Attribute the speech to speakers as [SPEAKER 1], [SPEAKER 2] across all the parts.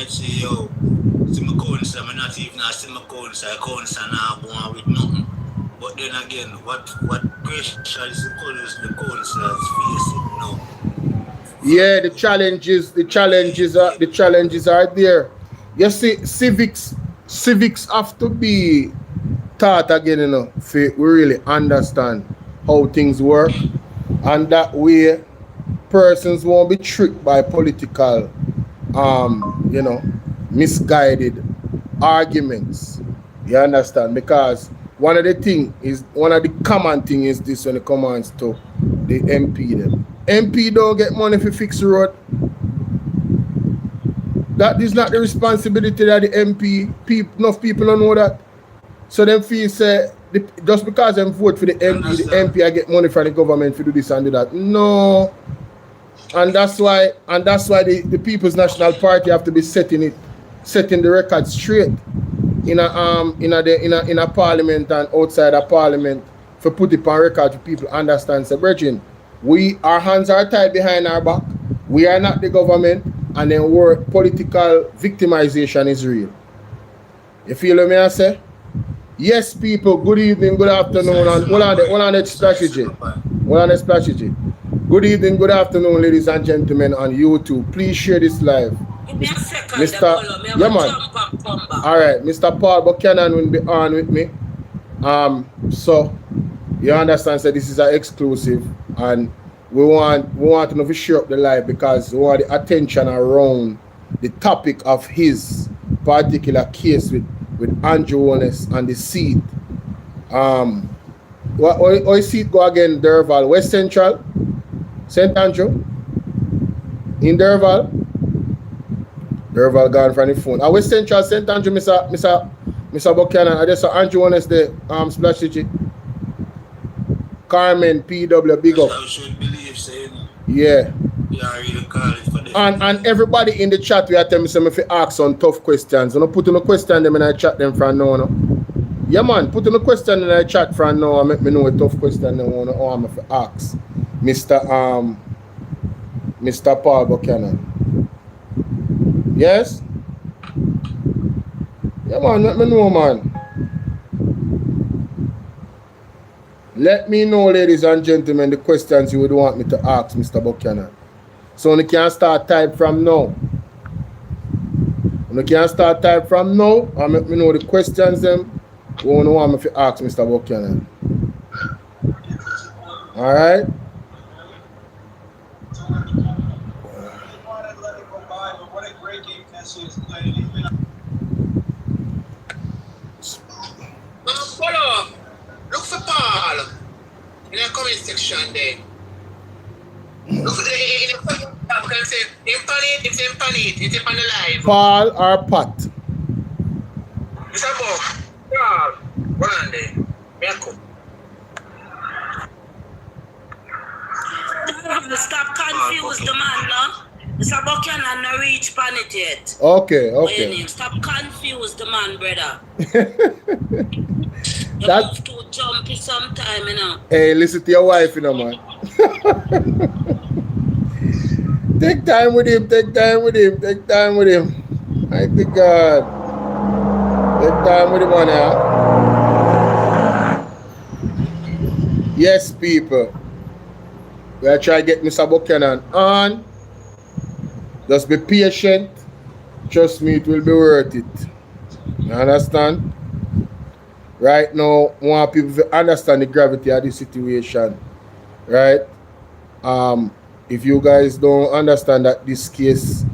[SPEAKER 1] might say, yo, see my council, I'm not even see my council now going with nothing. But then again, what pressure is the councillors facing now?
[SPEAKER 2] Yeah, the challenges are there. You see, civics have to be taught again, you know, we really understand how things work, and that way persons won't be tricked by political you know, misguided arguments. You understand? Because one of the common thing is this when it comes to the MP them. MP don't get money if you fix the road. That is not the responsibility of the MP. Enough people don't know that. So them feel say just because them vote for the MP I get money from the government to do this and do that. No. And that's why the People's National Party have to be setting the record straight in a parliament and outside of parliament for put it on record to people understand. So brethren, our hands are tied behind our back. We are not the government, and then political victimization is real. You feel what I say? Yes, people, good evening, good afternoon, and hold on that strategy. Good evening, good afternoon, ladies and gentlemen on YouTube. Please share this live. Alright, Mr. Paul Buchanan will be on with me. So you understand, so this is an exclusive, and we want to know if share up the live because we want the attention around the topic of his particular case with Andrew Honest and the seat. What seat go again? Derval, West Central, St. Andrew, in Derval gone from the phone. West Central, St. Andrew, Mr. Buchanan. I just saw Andrew Honest the splash digit. Carmen PW, big up. Yeah. And everybody in the chat, we are telling me if you ask some tough questions. You know, put in a question them and I chat them from now. No? Yeah, man, put in a question in the chat from now and make me know a tough question they want to ask Mr. Paul Buchanan. Yes? Yeah, man, let me know, man. Let me know, ladies and gentlemen, the questions you would want me to ask Mr. Buchanan. So you can start type from now. You can start type from now and let me know the questions them you want me to ask Mr. Buchanan. Alright?
[SPEAKER 1] Look for Paul in the comment section there. Look for the it's on the live.
[SPEAKER 2] Paul or Pat?
[SPEAKER 1] Mr. Paul, what on there? Stop confuse the man, no? Mr. Buchanan no reach planet yet.
[SPEAKER 2] Okay.
[SPEAKER 1] Stop confuse the man, brother. You
[SPEAKER 2] That
[SPEAKER 1] move too jumpy sometime, you know.
[SPEAKER 2] Hey, listen to your wife, you know, man. Take time with him. I think God. Take time with him, man. Yes, people. We are trying to get Mr. Buchanan on. Just be patient. Trust me, it will be worth it. You understand? Right now, I want people to understand the gravity of the situation. Right? If you guys don't understand that this case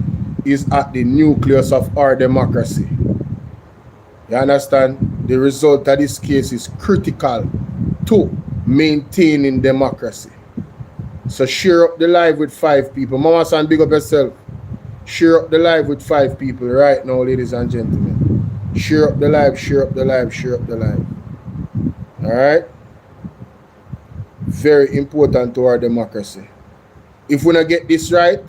[SPEAKER 2] is at the nucleus of our democracy, you understand? The result of this case is critical to maintaining democracy. So share up the live with 5 people. Mama San, big up yourself. Share up the live with 5 people right now, ladies and gentlemen. Share up the live. Alright? Very important to our democracy. If we not get this right,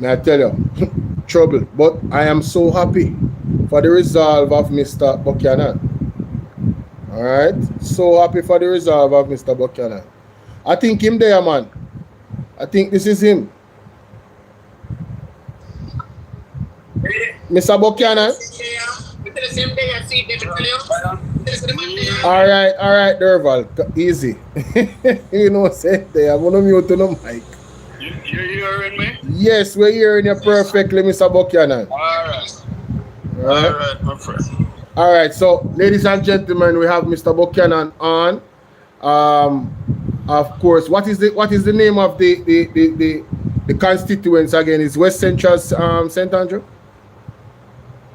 [SPEAKER 2] I tell you, trouble. But I am so happy for the resolve of Mr. Buchanan. Alright? So happy for the resolve of Mr. Buchanan. I think him there, man. I think this is him. Mr. Buchanan. All right, Derval. Easy. You know what I'm saying there. I'm going to mute to the mic.
[SPEAKER 3] You're hearing me?
[SPEAKER 2] Yes, we're hearing you perfectly, Mr. Buchanan.
[SPEAKER 3] All right, my friend.
[SPEAKER 2] All right, so ladies and gentlemen, we have Mr. Buchanan on. Of course, what is the name of the constituents again? Is West Central St. Andrew?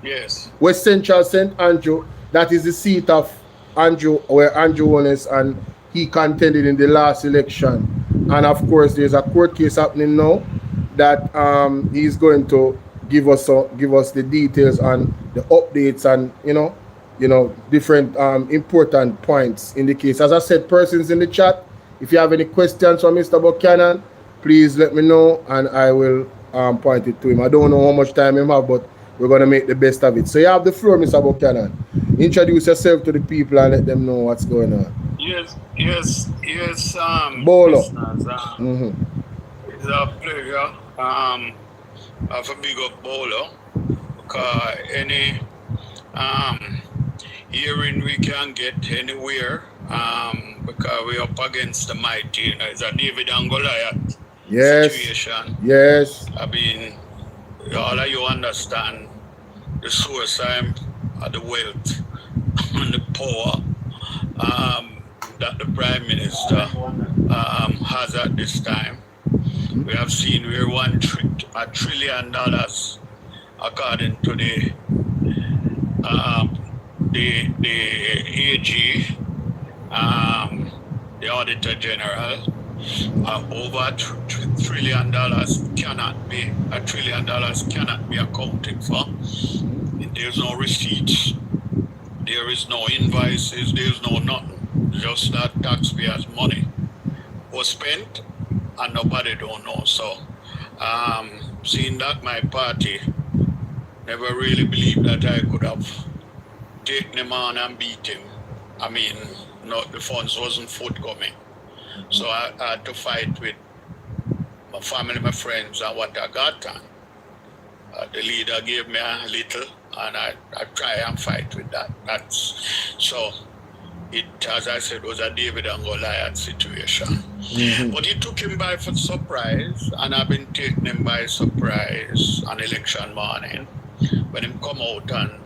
[SPEAKER 3] Yes.
[SPEAKER 2] West Central St. Andrew. That is the seat of Andrew, where Andrew was, and he contended in the last election. And of course, there's a court case happening now that he's going to give us the details on the updates and you know different important points in the case. As I said, persons in the chat, if you have any questions for Mr. Buchanan, please let me know and I will point it to him. I don't know how much time he have, but we're going to make the best of it. So you have the floor, Mr. Buchanan. Introduce yourself to the people and let them know what's going on.
[SPEAKER 3] Yes.
[SPEAKER 2] Bolo.
[SPEAKER 3] It's a pleasure. I have a big up Bolo because any hearing we can get anywhere because we're up against the mighty. You know, it's a David and Goliath situation.
[SPEAKER 2] Yes.
[SPEAKER 3] I mean, all of you understand the source of the wealth and the power that the Prime Minister has at this time. We have seen we're $1 trillion according to the AG, the Auditor General. Over $1 trillion cannot be accounted for. There's no receipts, there is no invoices, there's no nothing. Just that taxpayers' money was spent and nobody don't know. So seeing that my party never really believed that I could have taken him on and beat him. I mean, no, the funds wasn't forthcoming. So I had to fight with my family, my friends, and what I got on. The leader gave me a little, and I try and fight with that. So it, as I said, was a David and Goliath situation. But it took him by surprise, and I've been taking him by surprise on election morning when him come out on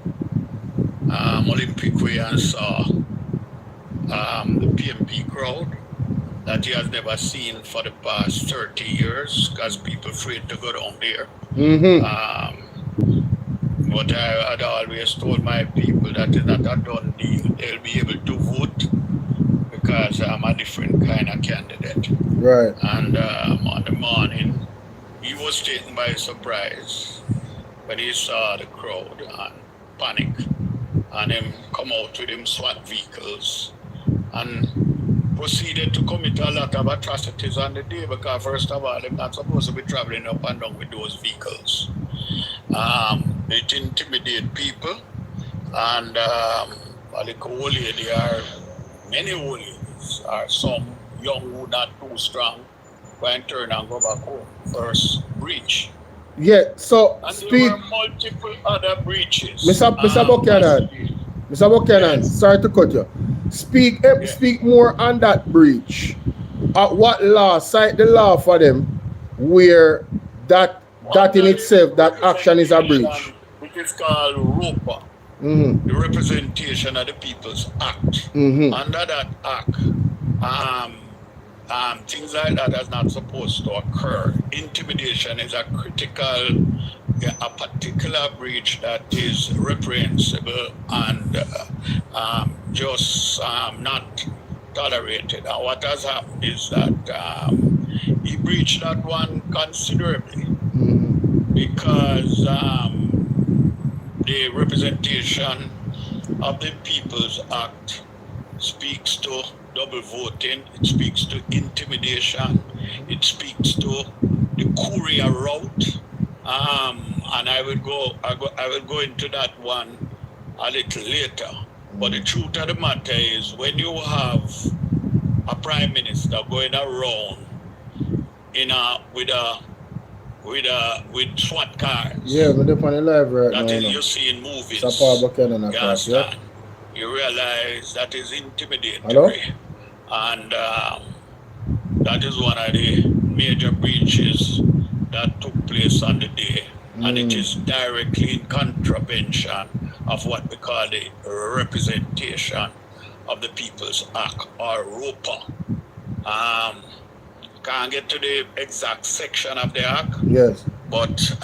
[SPEAKER 3] Olympic Way and saw the PMP crowd that he has never seen for the past 30 years because people afraid to go down there. But I had always told my people that it's not a done deal. They'll be able to vote because I'm a different kind of candidate.
[SPEAKER 2] Right.
[SPEAKER 3] And on the morning, he was taken by surprise when he saw the crowd and panic. And him come out with him SWAT vehicles and proceeded to commit a lot of atrocities on the day because first of all, they're not supposed to be traveling up and down with those vehicles. It intimidates people and like old lady are many old ladies are some young who not too strong go and turn and go back home. First breach.
[SPEAKER 2] Yeah, so
[SPEAKER 3] and
[SPEAKER 2] speak.
[SPEAKER 3] There were multiple other breaches.
[SPEAKER 2] Mr. Buchanan, Mr. Buchanan, yes. Sorry to cut you. Speak more on that breach. What law, cite the law for them where that in itself, that action is a breach.
[SPEAKER 3] Which is called ROPA, the Representation of the People's Act. Under that act, things like that is not supposed to occur. Intimidation is a critical, a particular breach that is reprehensible and just not tolerated. And what has happened is that he breached that one considerably because the Representation of the People's Act speaks to double voting, it speaks to intimidation, it speaks to the courier route, and I will go into that one a little later. But the truth of the matter is, when you have a prime minister going around with a with SWAT cars.
[SPEAKER 2] Yeah, we're on the live right now.
[SPEAKER 3] That is, you see in movies.
[SPEAKER 2] Buchanan,
[SPEAKER 3] you understand? Yeah? You realize that is intimidatory.
[SPEAKER 2] Hello?
[SPEAKER 3] And that is one of the major breaches that took place on the day. And it is directly in contravention of what we call the Representation of the People's Act, or ROPA. Can't get to the exact section of the act. Yes. But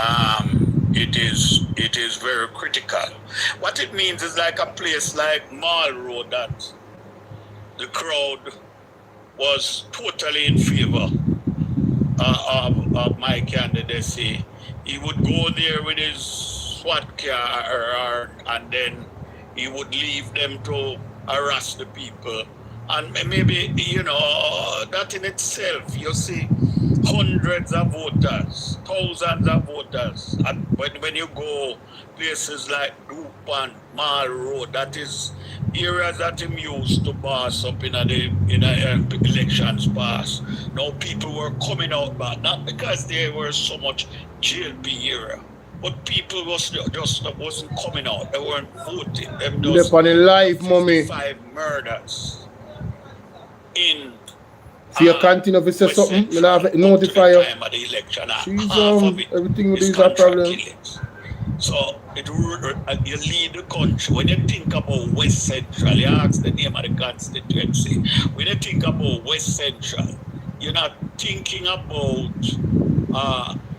[SPEAKER 3] it is very critical. What it means is like a place like Mall Road that the crowd was totally in favor of my candidacy. He would go there with his SWAT car, and then he would leave them to harass the people. And maybe, you know, that in itself, you see hundreds of voters, thousands of voters. And when you go places like Dupan, Mall Road, that is areas that him used to pass up in elections past. Now people were coming out, but not because there were so much JLP era, but people wasn't coming out. They weren't voting. Them just life, mommy. 5 murders in. So you continue to say something, we'll have to notify you. Everything with these are problems. So you lead the country. When you think about West Central, you ask the name of the constituency. When you think about West Central, you're not thinking about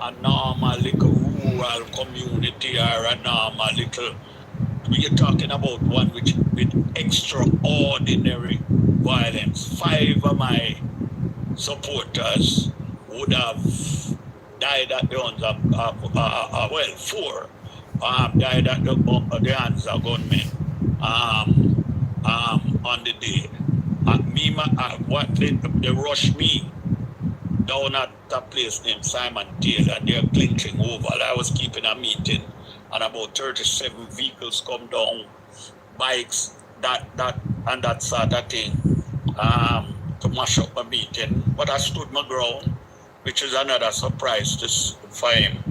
[SPEAKER 3] a normal little rural community or a normal little. You're talking about one with extraordinary violence. 5 of my supporters would have died at the hands of 4 died at the hands of gunmen on the day. They rushed me down at a place named Simon Taylor, and they're clinching over. I was keeping a meeting, and about 37 vehicles come down, bikes, that sort of thing, to mash up a meeting. But I stood my ground, which is another surprise for him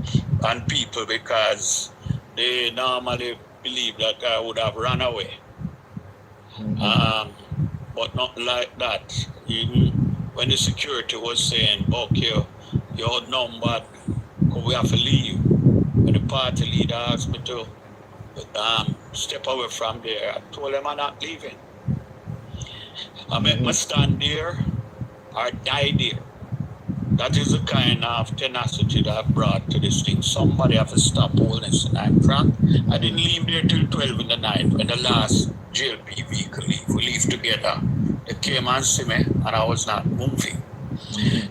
[SPEAKER 3] and people, because they normally believe that I would have run away. But not like that. Even when the security was saying, okay, you're outnumbered, we have to leave. When the party leader asked me to step away from there, I told them I'm not leaving. I make me stand there or die there. That is the kind of tenacity that I brought to this thing. Somebody have to stop all this tonight, Frank. I didn't leave there till 12 in the night when the last JLP vehicle leave. We leave together. They came and see me, and I was not moving.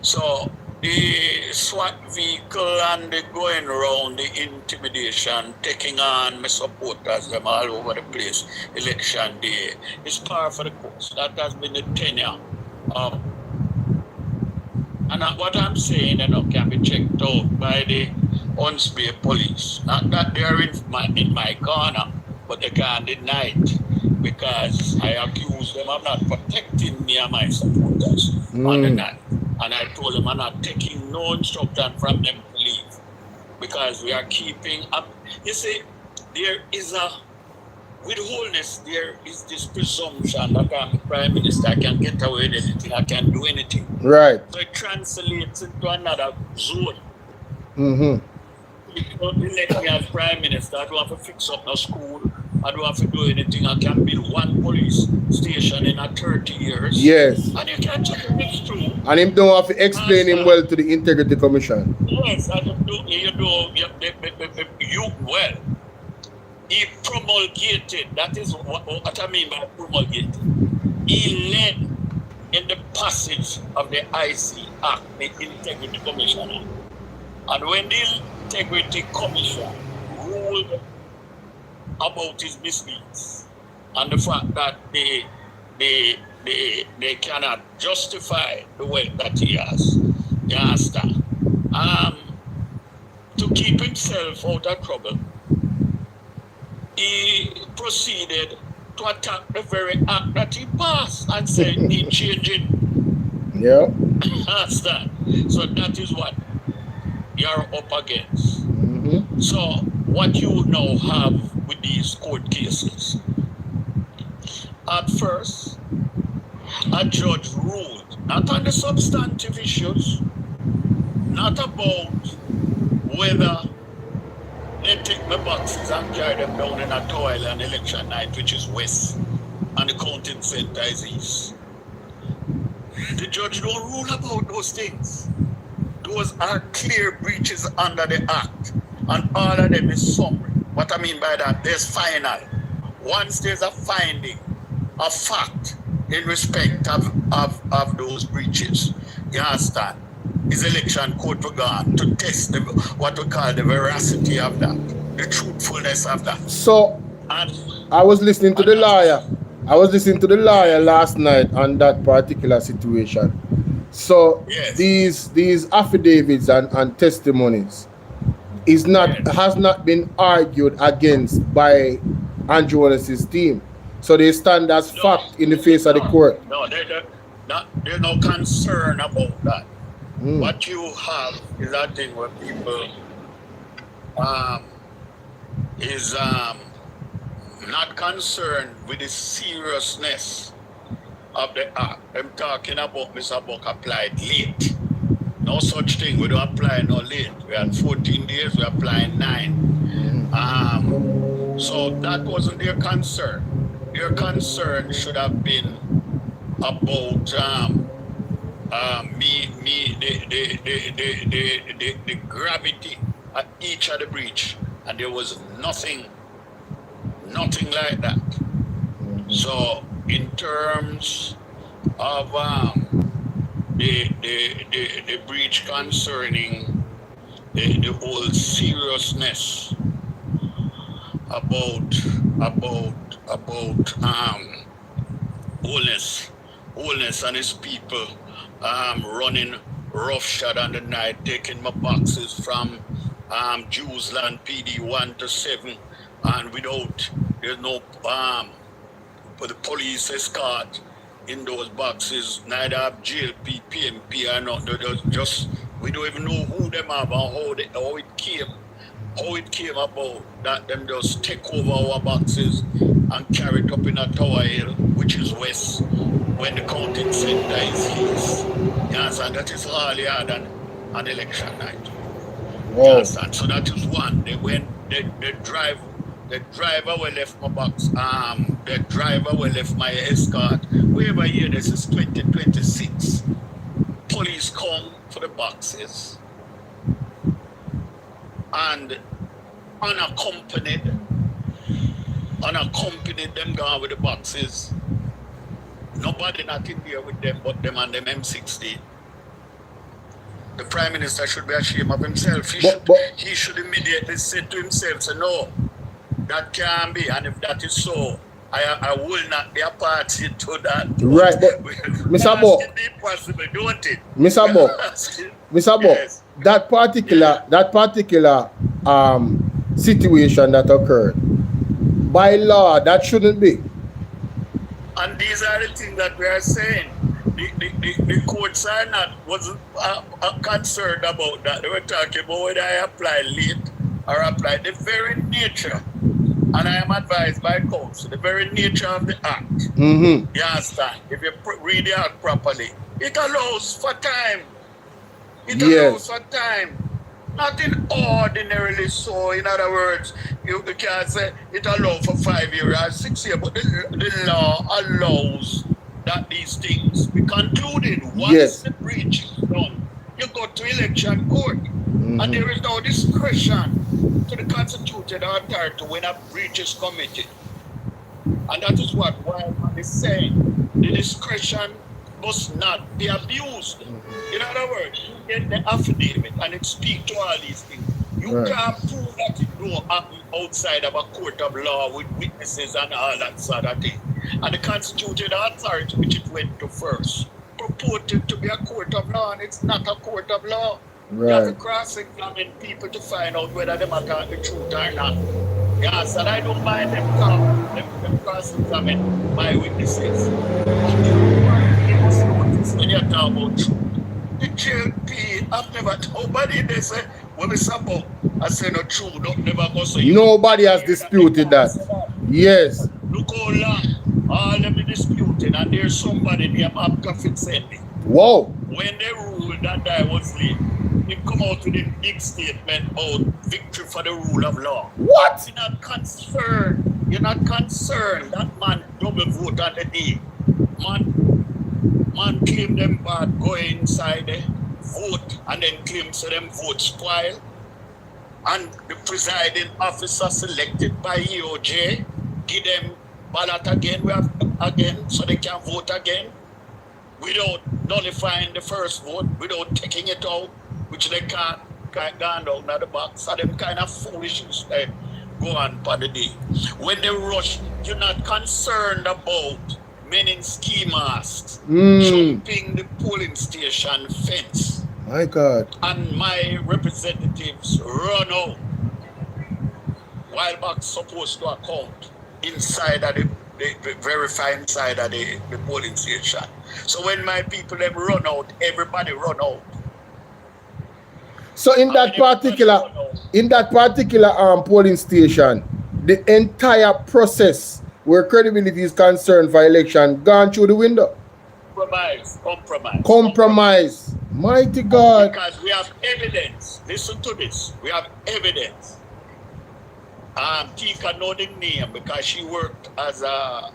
[SPEAKER 3] So the SWAT vehicle and the going around, the intimidation, taking on my supporters, them all over the place, election day, is par for the course. That has been the tenure of. And what I'm saying, can be checked out by the Unspear police. Not that they are in my corner, but they can't deny it, because I accuse them of not protecting me and my supporters on the night. And I told them I'm not taking no instruction from them to leave, because we are keeping up. You see, there is a, with wholeness, there is this presumption that I'm the Prime Minister, I can get away with anything, I can do anything. Right. So it translates into another zone. If you don't elect me as Prime Minister, I don't have to fix up no school, I don't have to do anything, I can build one police station in 30 years. Yes. And you can check if it's true. And him don't have to explain him well to the Integrity Commission. Yes, and well. He promulgated, that is what I mean by promulgated. He led in the passage of the IC Act, the Integrity Commission Act. And when the Integrity Commission ruled about his misdeeds and the fact that they cannot justify the wealth that he has, you understand? To keep himself out of trouble, he proceeded to attack the very act that he passed and said he changed it. Yeah. Understand? So that is what you're up against.
[SPEAKER 2] Mm-hmm.
[SPEAKER 3] So what you now have with these court cases, at first, a judge ruled not on the substantive issues, not about whether they take my boxes and carry them down in a toilet on election night, which is west, and the counting center is east. The judge don't rule about those things. Those are clear breaches under the Act, and all of them is summary. What I mean by that, there's final. Once there's a finding, a fact in respect of those breaches, you understand, is election court begun to test what we call the veracity of that, the truthfulness of that.
[SPEAKER 2] So,
[SPEAKER 3] And
[SPEAKER 2] I was listening to the lawyer. I was listening to the lawyer last night on that particular situation. So
[SPEAKER 3] yes,
[SPEAKER 2] these affidavits and testimonies is not
[SPEAKER 3] yes,
[SPEAKER 2] has not been argued against by Andrew Wallace's team. So they stand as
[SPEAKER 3] no,
[SPEAKER 2] fact in the face of the court.
[SPEAKER 3] no, there's no concern about that.
[SPEAKER 2] Mm.
[SPEAKER 3] What you have is that thing where people is not concerned with the seriousness of the act. I'm talking about Mr. Buck applied late. No such thing. We don't apply no late. We had 14 days, we applied 9. So that wasn't their concern. Their concern should have been about the gravity at each of the breach, and there was nothing like that. So in terms of the breach concerning the whole seriousness about Holness and his people running roughshod on the night, taking my boxes from Jewsland PD 1 to 7, and there's no the police escort in those boxes, neither have GLP, PMP or not. Just we don't even know who them have and how it came about that them just take over our boxes and carry it up in a tower hill, which is west, when the counting center is east. You understand? That is hardly hard than an election night.
[SPEAKER 2] Wow.
[SPEAKER 3] You understand? So that is one. They went, the driver will left my box, the driver will left my escort. Wherever here, this is 2026. Police come for the boxes and unaccompanied them gone with the boxes. Nobody not in there with them but them and them M16. The Prime Minister should be ashamed of himself. He should immediately say to himself, say, no, that can't be, and if that is so, I will not be a party to that.
[SPEAKER 2] Right, but Mr. Buck,
[SPEAKER 3] it be possible, don't it?
[SPEAKER 2] Mr. Buck,
[SPEAKER 3] Yes.
[SPEAKER 2] that particular situation that occurred, by law, that shouldn't be.
[SPEAKER 3] And these are the things that we are saying. The courts wasn't concerned about that. They were talking about whether I apply late or apply the very nature. And I am advised by counsel, the very nature of the act.
[SPEAKER 2] Mm-hmm.
[SPEAKER 3] You understand? If you read the act properly, it allows for time. It allows for time. Nothing ordinarily so. In other words, you can't say it allows for 5 years or 6 years, but the law allows that these things be concluded. Once the breach is done, you go to election court. Mm-hmm. And there is no discretion to the constituted authority when a breach is committed. And that is what Wildman is saying. The discretion must not be abused. In other words, you get the affidavit and it speaks to all these things. You can't prove that it don't happen outside of a court of law with witnesses and all that sort of thing. And the constituted authority, which it went to first, purported to be a court of law, and it's not a court of law. Right. You have to cross-examine people to find out whether they are telling the truth or not. Yes, and I don't mind them cross-examine my witnesses. When you talk about truth, the JLP, I've never, nobody, they say, when we support, I say no true, don't never go so.
[SPEAKER 2] Nobody has disputed that. Yes.
[SPEAKER 3] Look how long all them disputing, and there's somebody named Abkafit Sendi.
[SPEAKER 2] Whoa.
[SPEAKER 3] When they ruled that guy was late, he come out with a big statement about victory for the rule of law.
[SPEAKER 2] What?
[SPEAKER 3] You're not concerned. You're not concerned. That man double vote on the day. Man claim them bad, go inside the vote, and then claim so them vote spoil. And the presiding officer selected by EOJ, give them ballot again, so they can vote again, without nullifying the first vote, without taking it out, which they can't go down the box. So them kind of foolishness they go on for the day. When they rush, you're not concerned about men in ski masks jumping the polling station fence.
[SPEAKER 2] My God.
[SPEAKER 3] And my representatives run out while back supposed to account inside of the verify inside of the polling station. So when my people them run out, everybody run out.
[SPEAKER 2] So in that particular polling station, the entire process where credibility is concerned for election gone through the window. Compromise. Mighty God.
[SPEAKER 3] Because we have evidence. Listen to this. We have evidence. Tika know the name because she worked as a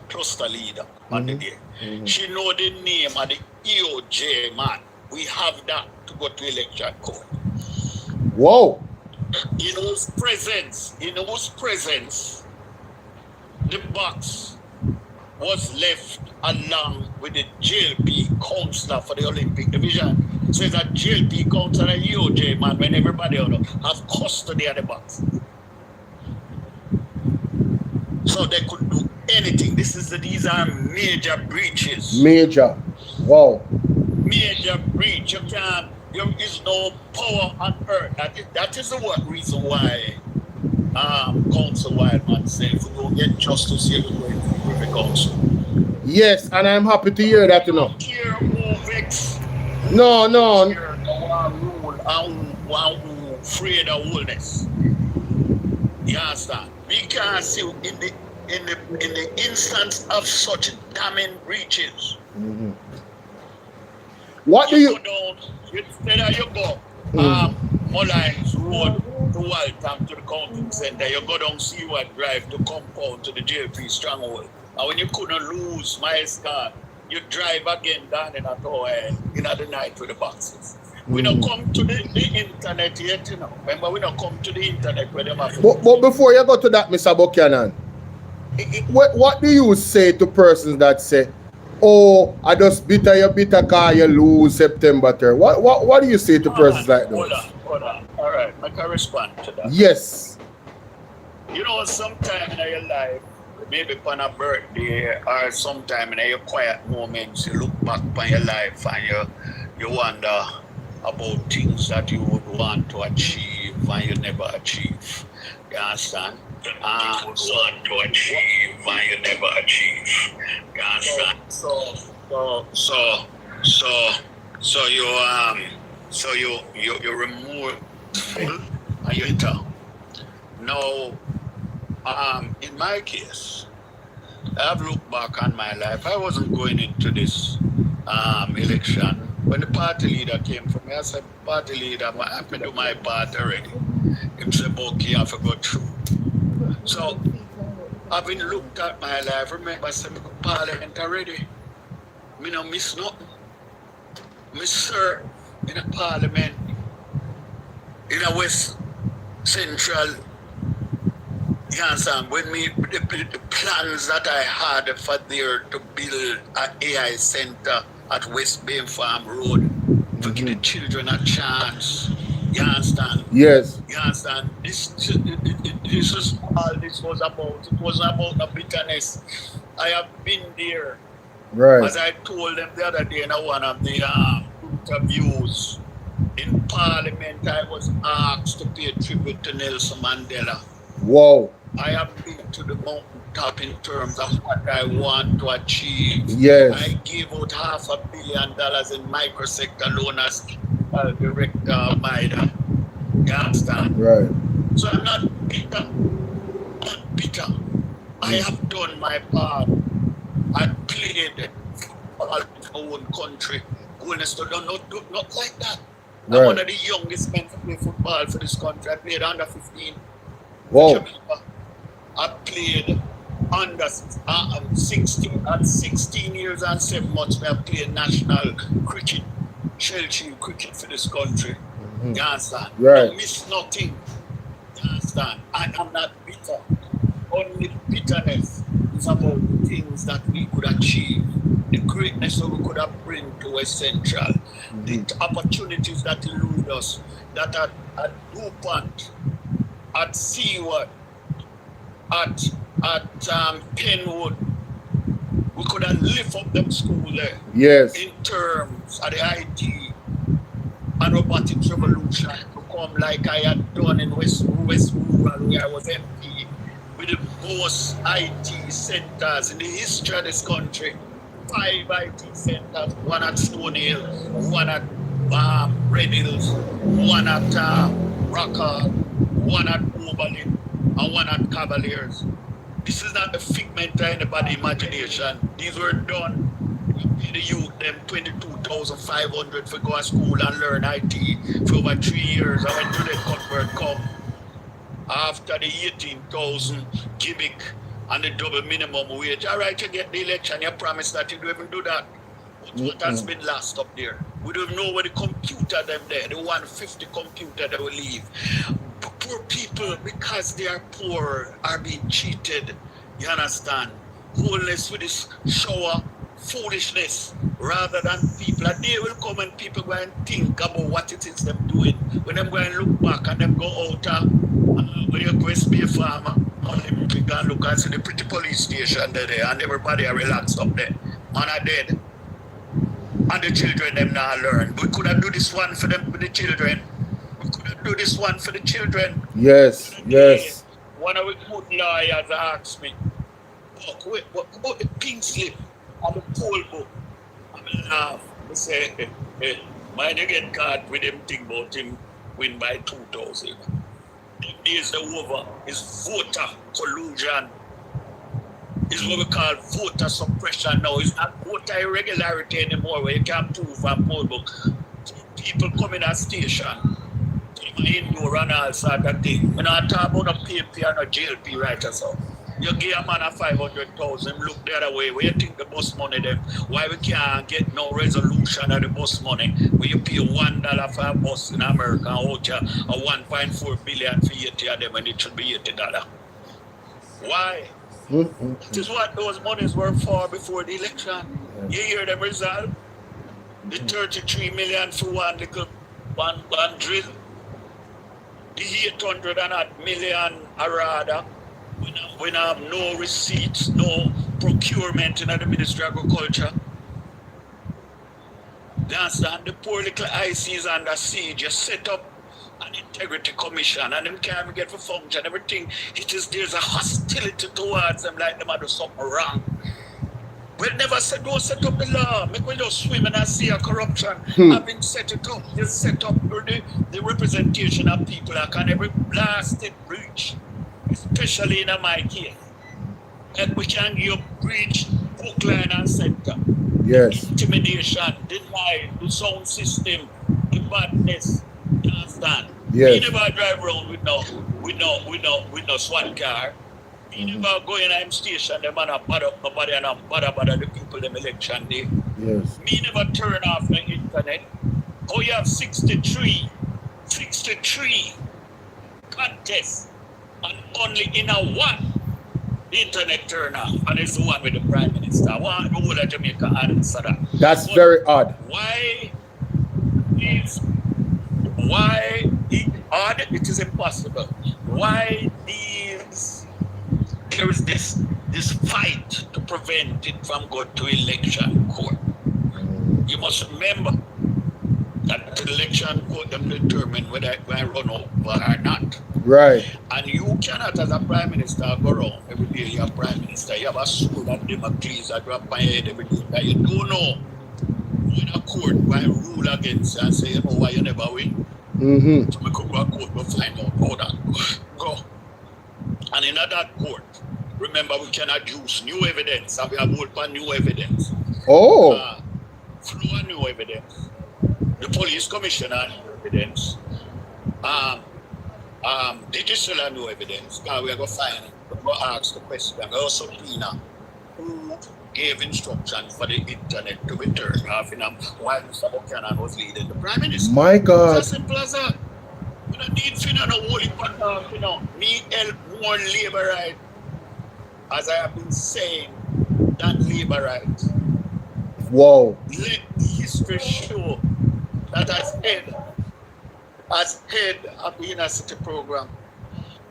[SPEAKER 3] cluster leader on the day. She know the name of the EOJ man. We have that to go to election court.
[SPEAKER 2] Whoa.
[SPEAKER 3] In whose presence, the box was left along with the JLP counselor for the Olympic division. So it's a JLP counselor and EOJ man when everybody have custody of the box. So they could do anything. These are major breaches.
[SPEAKER 2] Major. Wow.
[SPEAKER 3] Major breach. There is no power on earth. That is the reason why Council Wildman said if we don't get justice here, we're going to the council.
[SPEAKER 2] Yes, and I'm happy to hear that, you know. No.
[SPEAKER 3] Afraid of wholeness. You understand? We can't see in the instance of such damning breaches.
[SPEAKER 2] What do you
[SPEAKER 3] go down, instead of you go Mullines Road to Waltham to the counting center, you go down Seaward Drive to compound to the JP Stronghold. And when you couldn't lose my car, you drive again down in the night with the boxes. We don't come to the internet yet, you know. Remember, we don't come to the internet where them have.
[SPEAKER 2] But before you go to that, Mr. Buchanan, what do you say to persons that say, "Oh, I just bitter car, you lose September 3rd"? What do you say to persons like those?
[SPEAKER 3] Hold on. All right, I can respond to that.
[SPEAKER 2] Yes.
[SPEAKER 3] You know, sometime in your life, maybe on a birthday or sometime in your quiet moments, you look back on your life and you wonder about things that you would want to achieve and you never achieve. You understand? You want to achieve and you never achieve. You understand? So you remove and you enter. Now, in my case, I've looked back on my life. I wasn't going into this election. When the party leader came for me, I said, "Party leader, I've been do my part already." He said, "Okay, I have to go through." So, I've been looked at my life. Remember, I said, "I'm parliament already. I don't miss nothing. I serve in a parliament, in a West Central. You understand? When the plans that I had for there to build an AI center at West Bay Farm Road, to give the children a chance. You understand?
[SPEAKER 2] Yes.
[SPEAKER 3] You understand? This is all this was about. It wasn't about the bitterness. I have been there.
[SPEAKER 2] Right.
[SPEAKER 3] As I told them the other day in one of the interviews in Parliament, I was asked to pay tribute to Nelson Mandela.
[SPEAKER 2] Whoa.
[SPEAKER 3] I have been to the mountaintop in terms of what I want to achieve.
[SPEAKER 2] Yes.
[SPEAKER 3] I gave out $500 million in microsector loan as director of MIDA. You understand?
[SPEAKER 2] Right.
[SPEAKER 3] So I'm not bitter. I'm not bitter. I have done my part. I played football in my own country. Going to study, not like that. I'm one of the youngest men to play football for this country. I played under 15.
[SPEAKER 2] Wow.
[SPEAKER 3] Jamaica. I played under 16. At 16 years and 7 months, I played national cricket, Chelsea cricket for this country. You understand?
[SPEAKER 2] Right.
[SPEAKER 3] Don't miss nothing. You understand? I am not bitter. Only bitterness is about the things that we could achieve, the greatness that we could have bring to West Central, the opportunities that elude us, that at DuPont, at Seaward, at Penwood, we could have lift up them school there.
[SPEAKER 2] Yes.
[SPEAKER 3] In terms of the IT and robotics revolution to come like I had done in West Rural where I was MP, with the most IT centers in the history of this country. 5 IT centers, one at Stone Hill, one at Red Hills, one at Rockall, one at Oberlin, and one at Cavaliers. This is not a figment of anybody's imagination. These were done. The youth, them 22,500 for go to school and learn IT for over 3 years. I went to the convert come after the 18,000 gimmick and the double minimum wage. All right, you get the election, you promise that you don't even do that. What has been lost up there? We don't know where the computer them there, the 150 computer that will leave. Poor people, because they are poor, are being cheated. You understand? Wholeness with this shower foolishness rather than people. A day will come and people go and think about what it is them doing. When them go and look back and them go out when you go and be a farmer, Olympic and look and see the pretty police station there and everybody are relaxed up there. Man are dead. And the children them now learn. We could have do this one for them for the children. We could have do this one for the children.
[SPEAKER 2] Yes, yes.
[SPEAKER 3] One of the good lawyers asked me, what about the pink slip and the poll book? I mean, laugh. They say, hey, mind you get caught with them thing about him win by 2,000. Them days are over. It's voter collusion. It's what we call voter suppression now. It's not voter irregularity anymore where you can't prove a poll book. People come in a station, indoor and all sort of thing. We're not talking about a PMP and a JLP right or so. You give a man a 500,000, look the other way. Where you think the bus money them? Why we can't get no resolution of the bus money? Where you pay $1 for a bus in America out here, or 1.4 billion for 80 of them, and it should be $80. Why? This is what those monies were for before the election. You hear them result? The 33 million for one little one drill. The 800 and odd million arada. We have no receipts, no procurement in the Ministry of Agriculture. You understand? The poor little ICs under siege. You set up an integrity commission and them can't even get for function, everything. There's a hostility towards them like them are doing something wrong. We never said don't set up the law. Make we just swim in a sea of corruption. Having set it up, just set up the representation of people that can every blasted breach. Especially in my case. And we can give breach, hook, line, and center.
[SPEAKER 2] Yes.
[SPEAKER 3] Intimidation, denial, the sound system, the badness. You understand?
[SPEAKER 2] Yes.
[SPEAKER 3] We never drive around with no SWAT car. We never go in a station, them and bother up nobody and bother the people them election day.
[SPEAKER 2] Yes.
[SPEAKER 3] We never turn off the internet. Oh, you have 63 contests. And only in a one, the internet turn off, and it's the one with the Prime Minister. Why the whole of Jamaica answer that?
[SPEAKER 2] That's very odd.
[SPEAKER 3] Why is odd? It is impossible. Why there is this fight to prevent it from going to election court? You must remember that the election court them determine whether I run over or not.
[SPEAKER 2] Right.
[SPEAKER 3] And you cannot, as a Prime Minister, go around every day you're Prime Minister. You have a sword and Democrats that drop my head every day. That you don't know. In a court, why rule against you and say, you know why you never win?
[SPEAKER 2] Mm-hmm.
[SPEAKER 3] So we could go to court to find out how that go. And in that court, remember we cannot use new evidence, and we have hold on new evidence.
[SPEAKER 2] Oh.
[SPEAKER 3] Flow of new evidence. The police commissioner new evidence. Digital new evidence. Because we are going to find, we are going to ask the question. We also subpoena who gave instruction for the internet to be turned off while Mr. Buchanan was leading the Prime Minister.
[SPEAKER 2] My God.
[SPEAKER 3] It's as simple as that. We don't need to know holy part, need help more labor rights, as I have been saying, than labor rights.
[SPEAKER 2] Wow.
[SPEAKER 3] Let history show that as head of the inner city program,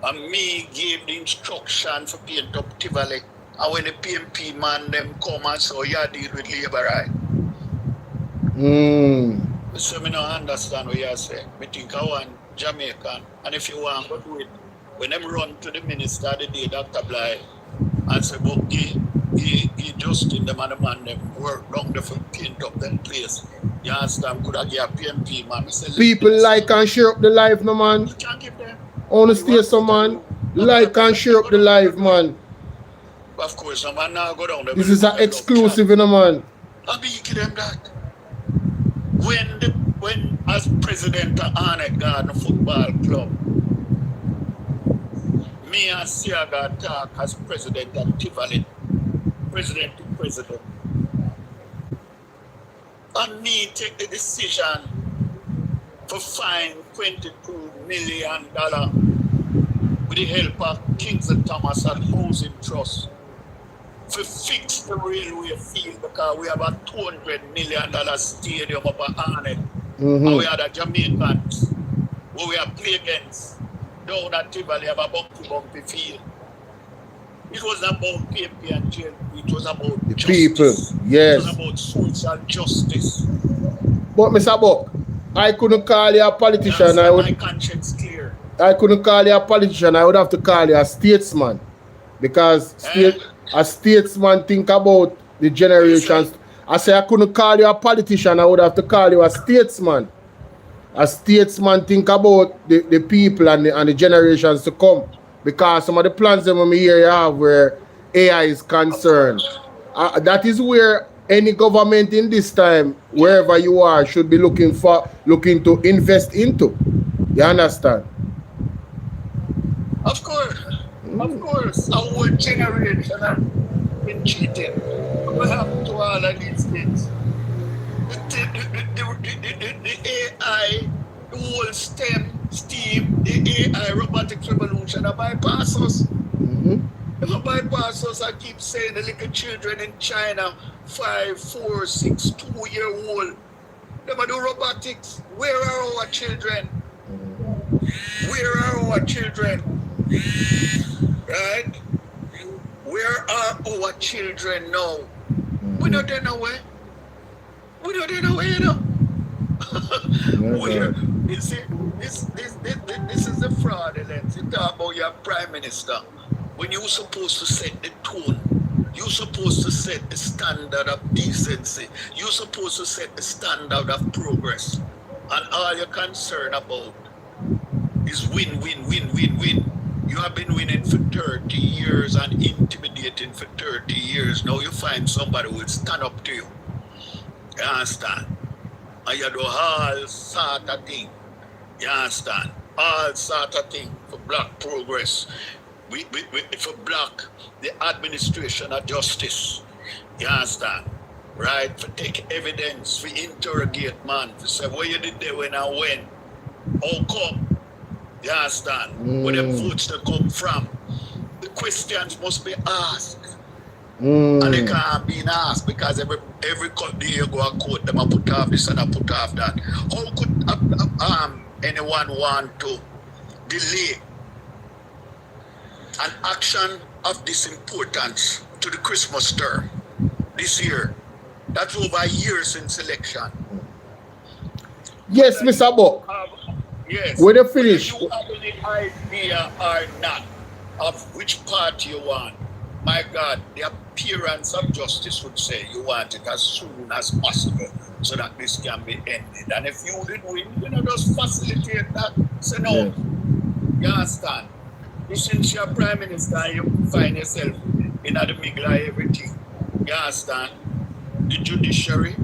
[SPEAKER 3] and me gave the instruction for paint up Tivoli, and when the PMP man them come and say, you deal with labor rights. So I don't understand what you say. I think I want Jamaican, and if you want to do it, when them run to the minister the day Dr. Bly and say, but he just in them and the man them work down there for paint up them place. You understand? Could I get a PMP man? Say,
[SPEAKER 2] people like and share up the life, no man.
[SPEAKER 3] You can't give them.
[SPEAKER 2] Honestly, some man. Like and share up the life, man.
[SPEAKER 3] Of course, no man now go down there.
[SPEAKER 2] This is an exclusive, you know, man.
[SPEAKER 3] I'll be give them that. When as president of Arnett Garden Football Club, me and Siaga talk as president of Tivoli, president to president. And me take the decision to fine $22 million with the help of Kingsley Thomas and Housing Trust to fix the railway field because we have a $200 million stadium up at Arnett. And we had a Jamaicans who we have play against down at Tivoli have a bumpy field. It was about PMP and JLP, it was about
[SPEAKER 2] the
[SPEAKER 3] justice.
[SPEAKER 2] people, yes.
[SPEAKER 3] It was about social justice.
[SPEAKER 2] But Mr. Buck, I couldn't call you a politician.
[SPEAKER 3] My conscience clear.
[SPEAKER 2] I couldn't call you a politician. I would have to call you a statesman. Because a statesman think about the generations. I say I couldn't call you a politician. I would have to call you a statesman. A statesman think about the people and the generations to come. Because some of the plans that we hear you have where AI is concerned. That is where any government in this time, wherever you are, should be looking to invest into. You understand?
[SPEAKER 3] Of course. Of course. Our whole generation has been cheated. What happened to all of these things? The AI, the whole STEM, the AI, robotics revolution, are bypass us. If I bypass us, I keep saying the little children in China, 5, 4, 6, 2-year-old, they do robotics. Where are our children? Where are our children? Right? Where are our children now? We don't know where. We don't know where, you know. Where? You see, this is the fraudulence. You talk about your prime minister. When you're supposed to set the tone, you're supposed to set the standard of decency. You're supposed to set the standard of progress. And all you're concerned about is win, win, win, win, win. You have been winning for 30 years and intimidating for 30 years. Now you find somebody who will stand up to you. You understand? And you do all sort of thing. You understand? All sort of thing for black progress. For black, the administration of justice. You understand? Right? For take evidence, for interrogate man, to say what you did there when I went. How come? You understand? Where the votes that come from. The questions must be asked. And they can't be asked because every day you go and court them and put off this and I put off that. How could anyone want to delay an action of this importance to the Christmas term this year? That's over a year since election.
[SPEAKER 2] Yes, Mr. Buck.
[SPEAKER 3] Yes.
[SPEAKER 2] When you finish.
[SPEAKER 3] Whether you have any idea or not of which party you want, my God, the appearance of justice would say you want it as soon as possible. so that this can be ended. And if you did win, just facilitate that. Say no.
[SPEAKER 2] Yes.
[SPEAKER 3] You understand? Since you're Prime Minister, you find yourself in the middle of everything. You understand? The judiciary,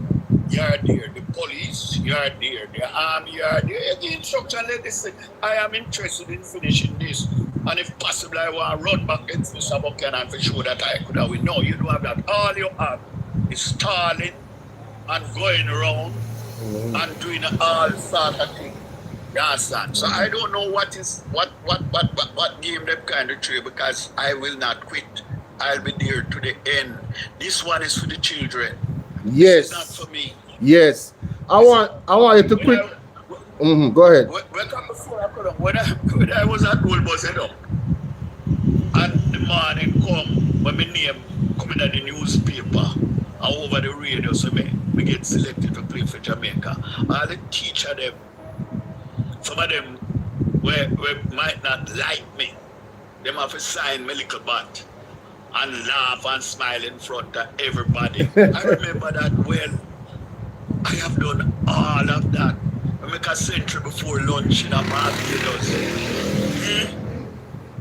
[SPEAKER 3] you are there. The police, you are there. The army, you are there. The instruction legislature, I am interested in finishing this. And if possible, I want to run back against Mr. Buchanan for sure that I could have win. No, you don't have that. All you have is stalling and going around and doing all sort of things. You understand? So I don't know what game them kind of trade, because I will not quit. I'll be there to the end. This one is for the children.
[SPEAKER 2] Yes.
[SPEAKER 3] It's not for me.
[SPEAKER 2] Yes. I want you to quit. Go ahead.
[SPEAKER 3] When I was at Old Bus, and the morning come, when my name coming at the newspaper and over the radio, so we get selected to play for Jamaica. All the teacher them, some of them might not like me. Them have to sign my little butt and laugh and smile in front of everybody. I remember that well. I have done all of that. I make a century before lunch in a Barbados.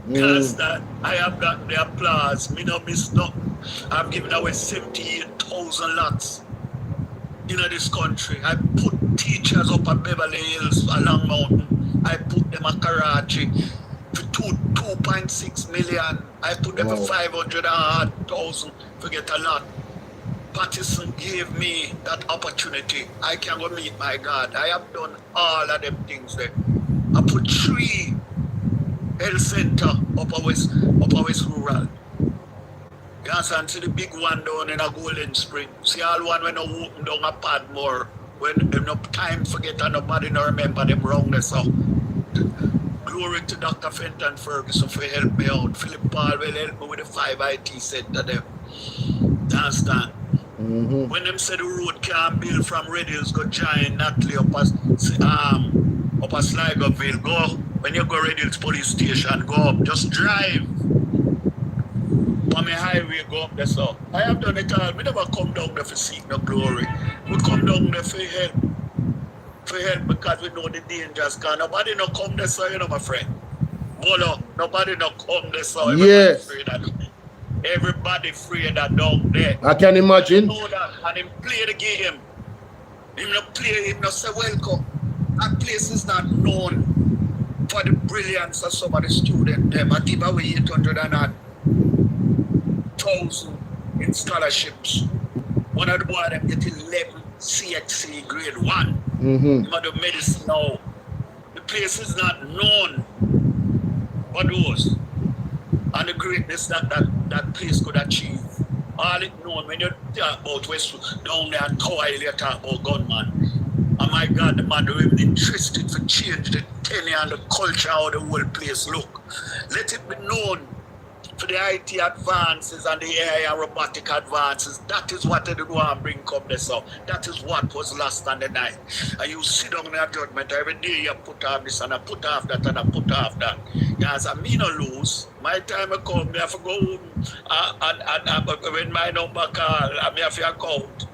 [SPEAKER 3] Because that I have got the applause. Me no miss nothing. I've given away 78,000 lots in this country. I put teachers up at Beverly Hills, along mountain. I put them at Karachi for 2.6 million. I put them for 500,000. Forget a lot. Patterson gave me that opportunity. I can go meet my God. I have done all of them things there. I put 3 health center upper west rural. You understand? See the big one down in a Golden Spring. See all one when I open down a Padmore. When enough time forget and nobody no remember them wrong there. So glory to Dr. Fenton Ferguson for help me out. Philip Paul will help me with the 5 IT center them. You understand? When them say the road can't build from Red Hills go giant Natalie up a Sligoville, go when you go Red Hills police station, go up, just drive on the highway, go up there. So I have done it all. We never come down there for seek no glory. We come down there for help because we know the dangers. Cause nobody no come there, so you know my friend. Bolo, nobody no come there, so
[SPEAKER 2] yes.
[SPEAKER 3] Everybody afraid that down there.
[SPEAKER 2] I can imagine.
[SPEAKER 3] You know that, and him play the game. Him not play, him not say welcome. That place is not known for the brilliance of some of the students. Them I give away 800,000 in scholarships. One of the boys them get 11 CXC grade 1. Him do medicine now. The place is not known for those. And the greatness that place could achieve. All it known when you talk about West down there and Tower Hill, you talk about gunman. Oh my God, the man who is interested to change the tenure and the culture how the whole place look. Let it be known for the IT advances and the AI and robotic advances. That is what they do and bring come this up. That is what was lost on the night. And you sit down in a judgment every day, you put off this and I put off that and I put off that. Because I mean no lose. My time I come, I have to go home and when my number call, I have to account.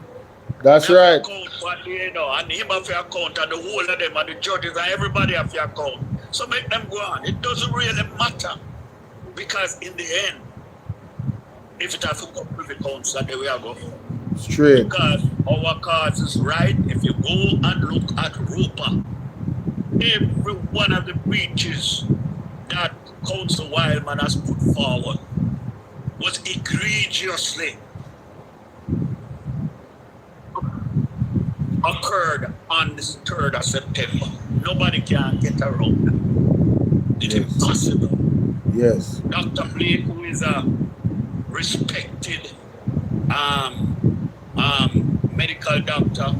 [SPEAKER 2] That's right.
[SPEAKER 3] Account one day, you know, and him have to account and the whole of them and the judges and everybody have to account. So make them go on. It doesn't really matter. Because in the end, if it has to come to the council, then we are going.
[SPEAKER 2] Straight.
[SPEAKER 3] Because our cause is right. If you go and look at Rupa, every one of the breaches that Council Wildman has put forward was egregiously occurred on the 3rd of September. Nobody can get around that. It's impossible.
[SPEAKER 2] Yes.
[SPEAKER 3] Dr. Blake, who is a respected medical doctor,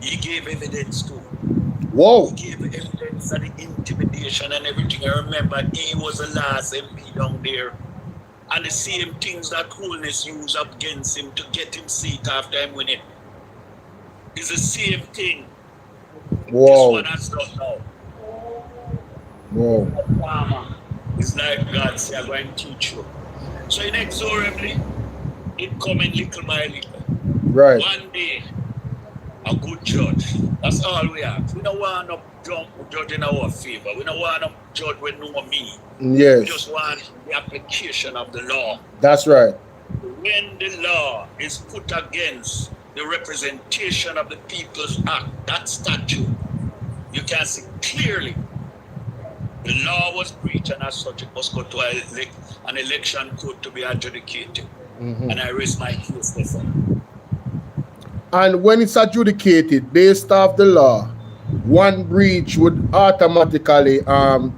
[SPEAKER 3] he gave evidence to.
[SPEAKER 2] Whoa.
[SPEAKER 3] He gave evidence of the intimidation and everything. I remember he was the last MP down there. And the same things that Coolness used up against him to get him seat after him winning. It's the same thing.
[SPEAKER 2] Whoa.
[SPEAKER 3] This one has done now.
[SPEAKER 2] Whoa.
[SPEAKER 3] It's like God say, I'm going to teach you. So inexorably, it coming little by little.
[SPEAKER 2] Right.
[SPEAKER 3] One day, a good judge. That's all we ask. We don't want no judge in our favor. We don't want no judge with no me.
[SPEAKER 2] Yes.
[SPEAKER 3] We just want the application of the law.
[SPEAKER 2] That's right.
[SPEAKER 3] When the law is put against the representation of the People's Act, that statute, you can see clearly the law was breached, and as such it must go to an election court to be adjudicated. And I raise my case therefore.
[SPEAKER 2] And when it's adjudicated based off the law, one breach would automatically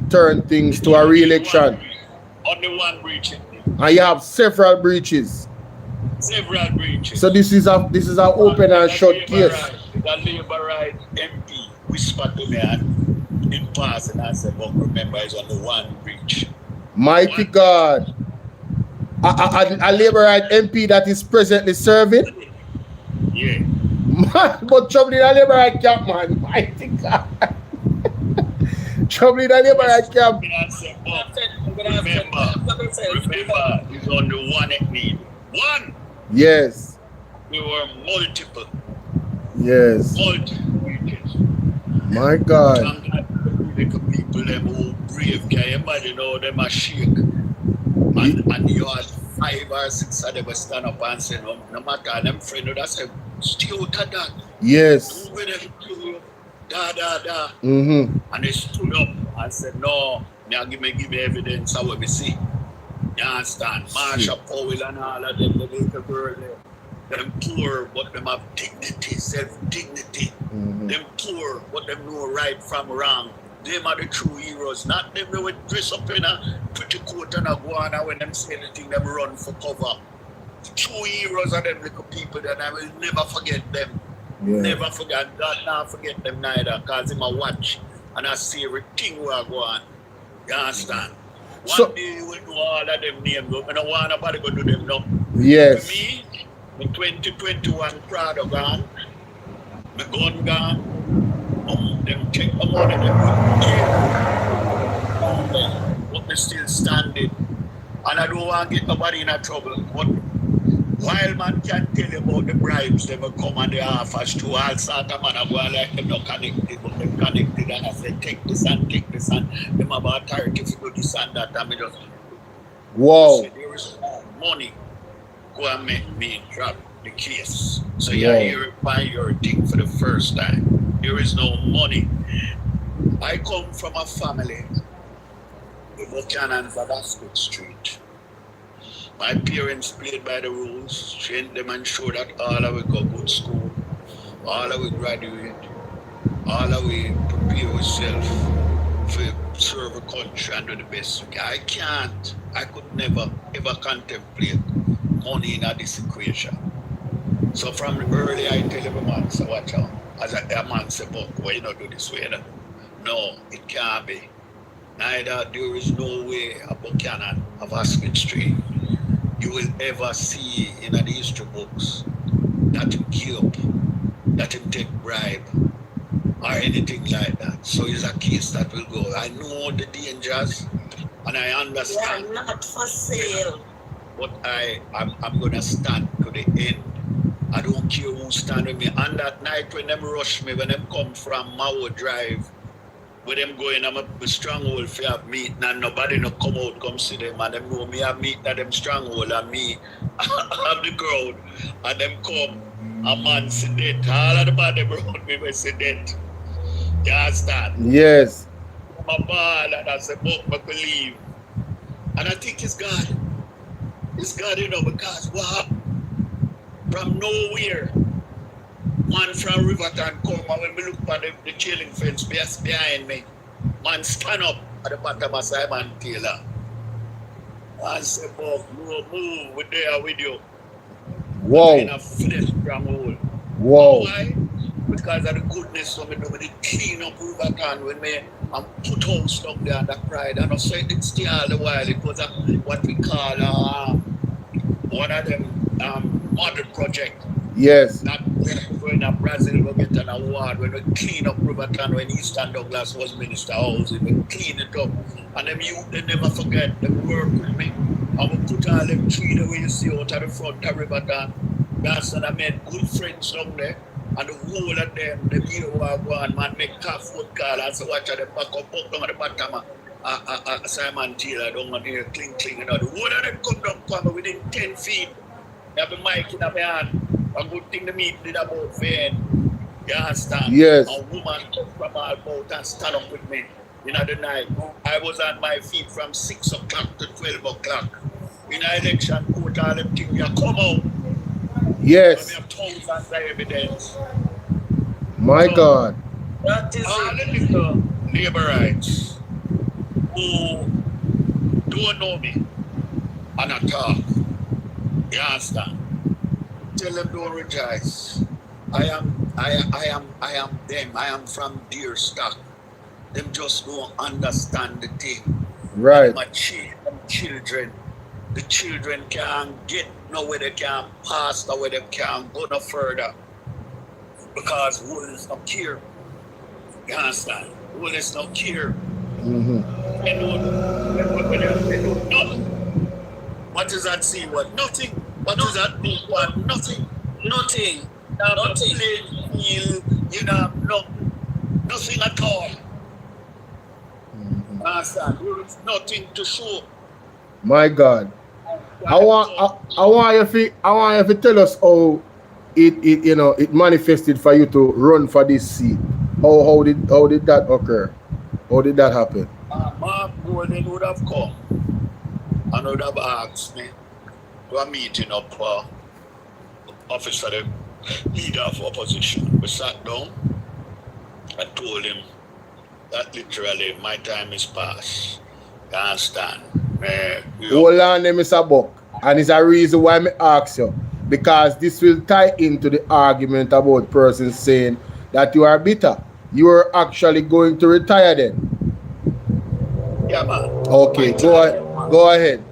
[SPEAKER 2] turn things to a re-election.
[SPEAKER 3] Only one breach.
[SPEAKER 2] And you have several breaches.
[SPEAKER 3] Several breaches.
[SPEAKER 2] So this is a open and shut case.
[SPEAKER 3] The Labour right MP whispered to me and in passing and said, but remember, it's only one breach.
[SPEAKER 2] Mighty God. A Labour right MP that is presently serving?
[SPEAKER 3] Yeah.
[SPEAKER 2] Man, but trouble in the Labour right camp, man. Mighty God. Trouble in the Labour right camp.
[SPEAKER 3] Remember, it's only one it need. One.
[SPEAKER 2] Yes.
[SPEAKER 3] There were multiple.
[SPEAKER 2] Yes.
[SPEAKER 3] Multiple breaches.
[SPEAKER 2] My God.
[SPEAKER 3] People them who brave, can you imagine how them are shake? And you had 5 or 6 of them stand up and say, no matter, them friend that say, stay out of that.
[SPEAKER 2] Yes.
[SPEAKER 3] Do whatever you da.
[SPEAKER 2] And
[SPEAKER 3] they stood up and said, no, give me evidence of what we see. You understand? Marsha Powell and all of them, the little girl there. Them poor, but them have dignity, self-dignity. Them poor, but them know right from wrong. Them are the true heroes, not them that would dress up in a pretty coat and a guana when them say anything, them run for cover. The true heroes are them little people that I will never forget them.
[SPEAKER 2] yeah.
[SPEAKER 3] Never forget, God not forget them neither, because him a watch and I see everything we are going. You understand? One day you will know all of them names, but I don't want nobody to do them now.
[SPEAKER 2] Yes.
[SPEAKER 3] For me, in 2021 Prado gone, my gun gone, them take my money, but me still standing. And I don't want to get nobody in a trouble. But while man can tell you about the bribes, they will come and they offers to all sort of man I go like them not connected, but them connected and I say take this and them have authority to do this and that and me just say there is money. Go and make me drop the case. So you hear it by your thing for the first time. There is no money. I come from a family, the BUCHANAN for Oxford Street. My parents played by the rules, trained them and showed that all of we go good school, all of we graduate, all of we prepare ourselves for serve a country and do the best. I could never ever contemplate money in this equation. So from the early I tell every man, so watch out. As a man say, but why you not do this way? No, it can't be. Neither there is no way a BUCHANAN of Oxford Street you will ever see in the history books that him give up, that him take bribe, or anything like that. So it's a case that will go. I know the dangers and I understand.
[SPEAKER 4] They are not for sale.
[SPEAKER 3] But I'm gonna stand to the end. I don't care who stand with me. And that night when them rush me, when them come from Mao Drive, when them going, I'm a stronghold for have meeting and nobody no come out, come see them, and them know me have meeting at them stronghold and me have the crowd, and them come, a man see dead. All of the man them around me will see dead. You understand?
[SPEAKER 2] Yes.
[SPEAKER 3] I'm a ball and I say, but I believe. And I think it's God. It's God, you know, because what happened? From nowhere, man from Riverton come and when we look at the chilling fence behind me, man stand up at the bottom of Simon Taylor and say, Bob, no move, we're there with you.
[SPEAKER 2] Wow.
[SPEAKER 3] In a flesh stronghold.
[SPEAKER 2] Wow.
[SPEAKER 3] Why? Because of the goodness of me, they clean up Riverton when me and put house up there and that pride. And I said it stay all the while. It was what we call one of them model project.
[SPEAKER 2] Yes.
[SPEAKER 3] That when to Brazil we get an award when we clean up Riverton when Eastern Douglas was Minister Housing, we clean it up. And them youth they never forget, they work with me. And we put all them tree the way you see out of the front of Riverton. That's when I made good friends down there. And the whole of them hear what go on, man, make a phone call and so watch at the back up down at the bottom. Simon Taylor down on here, cling, you know. The whole of them come within 10 feet. They have the mic in my hand. A good thing the meet did about fan. You understand?
[SPEAKER 2] Yes.
[SPEAKER 3] A woman from all about and stand up with me in the night. I was on my feet from 6 o'clock to 12 o'clock. In an election court, all them things, you come out.
[SPEAKER 2] Yes.
[SPEAKER 3] We have thousands of evidence.
[SPEAKER 2] My God.
[SPEAKER 3] That is all the little laborites who don't know me and I talk. You understand? Tell them don't rejoice. I am them. I am from deer stock. Them just don't understand the thing.
[SPEAKER 2] Right.
[SPEAKER 3] My children. The children can't get nowhere, they can't pass nowhere, they can't go no further. Because who is not care. You understand? Who is not care. They do nothing. What does that see? What? Nothing. What does that mean? What? Nothing. Nothing. Nothing. You know, nothing at all. Understand? There is nothing to show.
[SPEAKER 2] My God. I want you to tell us how it manifested for you to run for this seat. How did that occur? How did that happen?
[SPEAKER 3] Mark Gordon would have come and would have asked me to a meeting up office of the leader of opposition. We sat down and told him that literally my time is past. You understand?
[SPEAKER 2] Hold on, Mr. Buck. And it's a reason why I ask you. Because this will tie into the argument about persons saying that you are bitter. You are actually going to retire then.
[SPEAKER 3] Yeah, man.
[SPEAKER 2] Okay, go ahead.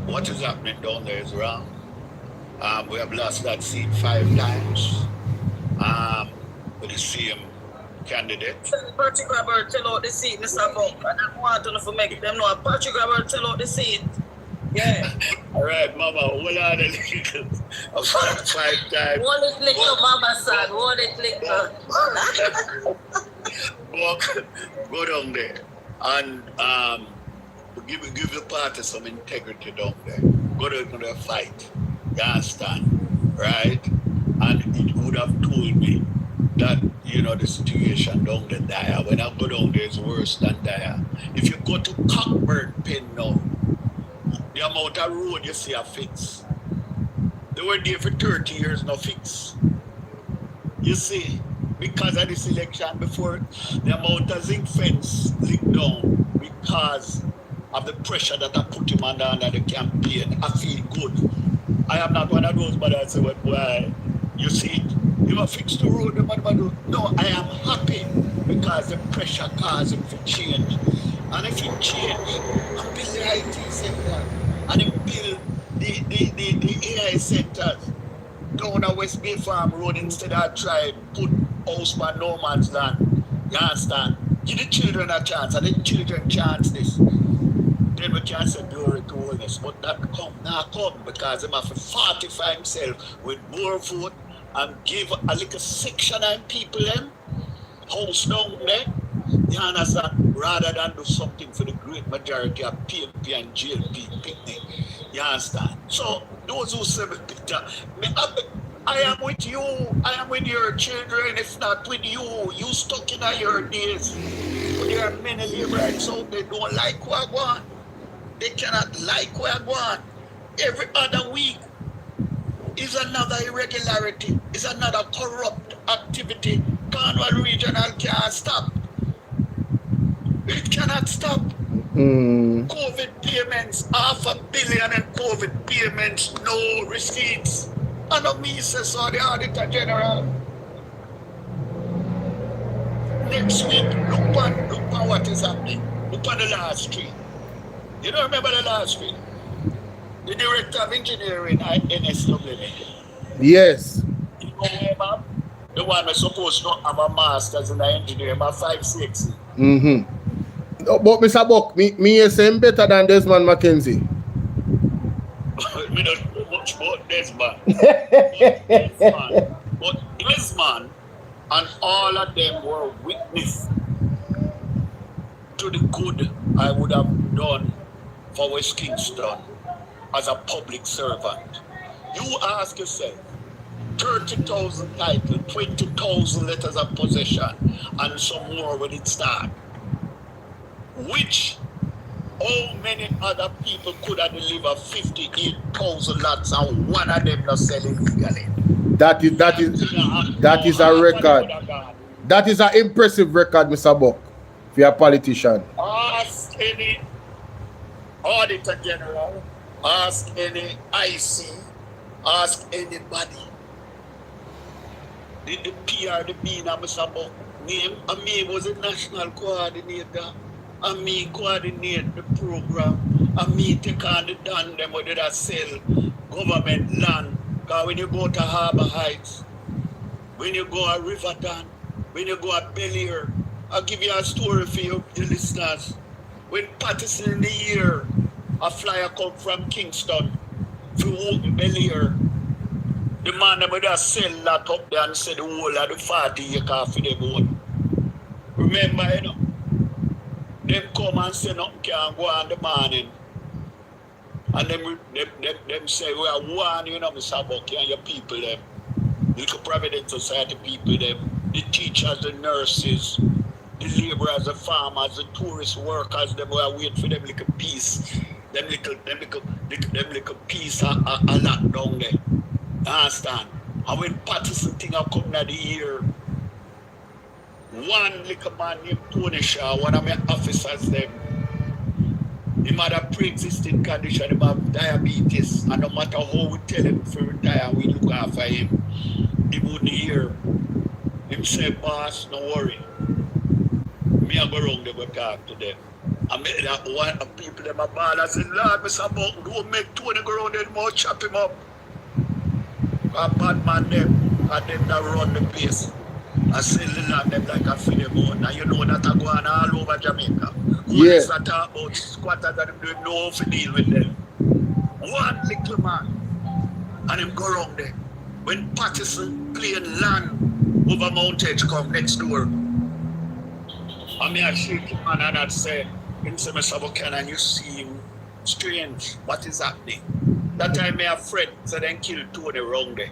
[SPEAKER 3] What is happening down there is wrong. We have lost that seat 5 times with the same candidate.
[SPEAKER 4] Patrick Robert tell out the seat, Mr. Buck. And I want to make them know Patrick Robert tell out the seat. Yeah.
[SPEAKER 3] All right, Mama, hold on a little. 5 times.
[SPEAKER 4] Hold it little, Mama son. Hold it little.
[SPEAKER 3] Go down there and give the party some integrity down there. Go down to the fight. You understand? Right? And it would have told me that, the situation down there dire. When I go down there, it's worse than dire. If you go to Cockburn Pen now, the amount of road you see a fix. They were there for 30 years, no fix. You see, because of this election before, the amount of zinc fence licked down because of the pressure that I put him under the campaign. I feel good. I am not one of those, but I say, well, boy, you see it? You have fixed the road, no, I am happy because the pressure caused him to change. And if he change, and build the IT center, and he build the AI centers down the West Bay Farm Road instead of try put house by no man's land. You understand? Give the children a chance, and the children chance this. Then we can say glory to holiness, but that come because he have to fortify himself with more vote and give a little section of people them house down there. You understand? Rather than do something for the great majority of PNP and GLP picnic. You understand? So those who say Peter, I am with you. I am with your children. If not with you, you stuck in your days. But there are many laborites out there don't like what I want. They cannot like what I want. Every other week is another irregularity. Is another corrupt activity. Cornwall Regional can't stop. It cannot stop. COVID payments, $500 million in COVID payments, no receipts. And of me says so the Auditor General. Next week, look on what is happening. Look on the last street. You don't remember the last street? The Director of Engineering at NSW.
[SPEAKER 2] Yes.
[SPEAKER 3] You know him, man? The one that's supposed to have a master's in engineering, my 5-6.
[SPEAKER 2] No, but Mr. Buck, me is him better than Desmond McKenzie.
[SPEAKER 3] Me don't know much Desmond. But Desmond and all of them were witness to the good I would have done for West Kingston as a public servant. You ask yourself, 30,000 titles, 20,000 letters of possession, and some more when it started. Which, how many other people could have delivered 58,000 lots and one of them not selling legally?
[SPEAKER 2] That is a record. That is an impressive record, Mr. Buck, for a politician.
[SPEAKER 3] Ask any Auditor General, ask any IC, ask anybody. Did the PR, the bean, Mr. Buck name? And me was a national coordinator. And me coordinate the program. And me take on the done them where they sell government land. Because when you go to Harbour Heights, when you go to Riverton, when you go to Belleair, I'll give you a story for your listeners. When Patterson in the year, a flyer come from Kingston to open Belleair, the man that would sell that up there and said the whole of the 40 acres for them own. Remember, you know, them come and say nothing can go on the morning. And them say, we are one, you know, Mr. Bucky and your people, them. Little Providence Society people, them. The teachers, the nurses, the laborers, the farmers, the tourist workers, them were waiting for them little piece. Them little piece are locked down there. Understand? And when Patterson thing are coming at the year, one little man named Tony Shaw, one of my officers, them, he had a pre-existing condition about diabetes, and no matter how we tell him to retire, we look after him. He wouldn't hear. Him say, boss, no worry. Me I go around there, go talk to them. I met that one of people them a ball. I said, Lord, Mr. Buck, don't make Tony go around there anymore, chop him up. A bad man them, and them that run the place. I sell the land them like a feed them out. Now you know that I go on all over Jamaica.
[SPEAKER 2] Yeah.
[SPEAKER 3] Who talk about squatters and them don't know how to deal with them. One little man, and him go around there. When Patterson playing land over Mount Edge come next door, I mean I shake him and I'd say, Mr. Buchanan, you seem strange. What is happening? That time me a friend, so then kill Tony around there.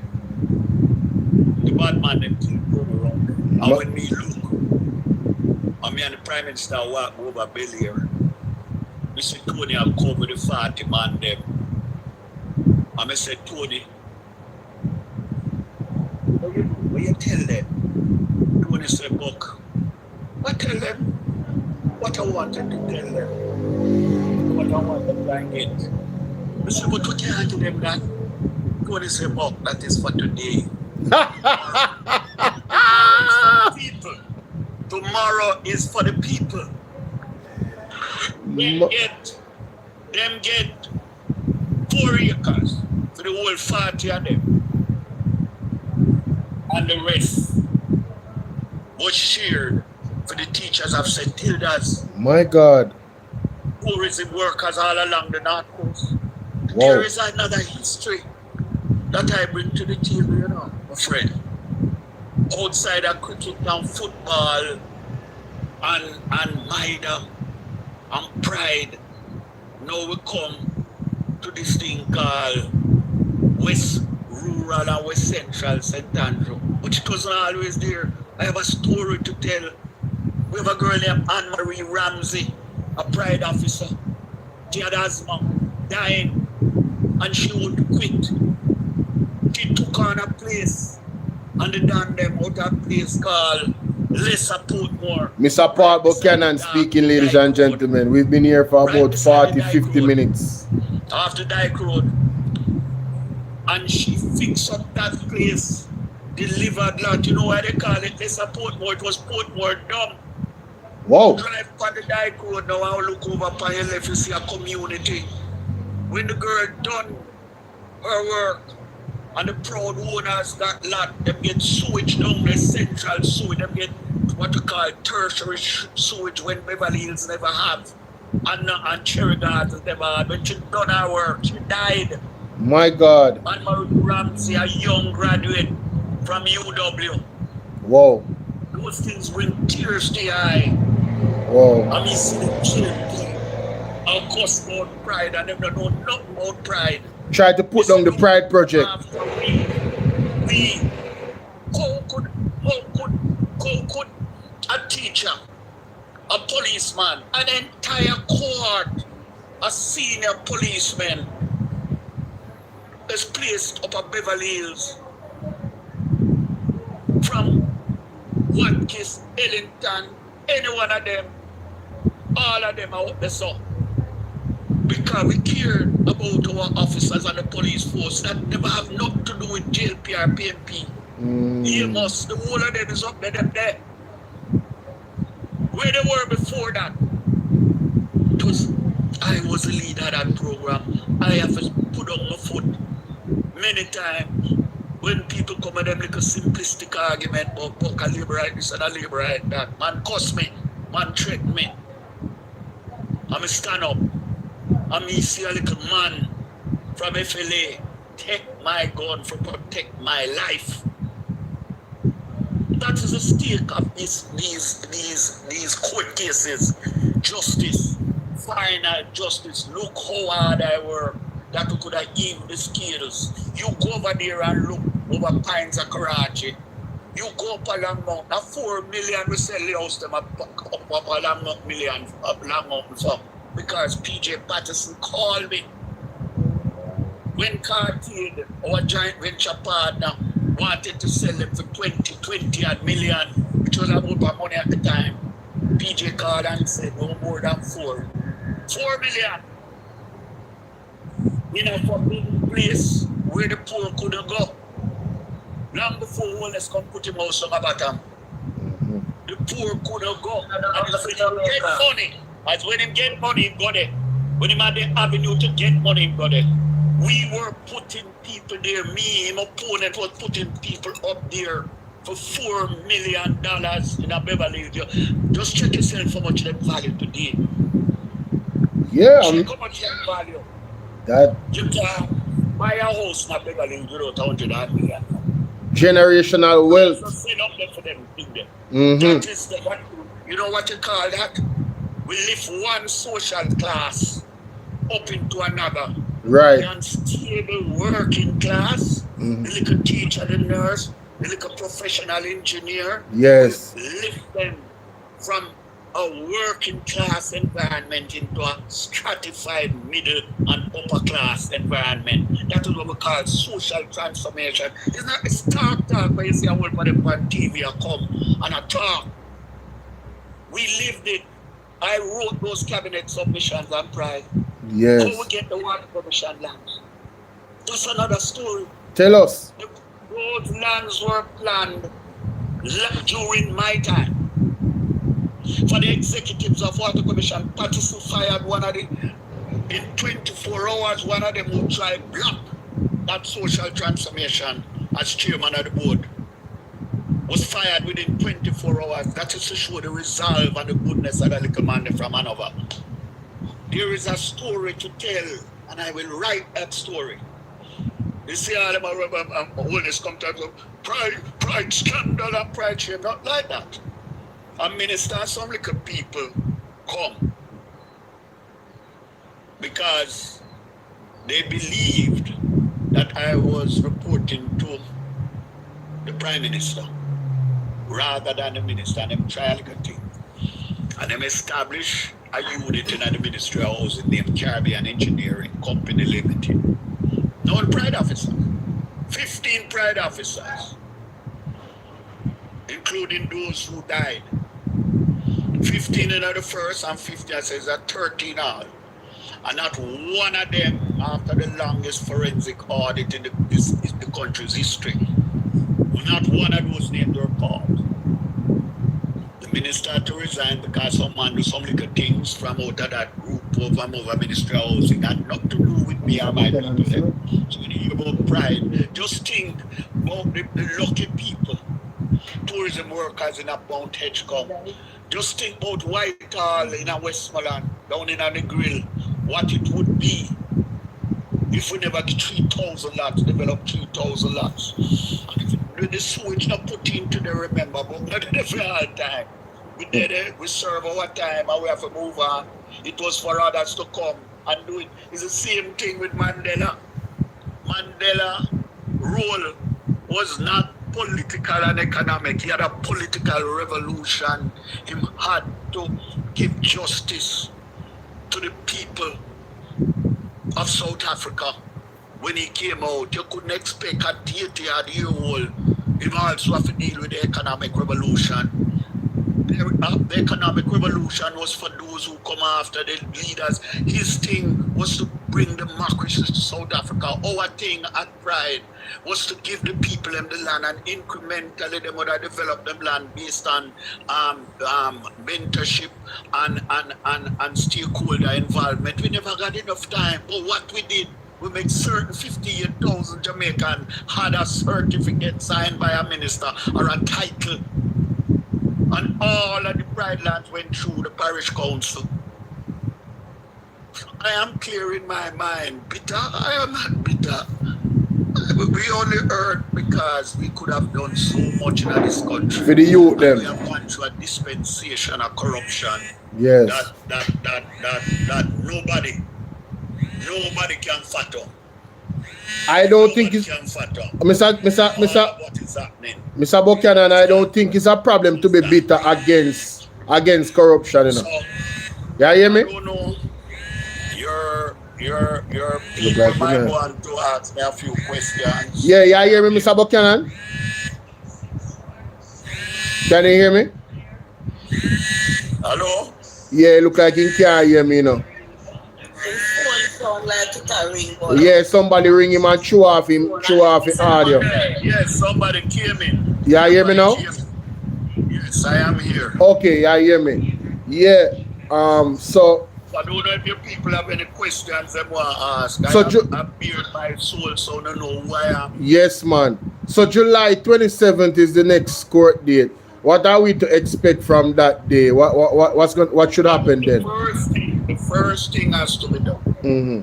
[SPEAKER 3] The bad man them kill Tony around there. And when me look, and me and the Prime Minister walk over Belleair, we see Tony have come with the 40 man them. And I said, Tony, what you tell them? Tony said, Buck, I tell them what I wanted to tell them. What I want them to get. I said, but what you to them that? Tony said, Buck, that is for today. People. Tomorrow is for the people. Them get 4 acres for the whole 40 of them. And the rest was shared for the teachers of St. Hilda's.
[SPEAKER 2] My God.
[SPEAKER 3] Tourism workers all along the North Coast.
[SPEAKER 2] Wow.
[SPEAKER 3] There is another history that I bring to the table, you know, my friend. Outside of cricket and football and Maida and pride, now we come to this thing called West Rural and West Central St. Andrew, which it wasn't always there. I have a story to tell. We have a girl named Anne-Marie Ramsey, a pride officer. She had asthma, dying, and she would quit. She took on a place, and they done them out a place called Lesser Portmore.
[SPEAKER 2] Mr. Paul Buchanan speaking, ladies and gentlemen. We've been here for about 40-50 minutes.
[SPEAKER 3] After Dyke Road. And she fixed up that place, delivered lot. You know why they call it Lesser Portmore? It was Portmore Dump.
[SPEAKER 2] Wow.
[SPEAKER 3] Drive on the Dyke Road now and look over upon your left, you see a community. When the girl done her work, and the proud owners that lot, them get sewage down the central sewage, them get what you call tertiary sewage when Beverly Hills never have. And Cherry Gardens never had. When she done her work, she died.
[SPEAKER 2] My God.
[SPEAKER 3] And Martin Ramsey, a young graduate from UW.
[SPEAKER 2] Whoa.
[SPEAKER 3] Those things bring tears to your eye.
[SPEAKER 2] Whoa.
[SPEAKER 3] I mean, see the children, of course, about pride, and them don't know nothing about pride.
[SPEAKER 2] Try to put down the Pride Project.
[SPEAKER 3] After we, how could a teacher, a policeman, an entire cohort, a senior policeman is placed up at Beverly Hills from Watkins, Ellington, any one of them, all of them are up there, so. Because we care about our officers and the police force that never have nothing to do with JLP or PMP. The whole of them is up there, them there. Where they were before that. I was the leader of that program. I have put on my foot many times when people come with them like a simplistic argument about book a labor right this and a labor right that. Man cuss me, man threaten me. I'm stand up. I me see a little man from FLA take my gun for protect my life. That is the stake of these court cases. Justice, final justice. Look how hard I work. That we could have even the skills. You go over there and look over Pines of Karachi. You go up along Mount. Now 4 million we sell the house them up along Mount million up along Mount for. Because PJ Patterson called me when Cartier, our joint venture partner, wanted to sell them for 20 million, which was about my money at the time. PJ called and said no more than 4 million. In a forbidden place where the poor couldn't go. Long before Wallace come put him house on the bottom. The poor couldn't go. And if he get money. As when him get money, him go there. When him had the avenue to get money, him go there. We were putting people there. Me, my opponent was putting people up there for $4 million in a Beverly Hills. Just check yourself how much that value today.
[SPEAKER 2] Yeah.
[SPEAKER 3] Check how much that value.
[SPEAKER 2] That
[SPEAKER 3] you can buy a house in a Beverly Hills without 100 million.
[SPEAKER 2] Generational wealth.
[SPEAKER 3] So set up there for them. That is the, you know what you call that? We lift one social class up into another.
[SPEAKER 2] Right.
[SPEAKER 3] The unstable working class, the little teacher, the nurse, the little professional engineer.
[SPEAKER 2] Yes.
[SPEAKER 3] Lift them from a working class environment into a stratified middle and upper class environment. That is what we call social transformation. It's not a talk where you see a whole body on TV or come and a talk. We lived it. I wrote those cabinet submissions on pride.
[SPEAKER 2] Yes.
[SPEAKER 3] How we get the water commission lands. That's another story.
[SPEAKER 2] Tell us.
[SPEAKER 3] Those lands were planned during my time. For the executives of Water Commission, Patterson fired one of the, in 24 hours, one of them would try block that social transformation as chairman of the board. Was fired within 24 hours. That is to show the resolve and the goodness of the little man from Hanover. There is a story to tell, and I will write that story. You see all them witness come to pride scandal and pride shame, not like that. A minister and some little people come because they believed that I was reporting to the Prime Minister rather than the minister, and them try a little thing. And them establish a unit in the Ministry of Housing named Caribbean Engineering Company Limited. Now the pride officers, 15 pride officers, including those who died. 15 in the first and 15 says that 13 all. And not one of them, after the longest forensic audit in the country's history, not one of those names were called. The minister had to resign because some man do some little things from out of that group over Ministry of Housing had nothing to do with me or my people. So when you hear about pride, just think about the lucky people, tourism workers in a Mount Hedgecombe. Just think about Whitehall in a Westmoreland, down in the grill, what it would be If we never get 3,000 lots, develop 3,000 lots. And if the sewage not put into the remember, but not every all time. We did it, we serve our time, and we have to move on. It was for others to come and do it. It's the same thing with Mandela. Mandela role was not political and economic. He had a political revolution. He had to give justice to the people of South Africa. When he came out, you couldn't expect a 80-year-old. He also have to deal with the economic revolution. The economic revolution was for those who come after the leaders. His thing was to bring democracy to South Africa. Our thing at Pride was to give the people them the land and incrementally them would have developed them land based on mentorship and stakeholder involvement. We never got enough time. But what we did, we made certain 58,000 Jamaican had a certificate signed by a minister or a title. And all of the Pride lands went through the parish council. I am clear in my mind. Bitter? I am not bitter. We only hurt because we could have done so much in this country.
[SPEAKER 2] For the youth, them.
[SPEAKER 3] We have gone through a dispensation of corruption.
[SPEAKER 2] Yes.
[SPEAKER 3] That nobody can fathom.
[SPEAKER 2] I don't think it's Mr. Buchanan, I don't think it's a problem to be bitter against corruption, you know.
[SPEAKER 3] So,
[SPEAKER 2] you hear me?
[SPEAKER 3] I don't know. Your people
[SPEAKER 2] like
[SPEAKER 3] might
[SPEAKER 2] that.
[SPEAKER 3] want to ask me a few questions.
[SPEAKER 2] Yeah, you hear me, Mr. Buchanan? Can you hear me?
[SPEAKER 3] Hello?
[SPEAKER 2] Yeah, look like you can't hear me, you know.
[SPEAKER 4] Like it a ring,
[SPEAKER 2] Yeah, somebody ring him and chew off his audio.
[SPEAKER 3] Yes, somebody came in.
[SPEAKER 2] You hear me now?
[SPEAKER 3] Yes, I am here.
[SPEAKER 2] Okay, you hear me? Yeah. So
[SPEAKER 3] I don't know if your people have any questions they want to ask.
[SPEAKER 2] So
[SPEAKER 3] I beard my soul, so I don't know who I am.
[SPEAKER 2] yes, man. So July 27th is the next court date. What are we to expect from that day? What should happen then?
[SPEAKER 3] The first thing has to be done.
[SPEAKER 2] Mm-hmm.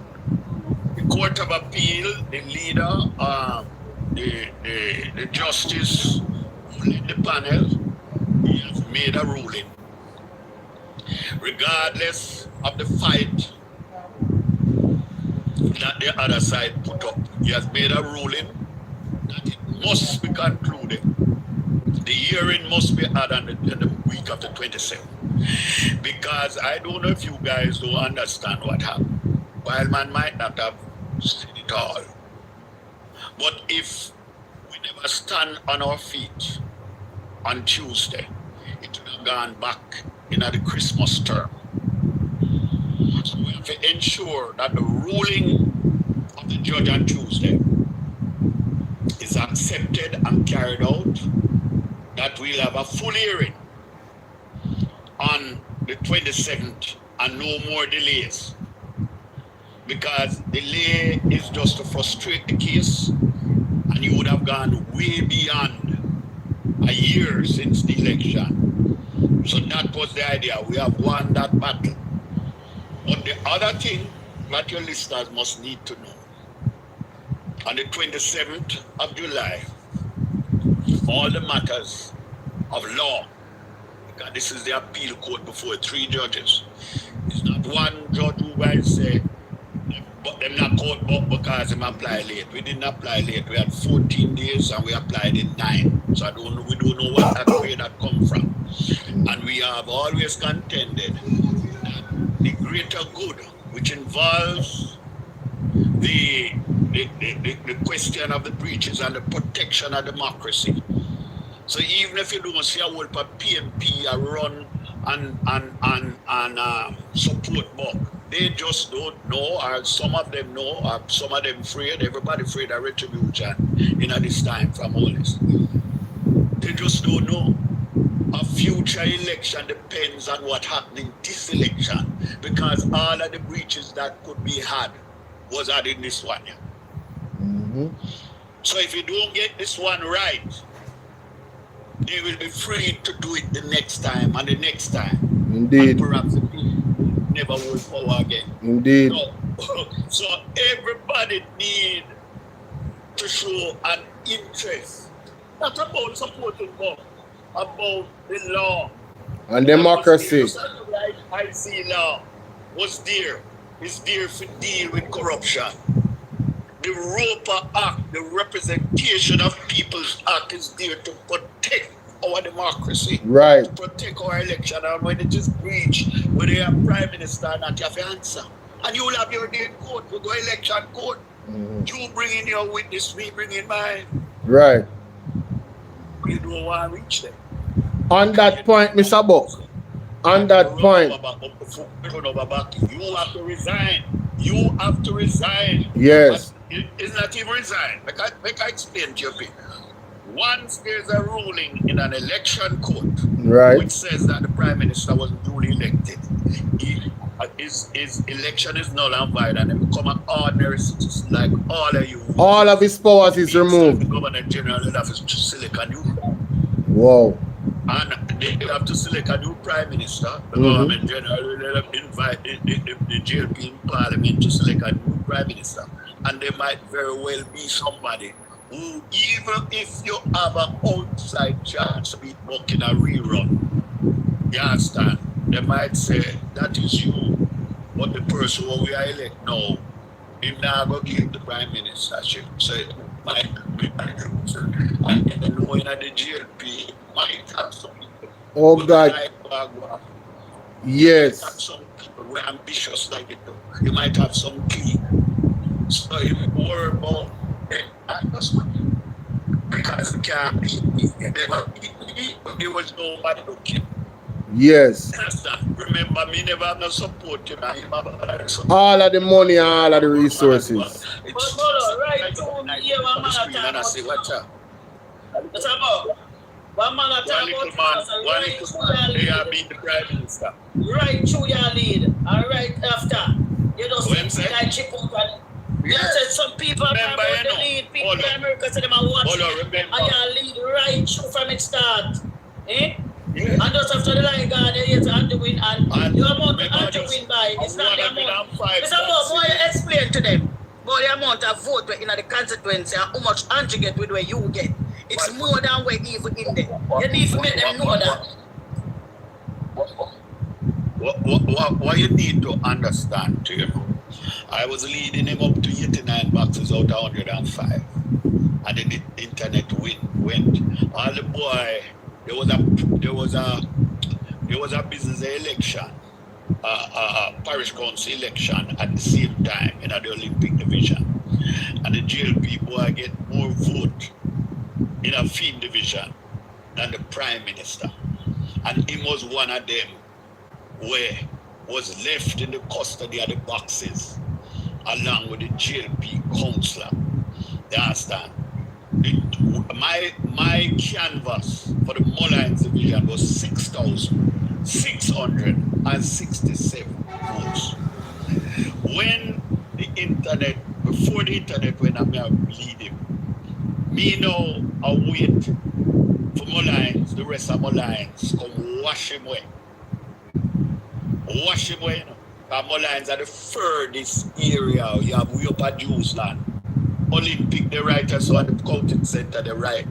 [SPEAKER 3] The Court of Appeal, the leader, the justice who led the panel, he has made a ruling. Regardless of the fight that the other side put up, he has made a ruling that it must be concluded. The hearing must be had on the week of the 27th. Because I don't know if you guys don't understand what happened. While man might not have said it all. But if we never stand on our feet on Tuesday, it would have gone back into the Christmas term. So we have to ensure that the ruling of the judge on Tuesday is accepted and carried out, that we'll have a full hearing on the 27th and no more delays. Because delay is just to frustrate the case, and you would have gone way beyond a year since the election. So that was the idea. We have won that battle. But the other thing that your listeners must need to know, on the 27th of July, all the matters of law, because this is the appeal court before 3 judges. It's not one judge who will say, but them not court but because them apply late. We didn't apply late. We had 14 days and we applied in 9. So we don't know where that come from. And we have always contended that the greater good, which involves the question of the breaches and the protection of democracy. So even if you don't see a whole PMP run and support Buck, they just don't know, or some of them know, or some of them afraid. Everybody afraid of retribution in this time from all this. They just don't know. A future election depends on what happened in this election, because all of the breaches that could be had was had in this one.
[SPEAKER 2] Mm-hmm.
[SPEAKER 3] So if you don't get this one right, they will be free to do it the next time and the next time.
[SPEAKER 2] Indeed.
[SPEAKER 3] And perhaps the people never will power again.
[SPEAKER 2] Indeed.
[SPEAKER 3] So So everybody need to show an interest. Not about supporting God, about the law.
[SPEAKER 2] And democracy.
[SPEAKER 3] I see law was there. It's there to deal with corruption. The Roper Act, the Representation of People's Act, is there to protect our democracy.
[SPEAKER 2] Right.
[SPEAKER 3] To protect our election. And when it is breached, whether you are Prime Minister or not, you have to answer. And you will have your day in court. We go election court. You bring in your witness, me bring in mine.
[SPEAKER 2] Right.
[SPEAKER 3] You don't want to reach them.
[SPEAKER 2] On that point, Mr. Buck. On that point.
[SPEAKER 3] You have to resign. You have to resign.
[SPEAKER 2] Yes.
[SPEAKER 3] It's not even resign. Make I explain to you. Once there's a ruling in an election court,
[SPEAKER 2] right,
[SPEAKER 3] which says that the Prime Minister wasn't duly elected, his election is null and void, and he become an ordinary citizen like all of you.
[SPEAKER 2] All of his powers is removed.
[SPEAKER 3] The Governor General will have to select a new.
[SPEAKER 2] Wow.
[SPEAKER 3] And they have to select a new Prime Minister. The Government General will invite the JLP in Parliament to select a new Prime Minister. And there might very well be somebody who, even if you have an outside chance to beat Buck in a rerun, you understand, they might say, that is you. But the person who we are elect now, him now go give the Prime Ministership. So it might be and then knowing that the JLP might have some people.
[SPEAKER 2] Oh God. Yes.
[SPEAKER 3] Have some people who are ambitious like it. You might have some key. So if you worry about it, because you can't beat me. There was nobody looking.
[SPEAKER 2] Yes.
[SPEAKER 3] Remember, me never have no support.
[SPEAKER 2] All of the money and all of the resources.
[SPEAKER 3] It's right to hear one man attack. What's about? One man attack. One little man, they are being the Prime Minister. Right through your lead, and right after, you know, see like chip up and you said some people are about the lead, people in America say them are watching, and you lead right through from its start. Eh? Yeah. And just after the line, God, you have to win, and the amount of win by, it's not the amount. It's about more you explain to them, more the amount of vote in the constituency and how much Andrew get with what you get. It's more than what even in there. You need to make them know that. What you need to understand, you know, I was leading him up to 89 boxes out of 105. And then the internet went. All the boy, there was a business election, parish council election at the same time in the Olympic division. And the JLP boy get more vote in a field division than the Prime Minister. And he was one of them where was left in the custody of the boxes along with the JLP councillor. You understand? My canvas for the Mullines division was 6,667 votes. When the internet, before the internet, when I'm leading, me now I wait for Mullines, the rest of Mullines, come wash him away. Wash him away, you know. Mullines are the furthest area. You have way up at Newsland. Olympic, the right, so at the counting center, the right.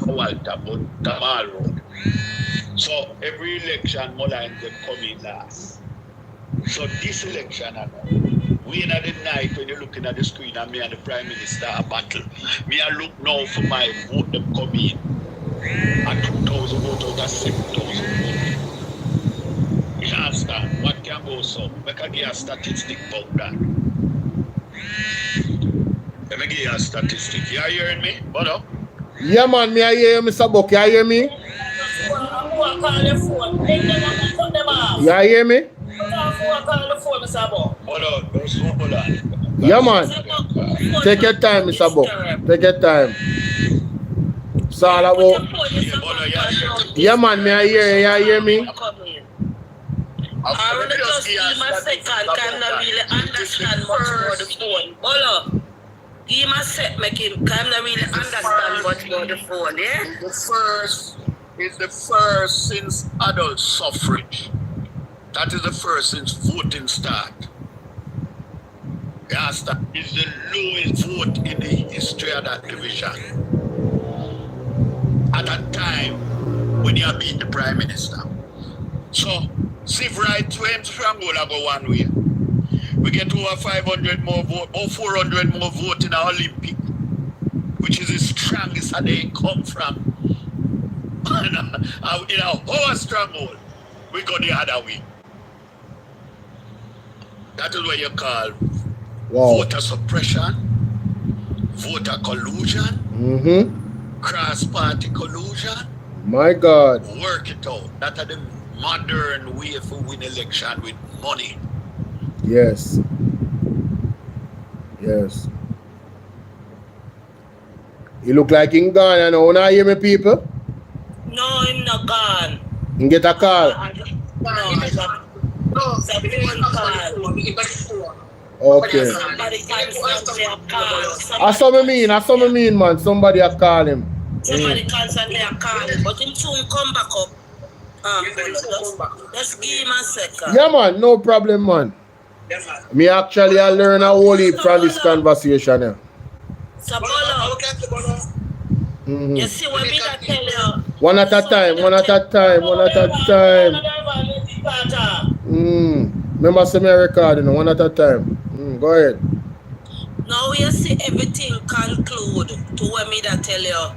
[SPEAKER 3] Walter, but Tamal Road. So every election, Mullines will come in last. So this election, we in the night when you're looking at the screen and me and the Prime Minister a battle. Me I look now for my vote them come in. And 2,000 votes out of 7,000 votes. You understand? What can go so? Make I give you a statistic about that. Let me give you a statistic. You are hearing me? Brother?
[SPEAKER 2] Yeah, man, me I hear you, Mr. Buck. You hear me? You hear me? Yeah, man. Take your time, Mr. Buck. Take your time. It's all about. Yeah, man, me I hear you. You hear me?
[SPEAKER 4] I want to just give my second, can not really understand much more the phone. Bolo, give my set, make him can not really understand much more the phone, yeah?
[SPEAKER 3] It's the first since adult suffrage. That is the first since voting start. Yes, that is the lowest vote in the history of that division. At that time, when you beat the Prime Minister. So, civil rights went stronghold go one way. We get over 500 more vote, or 400 more vote in the Olympic, which is the strongest that they come from. In our stronghold, we go the other way. That is what you call voter suppression, voter collusion, cross-party collusion.
[SPEAKER 2] My God.
[SPEAKER 3] Work it out. That is the modern way for win election with money.
[SPEAKER 2] Yes. Yes. He look like him gone, you know. When I hear me, people?
[SPEAKER 4] No, him not gone.
[SPEAKER 2] You get a call? Okay.
[SPEAKER 4] Somebody constantly a call.
[SPEAKER 2] That's what I mean, man. Somebody a call him.
[SPEAKER 4] Somebody constantly a call him, but him soon come back up. Just give him a second.
[SPEAKER 2] Yeah, man. No problem, man. Me actually I learn a whole heap from this conversation here.
[SPEAKER 4] So, Bolo, you see what me that tell you?
[SPEAKER 2] One at a time, one at a time, one at a time. Remember see me recording, one at a time. Go ahead.
[SPEAKER 4] Now you see everything conclude to what me that tell you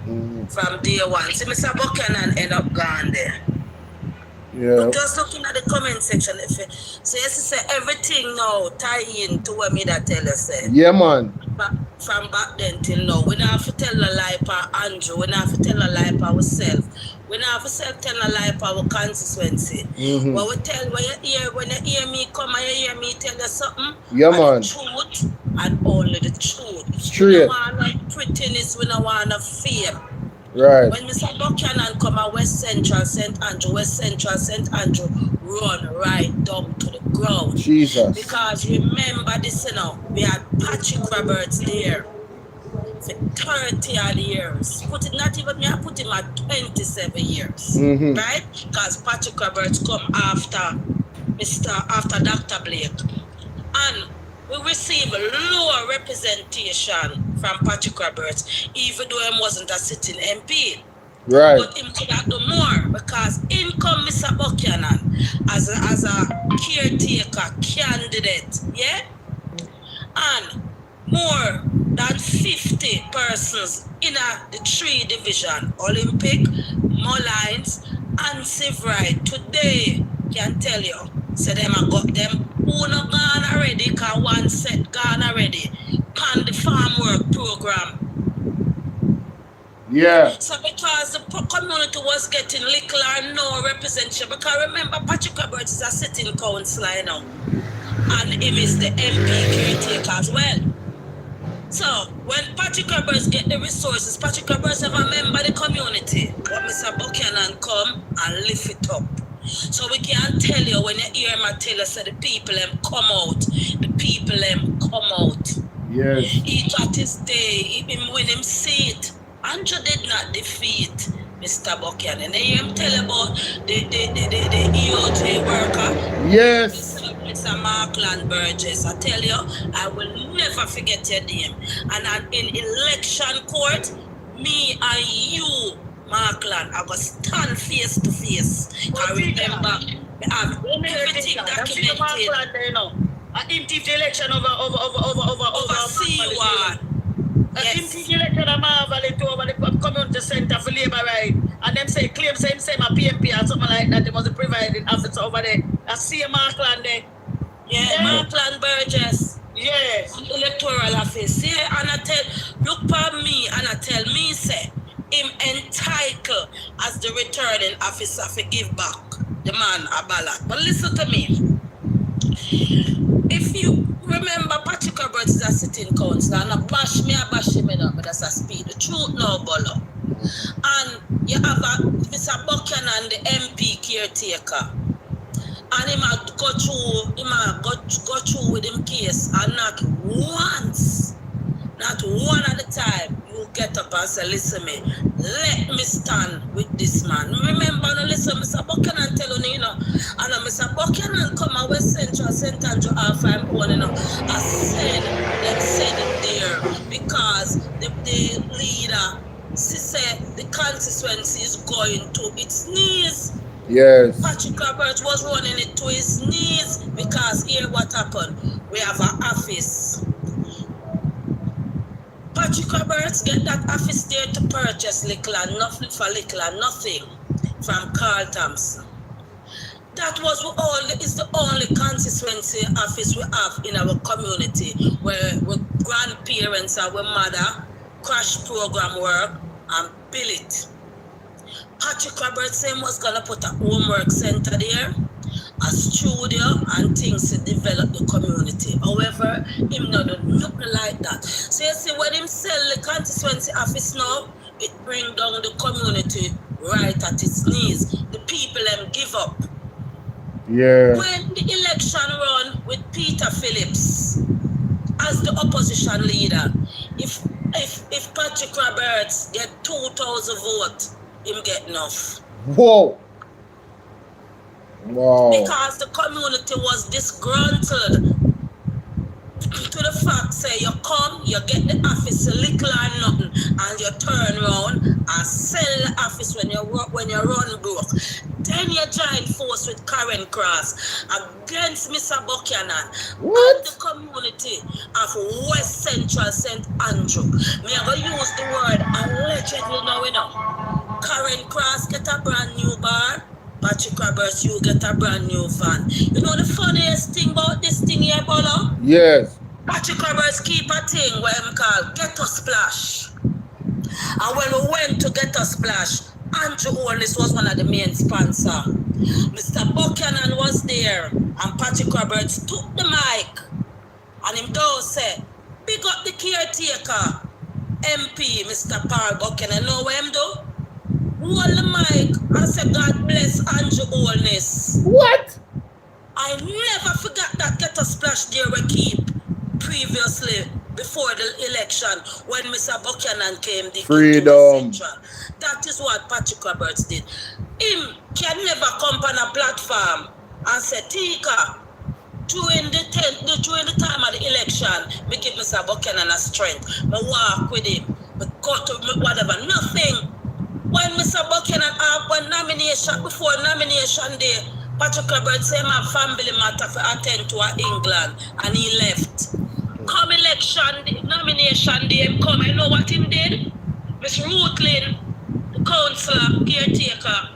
[SPEAKER 4] from day one. See Mr. Buchanan end up gone there.
[SPEAKER 2] Yeah.
[SPEAKER 4] Just looking at the comment section, so you see everything now tie in to what me that tell you say.
[SPEAKER 2] Yeah, man.
[SPEAKER 4] From back then till now, we don't have to tell a lie for Andrew, we don't have to tell a lie for ourselves, we don't have to tell a lie for our constituency. When we tell, when you hear me come and you hear me tell you something,
[SPEAKER 2] yeah, man.
[SPEAKER 4] The truth and only the truth.
[SPEAKER 2] Straight.
[SPEAKER 4] We don't want no prettiness, we don't want no fear.
[SPEAKER 2] Right.
[SPEAKER 4] When Mr. Buchanan come at West Central, St. Andrew run right down to the ground.
[SPEAKER 2] Jesus.
[SPEAKER 4] Because remember this, you know, we had Patrick Roberts there for 30 odd years. Not even me, I put him at 27 years. Right? Because Patrick Roberts come after Dr. Blake. And we received lower representation from Patrick Roberts, even though he wasn't a sitting MP.
[SPEAKER 2] Right.
[SPEAKER 4] But him could have done more because in come Mr. Buchanan as a caretaker candidate, yeah? And more than 50 persons in the 3 division, Olympic, Mullines, and Civil Right today can tell you, so them I got them who not gone already, because one set gone already on the farm work program.
[SPEAKER 2] Yeah.
[SPEAKER 4] So because the community was getting little or no representation, because remember Patrick Roberts is a sitting councillor now, and him is the MP caretaker as well. So when Patrick Roberts get the resources, Patrick Roberts have a member of the community, but Mr. Buchanan come and lift it up. So we can tell you when you hear my tell us that the people them come out, the people them come out.
[SPEAKER 2] Yes.
[SPEAKER 4] He got his day, him win him seat. Andrew did not defeat Mr. Buchanan. And hear him tell about the EOJ worker.
[SPEAKER 2] Yes.
[SPEAKER 4] Mr. Markland Burgess. I tell you, I will never forget your name. And in election court, me and you, Markland, I was stand face to face. I remember I have everything documented. I emptied the election over C1. Yes. Emptied the election over the community center for labor right. And them say claim say my PMP or something like that. There was a providing officer over there. I see Markland there. Yeah, Markland Burgess. Yes. Electoral office. Yeah, and I tell, look for me and I tell me say him entitled as the returning officer for give back the man a ballot. But listen to me. If you remember, Patrick Roberts is a sitting councillor, and I bash him enough, but that's a speed. The truth now, Bolo. And you have Mr. Buchanan, the MP caretaker, and he might go through with him case, and not once, not one at a time, you get up and say, listen me, let me stand with this man. Remember, no, listen, Mr. Buchanan tell you, know, and Mr. Buchanan come out West Central, St. Andrew, half I'm going, you know, I said, constituency is going to its knees.
[SPEAKER 2] Yes.
[SPEAKER 4] Patrick Roberts was running it to his knees because here what happened. We have an office. Patrick Roberts get that office there to purchase little and nothing for little and nothing from Carl Thompson. That is the only constituency office we have in our community where grandparents and our mother crash program work and bill it. Patrick Roberts said he was going to put a homework center there, a studio and things to develop the community. However, him not look like that. So you see, when him sell the constituency office now, it bring down the community right at its knees. The people give up.
[SPEAKER 2] Yeah.
[SPEAKER 4] When the election run with Peter Phillips as the opposition leader, if Patrick Roberts get 2,000 votes, him get enough.
[SPEAKER 2] Whoa. Wow.
[SPEAKER 4] Because the community was disgruntled to the fact, say you come, you get the office little or nothing, and you turn around and sell the office when you run broke. Then you join force with Karen Cross against Mr. Buchanan and the community of West Central St. Andrew. Me are going to use the word allegedly now, you know. Karen Cross get a brand new bar. Patrick Roberts, you get a brand new van. You know the funniest thing about this thing here, Bolo?
[SPEAKER 2] Yes.
[SPEAKER 4] Patrick Roberts keep a thing where I'm called Ghetto Splash. And when we went to Ghetto Splash, Andrew Holness was one of the main sponsors. Mr. Buchanan was there, and Patrick Roberts took the mic, and him does say, big up the caretaker, MP, Mr. Paul Buchanan. Know what him do? Hold the mic and say, God bless Andrew Holness.
[SPEAKER 2] What?
[SPEAKER 4] I never forgot that Ghetto Splash there we keep previously before the election when Mr. Buchanan came.
[SPEAKER 2] Freedom.
[SPEAKER 4] That is what Patrick Roberts did. Him can never come on a platform and say, Tika, during the time of the election, we give Mr. Buchanan a strength. We walk with him. We go to whatever. Nothing. When Mr. Buchanan had one nomination, before nomination day, Patrick Roberts said my family matter for attend to England, and he left. Come election, nomination day, him come. You know what him did? Mr. Ruthlin, the councillor, caretaker,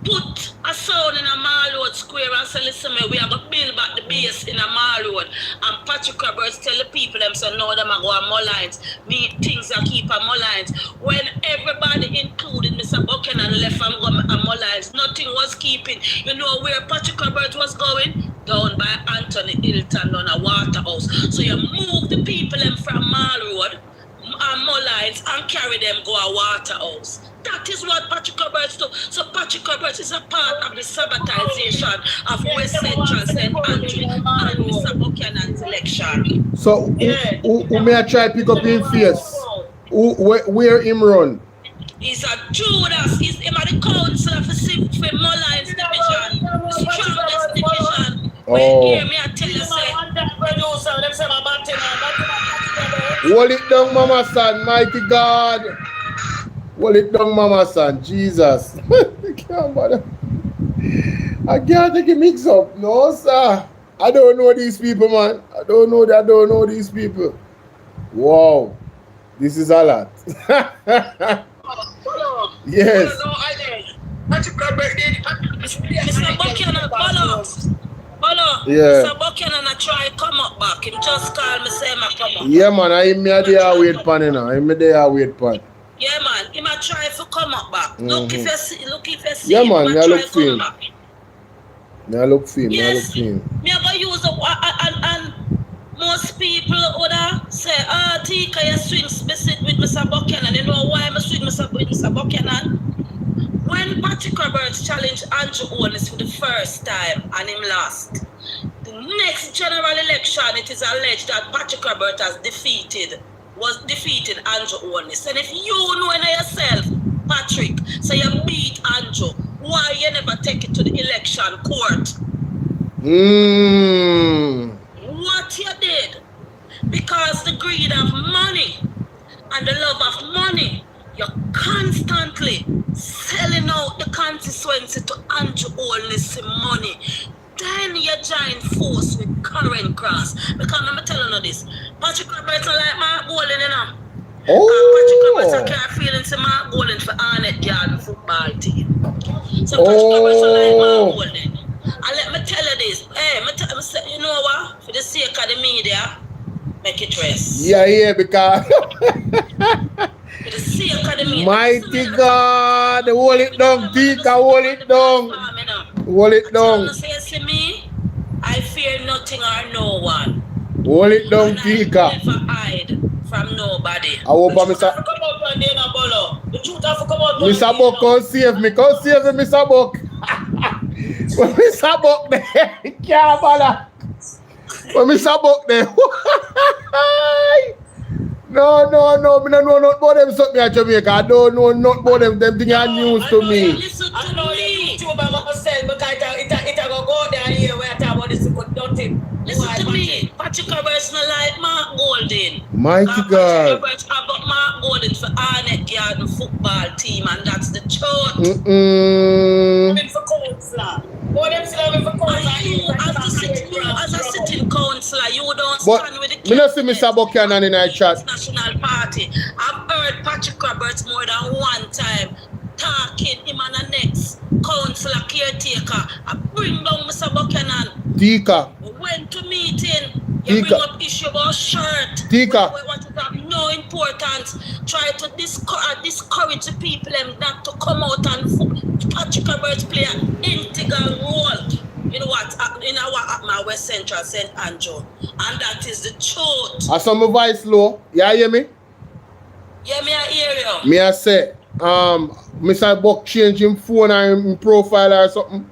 [SPEAKER 4] put a sound in a Mall Road square and say, listen, we have to build back the base in a Mall Road. And Patrick Roberts tell the people, them say, no, them are going more lines. Me, things are keep more lines. When everybody, including Mr. Buchanan, left and go more lines, nothing was keeping. You know where Patrick Roberts was going? Down by Anthony Hilton on a Waterhouse. So you move the people them from Mall Road and more lines and carry them go a Waterhouse. That is what Patrick Roberts do. So Patrick Roberts is a part of the sabotization of West Central St. Andrew and Mr. Buchanan's election.
[SPEAKER 2] So who may I try pick up in face? Where him run?
[SPEAKER 4] He's a Judas. He's him at the council for Mullines division. The strongest division.
[SPEAKER 2] Oh.
[SPEAKER 4] When hear me, I tell you, say,
[SPEAKER 2] hold it down, Mama Son, mighty God. Hold it down, Mama Son, Jesus. I can't bother. I can't take a mix up. No, sir. I don't know these people, man. I don't know these people. Wow. This is a lot. Yes.
[SPEAKER 4] Mr. Buchanan, Bolo.
[SPEAKER 2] Yeah.
[SPEAKER 4] Mr. Buchanan, I try come up back. Him just call me, say I come up.
[SPEAKER 2] Yeah, man. I'm there wait pan, you know. I'm there wait pan.
[SPEAKER 4] Yeah, man. Him a try to come up back. Look if you see.
[SPEAKER 2] Yeah, man.
[SPEAKER 4] I
[SPEAKER 2] look for him.
[SPEAKER 4] Yes.
[SPEAKER 2] Look for him.
[SPEAKER 4] Me a go use and most people would say, Tika, you swing with Mr. Buchanan. You know why I swing with Mr. Buchanan? When Patrick Roberts challenged Andrew Holness for the first time and him lost, the next general election, it is alleged that Patrick Roberts was defeated Andrew Holness. And if you know in yourself, Patrick, so you beat Andrew, why you never take it to the election court? What you did? Because the greed of money and the love of money, you're constantly selling out the constituency to Andrew Olness money. Then you join force with Karen Cross. Because I'm telling you this. Patrick Roberts like Mark Golden, you know. Patrick Roberts can't feel into Mark Golden for Arnett Garden football team. So Patrick Roberts like Mark Golden. And let me tell you this. Hey, you know what? For the sake of the media, make it rest.
[SPEAKER 2] Yeah, because
[SPEAKER 4] For the sake of the media.
[SPEAKER 2] mighty God, hold it down, Tika, hold it down. Hold it down.
[SPEAKER 4] Say to me, I fear nothing or no one.
[SPEAKER 2] Hold it down, Tika.
[SPEAKER 4] I never hide from nobody.
[SPEAKER 2] I hope Mr. Mr. Buck, come save me. Come save me, Mr. Buck. When Mr. Buck there, can't bother. When Mr. Buck there. No. Me don't know nothing about them something at Jamaica. I don't know nothing about them. Them things are news to me.
[SPEAKER 4] Listen
[SPEAKER 5] I
[SPEAKER 4] to
[SPEAKER 5] know
[SPEAKER 4] me.
[SPEAKER 5] you about myself because it go down here where I talk about this nothing.
[SPEAKER 4] Listen to me. Patrick Roberts not like Mark Golden.
[SPEAKER 2] Mighty
[SPEAKER 4] Patrick
[SPEAKER 2] God.
[SPEAKER 4] Roberts about Mark Golden for Arnett Garden football team, and that's the truth.
[SPEAKER 5] For councillor.
[SPEAKER 4] As a sitting councillor, you don't
[SPEAKER 2] But
[SPEAKER 4] stand with the
[SPEAKER 2] me not see Mr. Buchanan in our chat.
[SPEAKER 4] National Party. I've heard Patrick Roberts more than one time talking him and the next councillor caretaker. I bring down Mr. Buchanan.
[SPEAKER 2] Tika.
[SPEAKER 4] We went to meeting. You bring up issue about shirt.
[SPEAKER 2] Tika.
[SPEAKER 4] What is of no importance. Try to discourage the people not to come out and Patrick Roberts play an integral role. You know what? In my West Central St. Andrew. And that is the truth.
[SPEAKER 2] I saw my voice low. You hear me?
[SPEAKER 4] Yeah, me I hear you.
[SPEAKER 2] Me I say, Mr. Buck change him phone or him profile or something.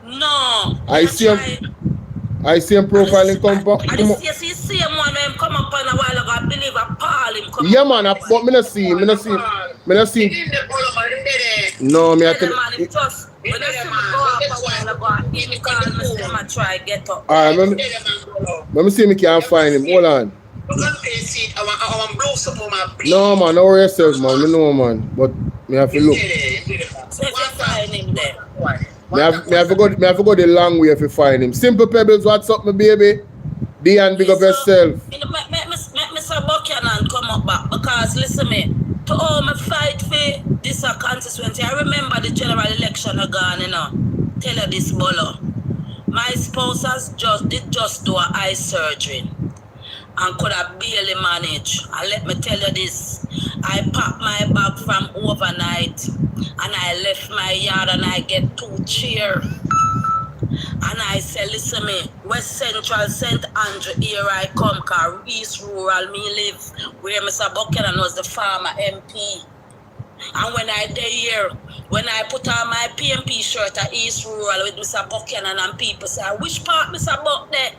[SPEAKER 4] No.
[SPEAKER 2] I see him profiling come up.
[SPEAKER 4] I see the same one when him come up on a while ago. I believe I Paul him come
[SPEAKER 2] Yeah
[SPEAKER 4] up.
[SPEAKER 2] man, but me not see him. Me not see him. Me not see him. No, me I tell
[SPEAKER 4] Man, it just when I see him go up a while ago, he call me say I try get up.
[SPEAKER 2] Alright, let me see if I can find him. Hold on. No man, don't worry yourself man. Me know man. But me have to look.
[SPEAKER 4] So if you find him there.
[SPEAKER 2] Me have to go the long way if you find him. Simple Pebbles, what's up my baby? Diane, big up yourself.
[SPEAKER 4] You know, make Mr. Buchanan come up back because listen me. To all my fight for this constituency, I remember the general election gone, you know. Tell her this, Bolo. My spouse did just do an eye surgery and could have barely managed. And let me tell you this. I packed my bag from overnight and I left my yard and I get 2 chairs. And I say, listen me, West Central St. Andrew, here I come, cause East Rural me live, where Mr. Buchanan was the farmer MP. And when I dey here, when I put on my PMP shirt at East Rural with Mr. Buchanan and people say, which part Mr. Buck there?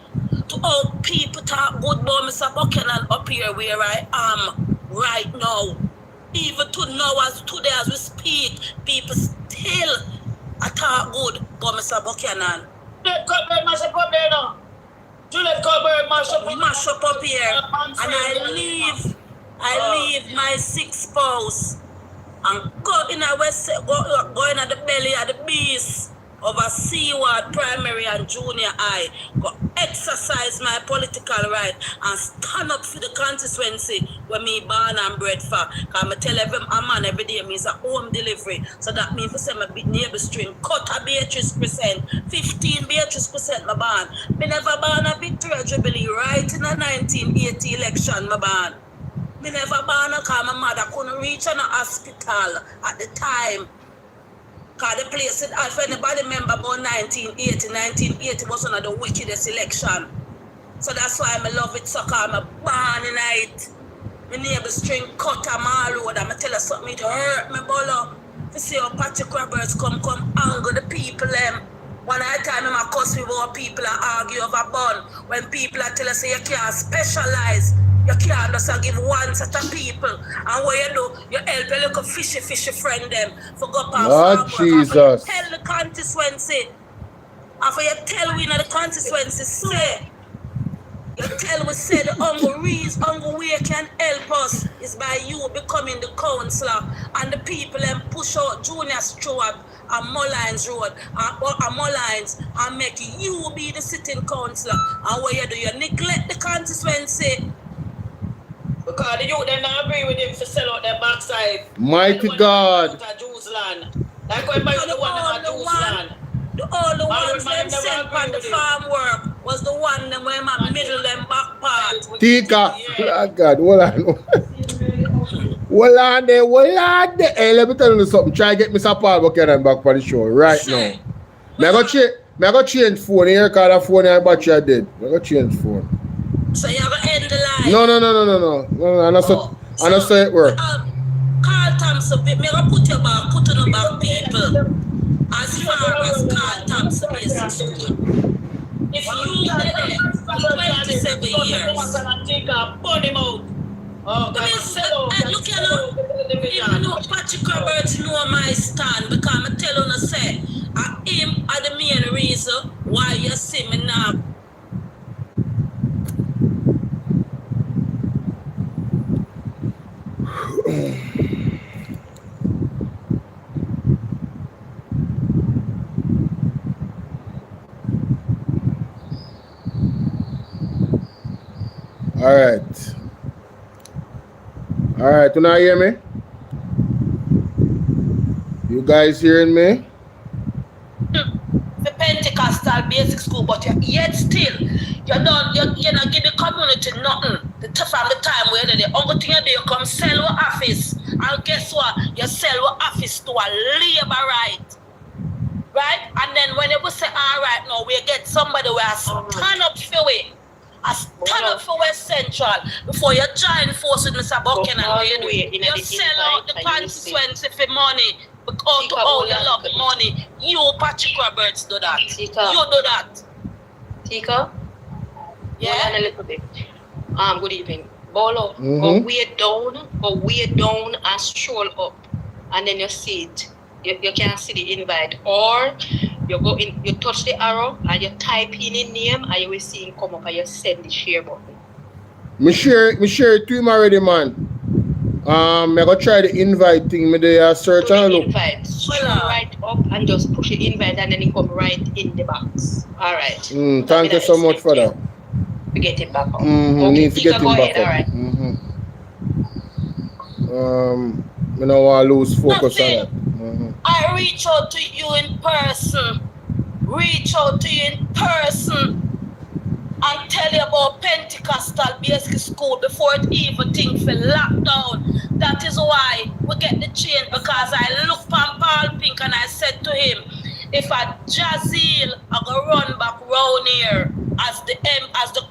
[SPEAKER 4] To all people talk good about Mr. Buchanan up here where I am right now. Even to now, as today as we speak, people still talk good about Mr. Buchanan.
[SPEAKER 5] Juliet Colbert mash up up there now. Juliet Colbert mash up
[SPEAKER 4] up here. And I leave my 6 spouse and go in a West, go in at the belly of the beast of a Seaward primary and junior high, go exercise my political right and stand up for the constituency where me born and bred for. Because I tell every man every day means a home delivery. So that means for say my neighbor string cut a Beatrice percent, 15 Beatrice percent my born. Me never born a Victoria Jubilee right in the 1980 election my born. Me never born a cause my mother couldn't reach an hospital at the time. Because the place, if anybody remember about 1980 was one of the wickedest election. So that's why I love it so cause I'm born in it. My neighbor string cut a mall road and I tell her something, it hurt me, Bolo. To see how Patrick Roberts come angle the people them. One time I cuss with our people and argue over bun. When people tell us you can't specialize. You can't just give one set of people. And what you do, you help your little fishy friend them for go past.
[SPEAKER 2] Oh, Jesus.
[SPEAKER 4] Tell the constituency. After you tell we in the constituency, say. You El we said the only way can help us is by you becoming the councillor and the people and push out Junior Stewart and Mullines Road and Mullines and make you be the sitting councillor. And what you do, you neglect the constituency.
[SPEAKER 5] Because the youth then not agree with him to sell out their backside.
[SPEAKER 2] Mighty God.
[SPEAKER 5] Like when by the one that Jews land.
[SPEAKER 4] The only ones them sent on the farm work was the one them where my middle them back part.
[SPEAKER 2] Tika. Oh God, hold on. Hold on there. Hey, let me tell you something. Try to get Mr. Paul Buchanan back for the show right now. I go change phone here because the phone and battery are dead. I go change phone.
[SPEAKER 4] So you have to end the line?
[SPEAKER 2] No. I'm not say it work.
[SPEAKER 4] Carl Thompson, me gonna put you back, put on back people. As far as Carl Thompson basic school. If you there for 27 years.
[SPEAKER 5] Burn him out.
[SPEAKER 4] Look, you know, Patrick Roberts know my stand because I tell you, say, him are the main reason why you see me now.
[SPEAKER 2] All right, you not hear me? You guys hearing me?
[SPEAKER 4] The Pentecostal basic school, but yet still, you not give the community nothing. From the time where the only thing you do, you come sell your office, and guess what? You sell your office to a labor right? And then when you say, all right, now we get somebody who has stand up for it. I stand up for West Central before you join force with Mr. Buchanan. You sell out the constituency for money because to all the love money. You, Patrick Roberts, do that.
[SPEAKER 6] Tika.
[SPEAKER 4] You do that.
[SPEAKER 6] Tika?
[SPEAKER 4] Yeah?
[SPEAKER 6] Hold on a little bit. Good evening. Bolo,
[SPEAKER 2] Mm-hmm.
[SPEAKER 6] go way down and stroll up. And then you see it. You can see the invite. Or you go in, you touch the arrow and you type in a name and you will see him come up and you send the share button.
[SPEAKER 2] Me share it to him already, man. I go try the invite thing. Me there search and look.
[SPEAKER 6] Invite. Scroll right up and just push the invite and then it come right in the box. All right.
[SPEAKER 2] Thank you so much for that.
[SPEAKER 6] We get him back up.
[SPEAKER 2] Okay, need to get him back up.
[SPEAKER 6] All right.
[SPEAKER 2] I don't want to lose focus on that.
[SPEAKER 4] I reach out to you in person. And tell you about Pentecostal basic school before it even think for lockdown. That is why we get the change, because I looked on Paul Pink and I said to him, if a Jazeel I go run back round here as the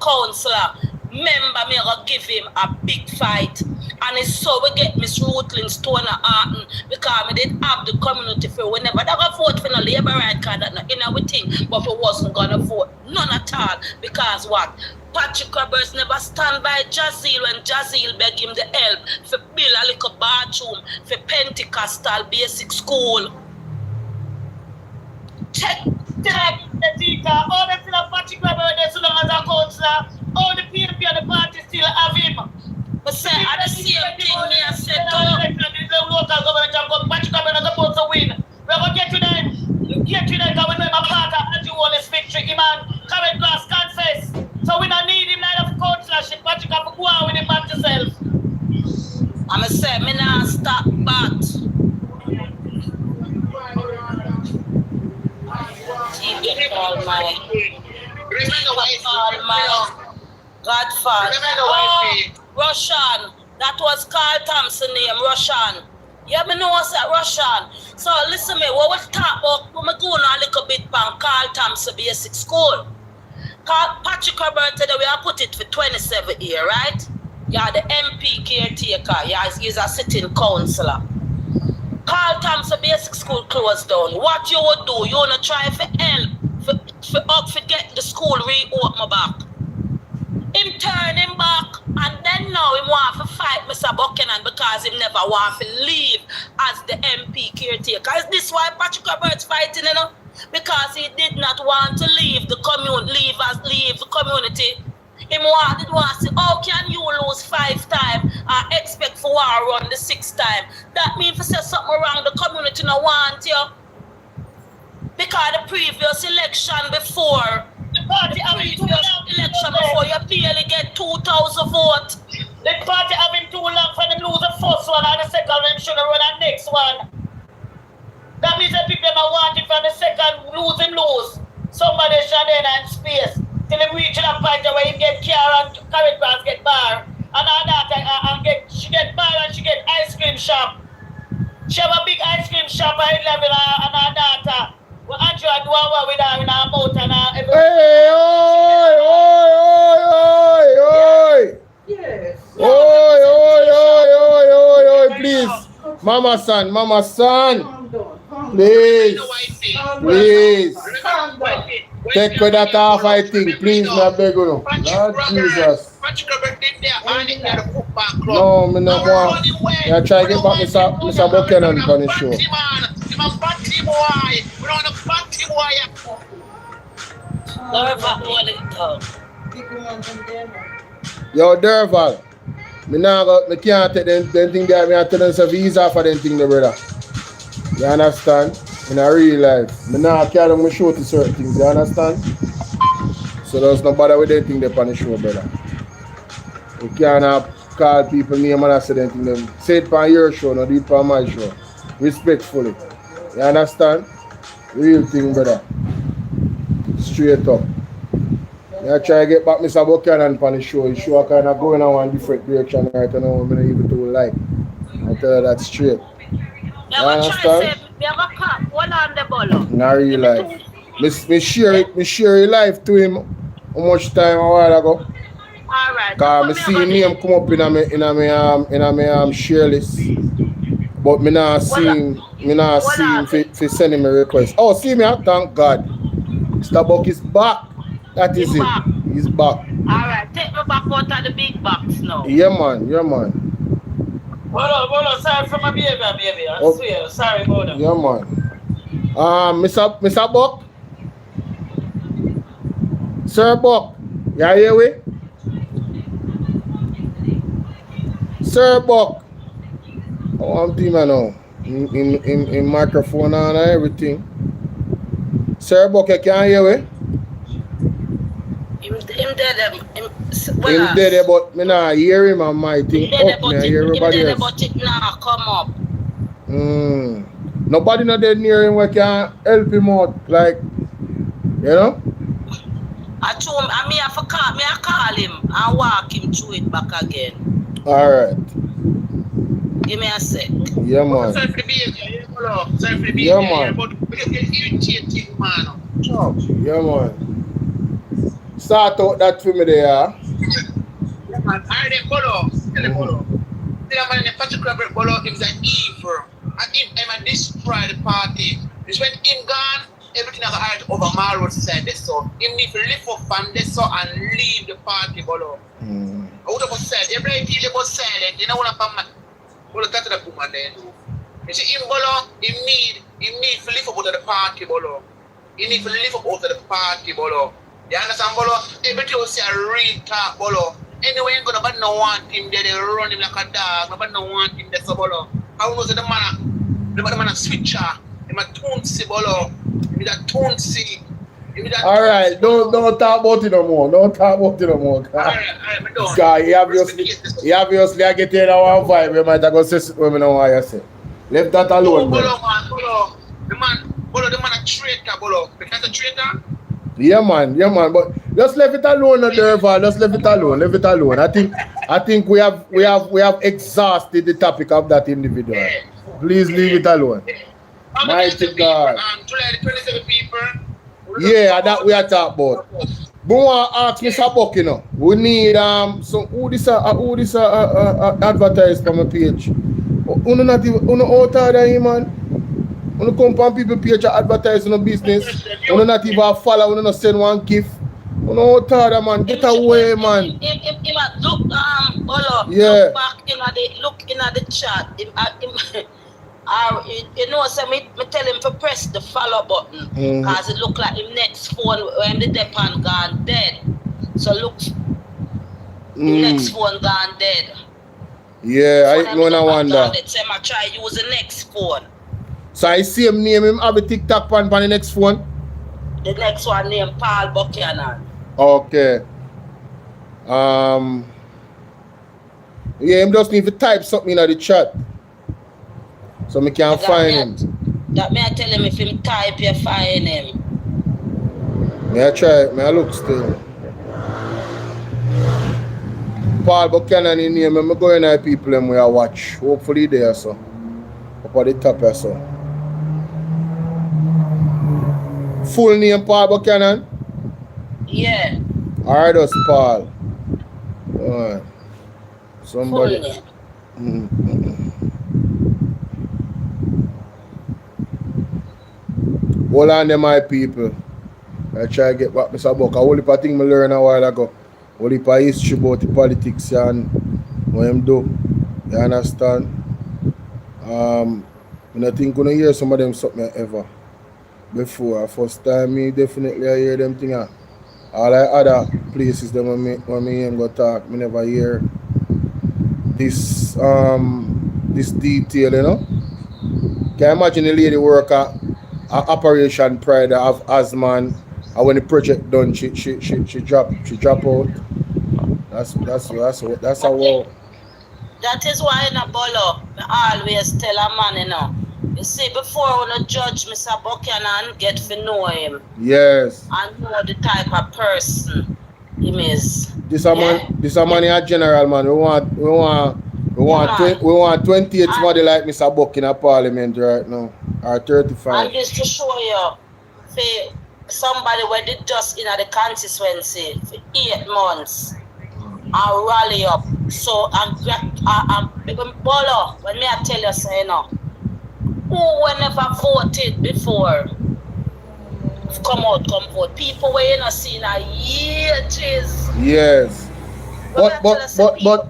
[SPEAKER 4] councillor, remember me I go give him a big fight. And it's so we get Miss Ruthlin Stone Arton because we didn't have the community for whenever they go vote for the Labour right card that in our thing, but we wasn't gonna vote. None at all. Because what? Patrick Roberts never stand by Jazeel when Jazeel beg him the help for build a little bathroom for Pentecostal basic school. Check
[SPEAKER 5] the teacher, all the still have Patrick Roberts so long as a councillor, all the PNP and the party still have him.
[SPEAKER 4] But say, I the same thing me I said to
[SPEAKER 5] local government have got Patrick Roberts supposed to win. We're going to get to them. Get to them because we know him a part of the whole victory. Him and Karen Glass confess. So we don't need him like of councillorship. Patrick have to go on with him back yourself.
[SPEAKER 4] I'm going to say, me not stop but. Godfather. Russian. That was Carl Thompson name, Russian. Yeah, me know what's that, Russian. So listen me, what we talk about, we go on a little bit on Carl Thompson basic school. Patrick Roberts, we have put it for 27 years, right? Yeah, the MP caretaker, yeah, he's a sitting councillor. Carl Thompson basic school closed down. What you would do, you wanna try for help, for get the school reopen back. Him turn him back, and then now he want to fight Mr. Buchanan because he never want to leave as the MP caretaker. Is this why Patrick Roberts fighting, you know? Because he did not want to leave the community. Him want to say, how can you lose 5 times and expect for war run the 6th time? That means to say something wrong, the community no want you. Because the previous election before, you barely get 2,000 votes.
[SPEAKER 5] The party having too long for them lose the first one and the second them should run the next one. That means that people are wanting from the second lose. Somebody should then and space till they reach that point where you get car and carrot grass get bar. And all that she get bar and she get ice cream shop. She have a big ice cream shop at 11 and all that. Well, Andrew do what with her in her mouth and everything.
[SPEAKER 2] Hey, oi!
[SPEAKER 6] Yes.
[SPEAKER 2] Oi, please. Mama son. Please. Take that off, I think. Please, my beg you. Lord Jesus. No, me no want. I try to get back Mr. Buchanan on the show. Yo, Derval. Me can't take them thing there. Me have to tell them a visa for them thing there, brother. You understand? In a real life. Me not carry my show to certain things, you understand? So there's no bother with them thing there on the show, brother. You can't call people name and say them thing them. Say it on your show, not do it on my show. Respectfully. You understand? Real thing, brother. Straight up. I try to get back Mr. Buchanan on the show. The show kind of going on one different direction right now. I'm not even too like. I tell you that straight. You understand? Not real life. Me share your life to him how much time a while ago.
[SPEAKER 4] Alright.
[SPEAKER 2] Cause me see name come up in my share list. But me not see him for sending me a request. Oh, see me, thank God. Mr. Buck is back. That is it. He's back.
[SPEAKER 4] Alright, take me back out of the big box now.
[SPEAKER 2] Yeah, man.
[SPEAKER 5] Hold on, sorry for my baby. I swear, sorry about that.
[SPEAKER 2] Yeah, man. Mr. Buck? Sir Buck, you hear me? Sir Buck. I'm doing now. In microphone and everything. Sir Buck, you can hear me?
[SPEAKER 4] Him
[SPEAKER 2] dead, but me not hear him and my thing up. Me hear everybody else.
[SPEAKER 4] But it now come up.
[SPEAKER 2] Nobody not dead near him where can help him out, like, you know?
[SPEAKER 4] I told him, I call him and walk him through it back again.
[SPEAKER 2] Alright.
[SPEAKER 4] Give me a sec.
[SPEAKER 2] Yeah, man. Yeah, man. Yeah, man. Start out that for me there.
[SPEAKER 3] Yeah, man. I didn't follow. The particular Bolo is an evil. And him and destroy the party. It's when him gone, everything I got over my road side this so. Him need to lift up from this so and leave the party, Bolo. I would have said, every feel about silent, you know what I'm Bolo got to the woman then. You see him Bolo, he need to lift up out of the party, Bolo. He need to lift up out of the party, Bolo. You understand, Bolo? Everything will say a real talk, Bolo. Anyway, you're gonna no want him there, they run him like a dog, nobody no want him there, so Bolo. How was the man a switcher? Him a Tunsi, Bolo. Him that Tunsi.
[SPEAKER 2] Alright, don't talk about it no more. Alright, guy, he obviously I get in our vibe, we might go say what we know what you say. Left that alone,
[SPEAKER 3] Bolo. The man a traitor, Bolo. Because a traitor?
[SPEAKER 2] Yeah, man, but just leave it alone, Derval. Just leave it alone. I think we have exhausted the topic of that individual. Please leave it alone. Mighty God. Yeah, that we are talking about. But I want to ask Mr. Buck, you know, we need some who this advertise for my page. Uno not even out of him, man. Uno come on people page advertise on business. Uno not even follow, uno not send one gift. Uno out of man, get away, man.
[SPEAKER 4] Look,
[SPEAKER 2] yeah.
[SPEAKER 4] Look in the chat. You know, so me tell him to press the follow button because it look like him next phone when the depend gone dead. So look The next phone gone dead.
[SPEAKER 2] Yeah, I wonder.
[SPEAKER 4] So I try use the next phone.
[SPEAKER 2] So I see him name him have a TikTok on the next phone?
[SPEAKER 4] The next one named Paul Buchanan.
[SPEAKER 2] Okay. Yeah, him just need to type something in the chat. So me can find him.
[SPEAKER 4] That may I tell him if him type you find him.
[SPEAKER 2] May I try it? May I look still? Paul Buchanan in name, I'm going to people them where I watch. Hopefully there so. Up at the top here so. Full name Paul Buchanan?
[SPEAKER 4] Yeah.
[SPEAKER 2] Alright, that's Paul. Alright. Somebody.
[SPEAKER 4] Full name.
[SPEAKER 2] Hold on them my people. I try to get back Mr. Buck. I only thing I learned a while ago. Only for history about the politics and what him do. You understand? I think gonna hear some of them something ever. Before first time me definitely I hear them thing. All the other places them when me go talk, me never hear this this detail, you know. Can you imagine the lady work at Operation Pride of Asman, and when the project done she drop out. That's a wow.
[SPEAKER 4] That is why in a bolo, I always tell a man, you know. You see, before when a judge, Mr. Buchanan, get to know him.
[SPEAKER 2] Yes.
[SPEAKER 4] And know the type of person he is.
[SPEAKER 2] This a man a general man. We want 28 somebody like Mr. Buck in a parliament right now. Or 35.
[SPEAKER 4] And this to show you, for somebody where they just in the constituency for 8 months and rally up. So I'm bolo, when me I tell you so, you know, who never voted before come vote. People were not seen a years.
[SPEAKER 2] Yes. But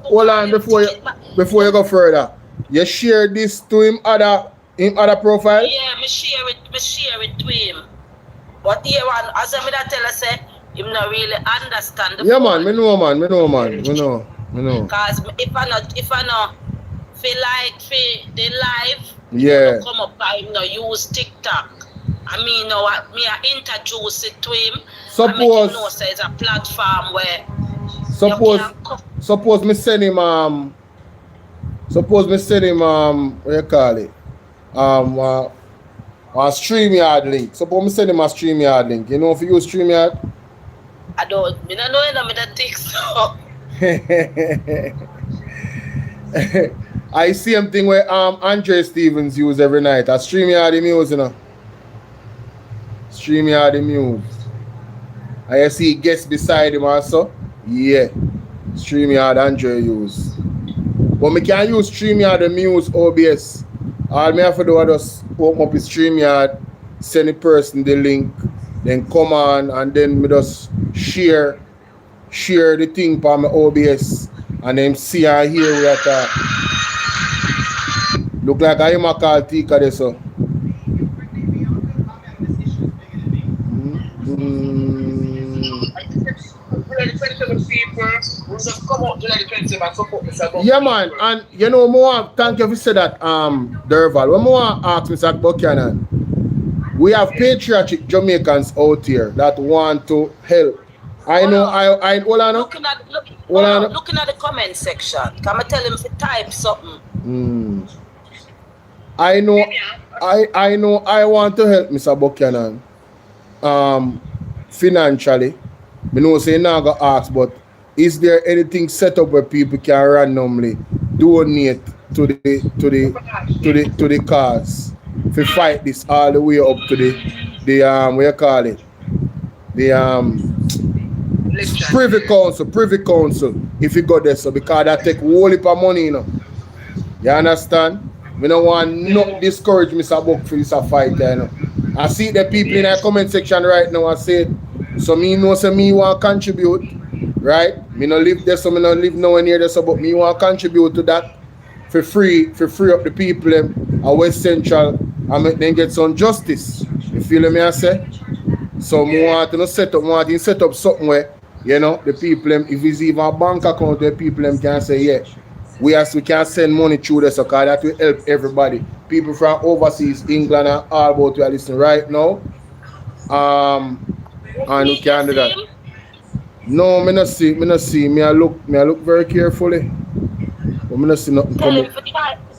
[SPEAKER 2] hold on before you go further. You share this to him other profile?
[SPEAKER 4] Yeah, me share it to him. But here one, as I tell you, say him not really understand the
[SPEAKER 2] phone. Man, me know.
[SPEAKER 4] Because if I not feel like the live,
[SPEAKER 2] yeah,
[SPEAKER 4] come up by him, no use TikTok. I mean, know what me I introduce it to him.
[SPEAKER 2] Suppose
[SPEAKER 4] know so it's a platform where
[SPEAKER 2] suppose me send him what you call it? A StreamYard link. Suppose me send him a StreamYard link. You know if you use StreamYard?
[SPEAKER 4] I don't know me that take so.
[SPEAKER 2] I see him thing where Andre Stevens use every night. A StreamYard him use, you know. StreamYard him use. I see guests beside him also. Yeah. StreamYard Andre use. But me can use StreamYard and use OBS. All me have to do is just open up his StreamYard, send the person the link, then come on and then me just share the thing for my OBS and then see and hear we at look like I am a call Tika there so. Yeah man, and you know more thank you for say that Derval. When more ask Mr. Buchanan, we have patriotic Jamaicans out here that want to help. I know I hold on.
[SPEAKER 4] Looking at the comment section. Can I tell him to type something?
[SPEAKER 2] I know I want to help Mr. Buchanan financially. I know say now go ask, but is there anything set up where people can randomly donate to the cause to fight this all the way up to the what you call it? The privy council if you go there so because that take whole heap of money, you know. You understand? We don't want not discourage Mr. Buck for this fight, you know. I see the people in the comment section right now. I said, so me know say me want to contribute, right? Me no live there, so me no live nowhere near there, so but me want to contribute to that for free up the people at West Central and make them get some justice. You feel me? I say. So me want to set up something where You know, the people them, if it's even a bank account where people them can say, yeah, we can send money through this, because that will help everybody. People from overseas, England and all about to listen right now. And we can do that. No, me not see. Me I look very carefully. But me not see nothing come up.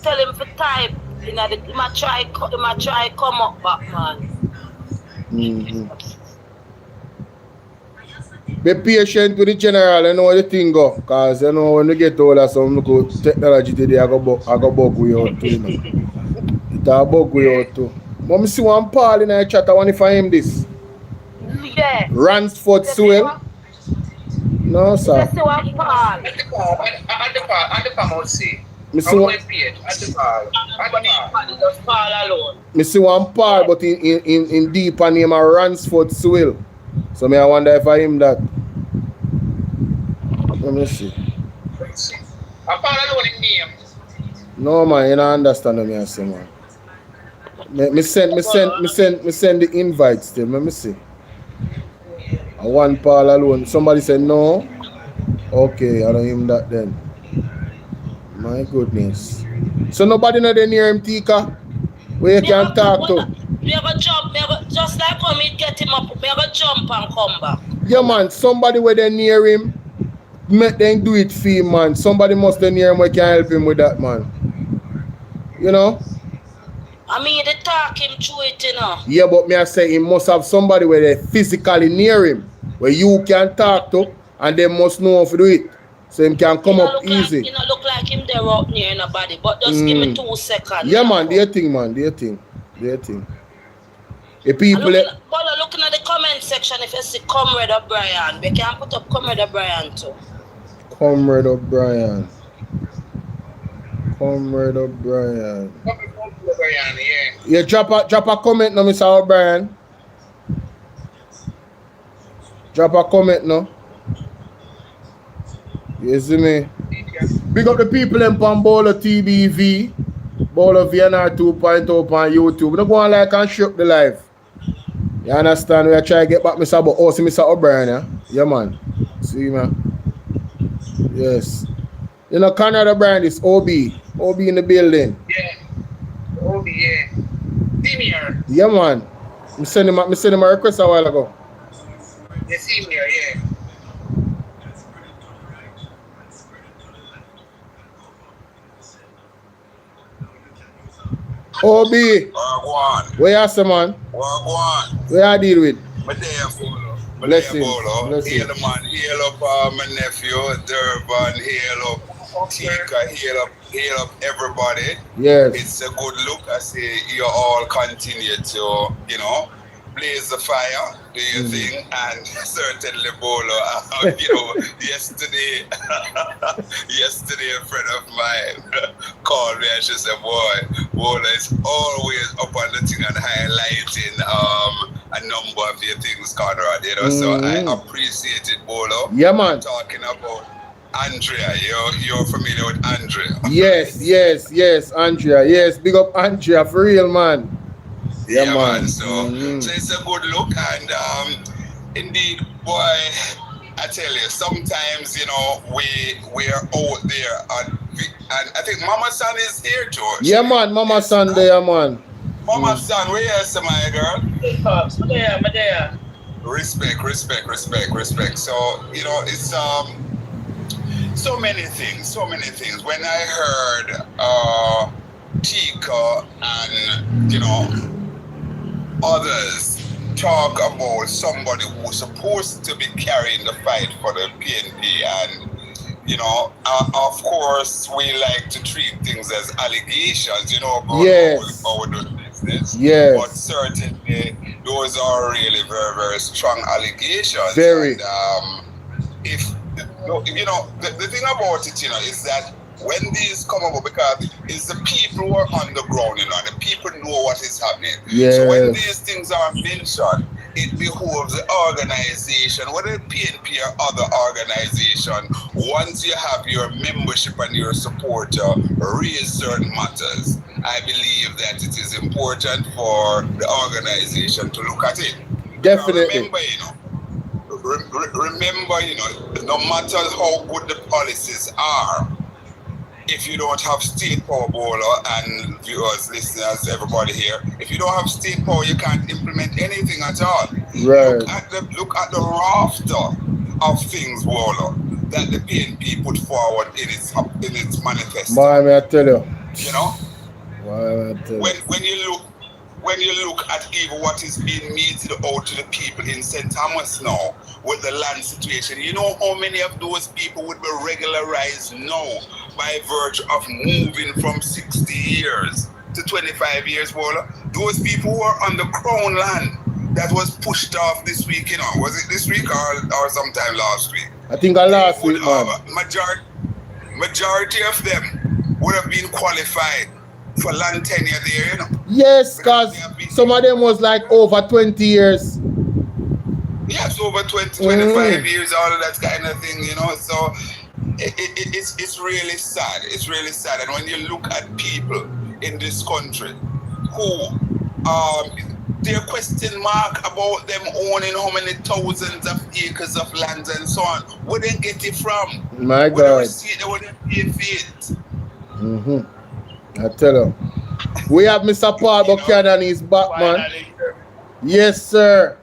[SPEAKER 4] Tell him for type. You know, he might try come up back, man.
[SPEAKER 2] Be patient with the general, you know how the thing go. Because you know when you get older, some look technology today, I go bug with you too, you know. It a bug with you too. But me see one Paul in the chat, I want to find him this.
[SPEAKER 4] Yeah.
[SPEAKER 2] Ransford Swell. No, sir.
[SPEAKER 4] Let's see one Paul.
[SPEAKER 5] At the farm, I would say.
[SPEAKER 2] Me see one Paul, but in deep and name a Ransford Swell. So me I wonder if I him that. Let me see.
[SPEAKER 5] I Paul alone in name.
[SPEAKER 2] No man, you don't understand what I say, man. Me send the invites still. Let me see. I want Paul alone. Somebody said no. Okay, I don't him that then. My goodness. So nobody know they near him, Tika? Where you can talk to?
[SPEAKER 4] Me ever jump, just like when me get him up, me ever jump and come back.
[SPEAKER 2] Yeah man, somebody where they near him, make them do it for him, man. Somebody must be near him where can help him with that, man. You know?
[SPEAKER 4] I mean, they talk him through it, you know.
[SPEAKER 2] Yeah, but me I say he must have somebody where they physically near him, where you can talk to, and they must know how to do it. So him can come up easy.
[SPEAKER 4] Like, you know, look like him there out near nobody, but just give me 2 seconds.
[SPEAKER 2] Yeah, man, their thing, man, their thing. The people
[SPEAKER 4] looking at the comment section, if you see Comrade O'Brien, we can put up Comrade O'Brien too.
[SPEAKER 2] Comrade O'Brien, yeah. Drop a comment now, Mr. O'Brien. Drop a comment now. You see me? Big up the people in BOLO TBV, BOLO V&R 2.0 on YouTube. Don't go on like and share up the live. You understand? We are trying to get back Mr. See Mr. O'Brien, yeah? Yeah, man. See, man. Yes. You know, Conrad O'Brien is OB in the building.
[SPEAKER 5] Yeah. OB, yeah. Senior.
[SPEAKER 2] Yeah, man. I send him a request a while ago.
[SPEAKER 5] Yeah, senior, yeah.
[SPEAKER 2] OB.
[SPEAKER 3] Wagwan.
[SPEAKER 2] Where you say, man?
[SPEAKER 3] Wagwan.
[SPEAKER 2] Where I deal with?
[SPEAKER 3] My day Bolo.
[SPEAKER 2] Bless him.
[SPEAKER 3] Hail the man. Hail up my nephew, Durban. Hail up Tika. Hail up everybody.
[SPEAKER 2] Yes.
[SPEAKER 3] It's a good look. I say you all continue to, you know, blaze the fire, do your thing, and certainly Bolo. You know, yesterday a friend of mine called me and she said, boy, Bolo is always up on the thing and highlighting a number of your things, Conrad, you know, so I appreciate it, Bolo.
[SPEAKER 2] Yeah, man.
[SPEAKER 3] Talking about Andrea, you're familiar with Andrea?
[SPEAKER 2] Yes, Andrea. Yes, big up Andrea, for real, man. Yeah, man.
[SPEAKER 3] So it's a good look, and indeed, boy, I tell you, sometimes, you know, we're out there, and I think Mama San is here, George.
[SPEAKER 2] Yeah, man, Mama San there, man.
[SPEAKER 3] Mama San, where you at, my girl?
[SPEAKER 5] I'm there.
[SPEAKER 3] Respect. So, you know, it's so many things. When I heard Tika and, you know, others talk about somebody who's supposed to be carrying the fight for the PNP, and you know, of course, we like to treat things as allegations, you know, about our business.
[SPEAKER 2] Yes.
[SPEAKER 3] But certainly, those are really very, very strong allegations.
[SPEAKER 2] Very.
[SPEAKER 3] And, if you know, the thing about it, you know, is that when these come up, because it's the people who are on the ground, you know, the people know what is happening.
[SPEAKER 2] Yes.
[SPEAKER 3] So when these things are mentioned, it behoves the organization, whether PNP or other organization, once you have your membership and your supporter raise certain matters, I believe that it is important for the organization to look at it.
[SPEAKER 2] Definitely.
[SPEAKER 3] Remember, you know,
[SPEAKER 7] remember, you know, no matter how good the policies are, if you don't have state power, Bolo, and viewers, listeners, everybody here, if you don't have state power, you can't implement anything at all.
[SPEAKER 2] Right.
[SPEAKER 7] Look at the rafter of things, Bolo, that the PNP put forward in its manifesto.
[SPEAKER 2] Man, I tell you.
[SPEAKER 7] You know,
[SPEAKER 2] Man, I tell you.
[SPEAKER 7] when you look at even what is being meted out to the people in St. Thomas now with the land situation, you know how many of those people would be regularized now by virtue of moving from 60 years to 25 years, Bolo? Those people who are on the crown land that was pushed off this week, you know, was it this week or sometime last week?
[SPEAKER 2] I think last week, man.
[SPEAKER 7] Majority of them would have been qualified for land tenure there, you know.
[SPEAKER 2] Yes, because some of them was like over 20 years.
[SPEAKER 7] Yes, over 20, 25 years, all of that kind of thing, you know. So it's really sad. It's really sad. And when you look at people in this country who they're question mark about them owning how many thousands of acres of land and so on. Where they get it from?
[SPEAKER 2] My God.
[SPEAKER 7] Where they see it, where they pay for it.
[SPEAKER 2] I tell you. We have Mr. Paul Buchanan, he's back, man. Yes, sir.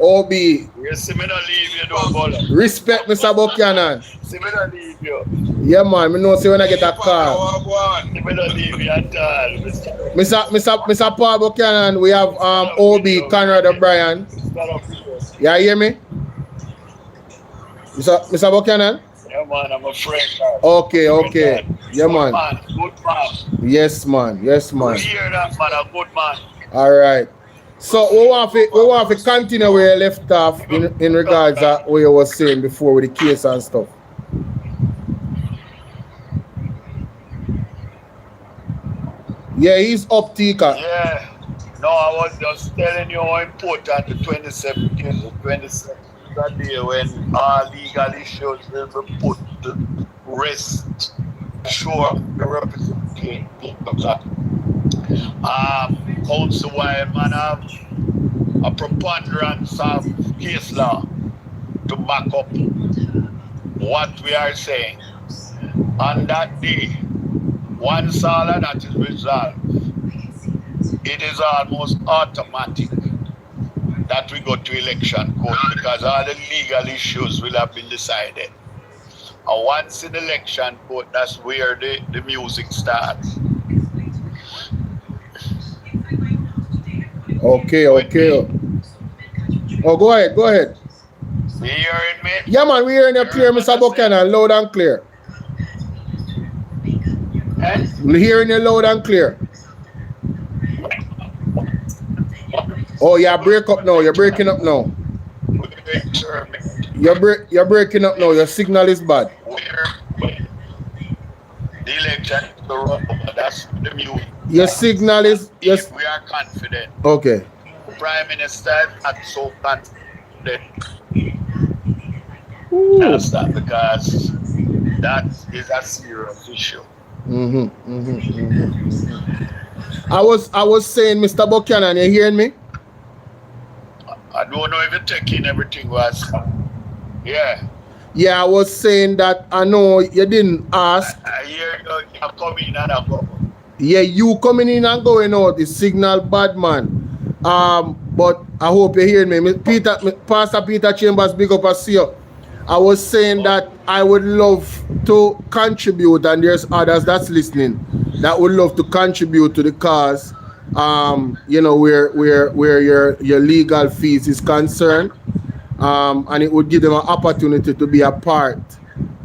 [SPEAKER 2] OB.
[SPEAKER 3] Yes, me not leave you, though, Bolo.
[SPEAKER 2] Respect Mr. Buchanan.
[SPEAKER 3] See me not leave you.
[SPEAKER 2] Yeah, man. Me know see when I get a call.
[SPEAKER 3] See me not leave you at all.
[SPEAKER 2] Mr. Paul Buchanan, we have OB Conrad O'Brien. Yeah, hear me? Mr. Buchanan?
[SPEAKER 3] Yeah, man, I'm a friend.
[SPEAKER 2] Okay. Yeah, man.
[SPEAKER 3] Good man.
[SPEAKER 2] Yes, man. Yes, man.
[SPEAKER 3] We hear that, man. A good man.
[SPEAKER 2] All right. So we want to continue where you left off in regards to what you was saying before with the case and stuff. Yeah, he's up, Tika.
[SPEAKER 3] Yeah. No, I was just telling you how important the 27th that day when all legal issues will be put to rest. Sure, the representation of that. Council wide man have a preponderance of case law to back up what we are saying. On that day, once all of that is resolved, it is almost automatic that we go to election court because all the legal issues will have been decided. And once in election court, that's where the music starts.
[SPEAKER 2] Okay. Oh, go ahead.
[SPEAKER 3] You hearing me?
[SPEAKER 2] Yeah, man, we hearing you clear, Mr. Buchanan, loud and clear. We hearing you loud and clear. Oh, you're breaking up now. You're breaking up now. You're breaking up now. Your signal is bad.
[SPEAKER 3] The election is the road, that's the music.
[SPEAKER 2] Your signal is...
[SPEAKER 3] Yes. We are confident.
[SPEAKER 2] Okay.
[SPEAKER 3] The Prime Minister is not so confident. That's that because that is a serious issue.
[SPEAKER 2] I was saying, Mr. Buchanan, you hearing me?
[SPEAKER 3] I don't know if you're taking everything was. Yeah.
[SPEAKER 2] Yeah, I was saying that I know you didn't ask.
[SPEAKER 3] I hear you're coming and I'm going.
[SPEAKER 2] Yeah, you coming in and going out. The signal bad, man. But I hope you're hearing me. Pastor Peter Chambers, big up, I see you. I was saying that I would love to contribute, and there's others that's listening that would love to contribute to the cause. You know, where your legal fees is concerned. And it would give them an opportunity to be a part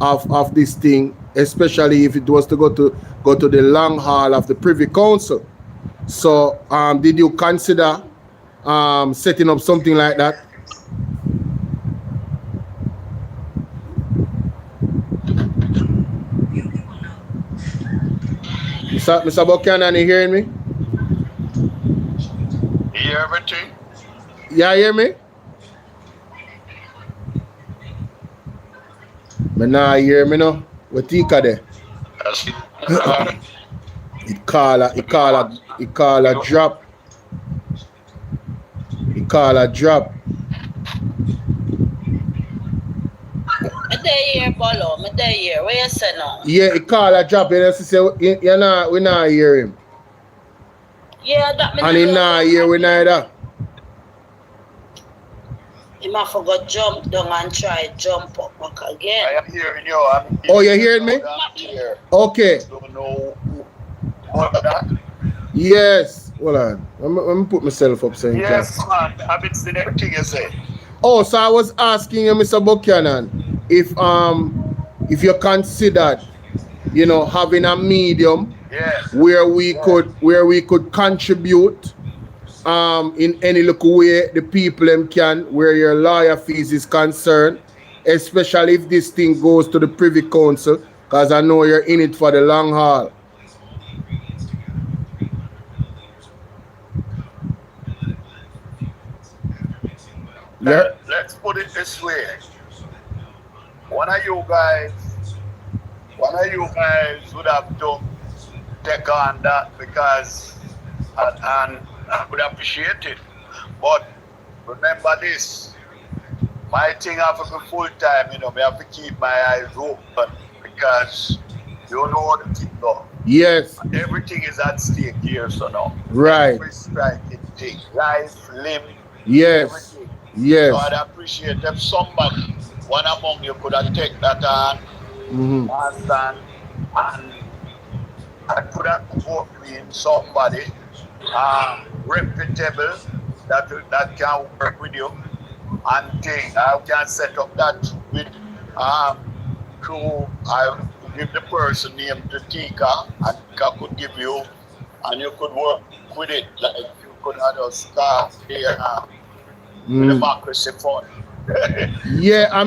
[SPEAKER 2] of this thing, especially if it was to go to the long haul of the Privy Council. So did you consider setting up something like that? Mr. Buchanan, you hearing me?
[SPEAKER 3] You hear everything?
[SPEAKER 2] Yeah, hear me? Me nah hear me no. What Tika there? It call a drop. It call a drop.
[SPEAKER 4] there here, Bolo. Me there here. Where you say now?
[SPEAKER 2] Yeah, he call a drop. You say we not hear him.
[SPEAKER 4] Yeah, that me.
[SPEAKER 2] And he not hear we neither.
[SPEAKER 4] He might forgot jump down and try jump up back again.
[SPEAKER 3] I am hearing you.
[SPEAKER 2] Oh, you hearing me?
[SPEAKER 3] Here.
[SPEAKER 2] Okay.
[SPEAKER 3] Don't know what that.
[SPEAKER 2] Yes. Hold on. Let me put myself up so you
[SPEAKER 3] Yes,
[SPEAKER 2] can.
[SPEAKER 3] man. I've been seeing everything you say.
[SPEAKER 2] Oh, so I was asking you, Mr. Buchanan, if you considered, you know, having a medium where we could contribute in any local way the people can, where your lawyer fees is concerned, especially if this thing goes to the Privy Council, because I know you're in it for the long haul.
[SPEAKER 3] Let's put it this way. One of you guys would have to take on that because and I would appreciate it. But remember this, my thing have to be full time, you know, I have to keep my eyes open because you know the thing though.
[SPEAKER 2] Yes.
[SPEAKER 3] Everything is at stake here, so now.
[SPEAKER 2] Right.
[SPEAKER 3] Every striking thing, life, limb,
[SPEAKER 2] yes.
[SPEAKER 3] everything.
[SPEAKER 2] Yes.
[SPEAKER 3] So I'd appreciate if somebody, one among you could have taken that on, understand, and I could have put me in somebody reputable that can work with you and think I can set up that with through I give the person name to Tika and Tika could give you and you could work with it like you could have a start here democracy fund.
[SPEAKER 2] Yeah, I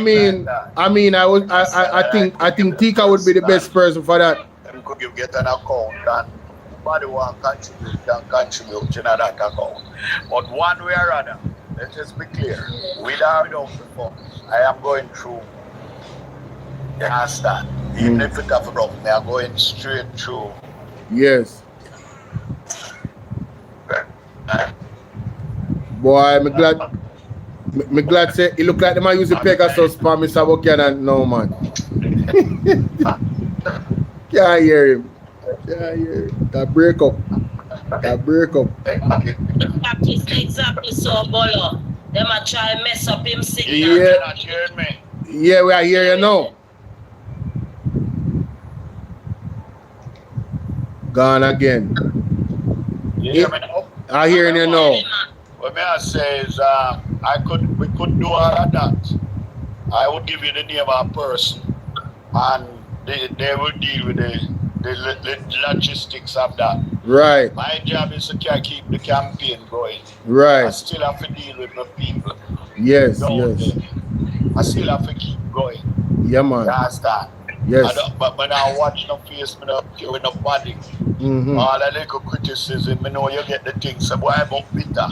[SPEAKER 2] think Tika would be the best person for that.
[SPEAKER 3] You could get an account and nobody want to contribute to that account. But one way or other, let's just be clear, without the funds, I am going through the understand. Even if it have wrong, they are going straight through.
[SPEAKER 2] Yes. Boy, I'm glad say it look like them use the Pegasus for Mr. Buchanan no man. Can't hear him. That break up.
[SPEAKER 4] Exactly so, Bolo. Them a try mess up him signal.
[SPEAKER 2] Yeah. Yeah, we are here you now. Gone again. I hear you now.
[SPEAKER 3] What may I say is we could do all of that. I would give you the name of a person and they will deal with the logistics of that.
[SPEAKER 2] Right.
[SPEAKER 3] My job is to keep the campaign going.
[SPEAKER 2] Right.
[SPEAKER 3] I still have to deal with the people.
[SPEAKER 2] Yes.
[SPEAKER 3] I still have to keep going.
[SPEAKER 2] Yeah, man.
[SPEAKER 3] You understand?
[SPEAKER 2] Yes.
[SPEAKER 3] But when I watch no face, with no body, all the little criticism, you know, you get the things. So, boy, I'm bitter.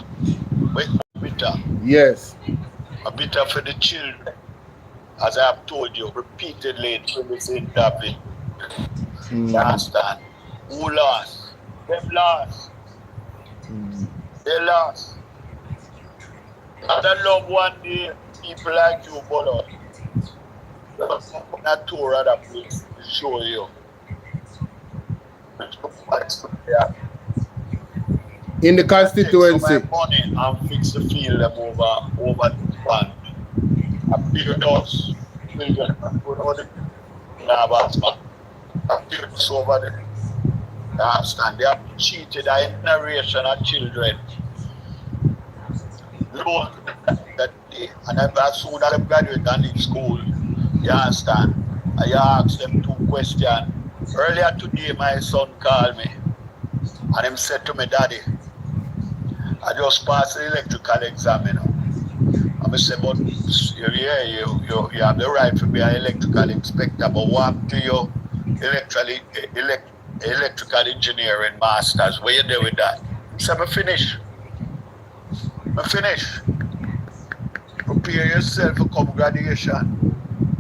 [SPEAKER 3] Bitter.
[SPEAKER 2] Yes.
[SPEAKER 3] I'm bitter for the children. As I have told you repeatedly in this interview. You understand? Who lost? Them lost. They lost. And I love one day people like you, Bolo. Not tour other place to show you.
[SPEAKER 2] In the constituency.
[SPEAKER 3] Take my money and fix the field them over the pond. I build us. Build them. Put all the over there. You understand? They have cheated a generation of children. Loan that day. And as soon as they graduate and leave school, you understand? I asked them 2 questions. Earlier today, my son called me and he said to me, Daddy, I just passed the electrical exam, you know. And I said, but you have the right to be an electrical inspector, but what to your electrical engineering masters? What you do with that? He said, I finish. Prepare yourself for come graduation.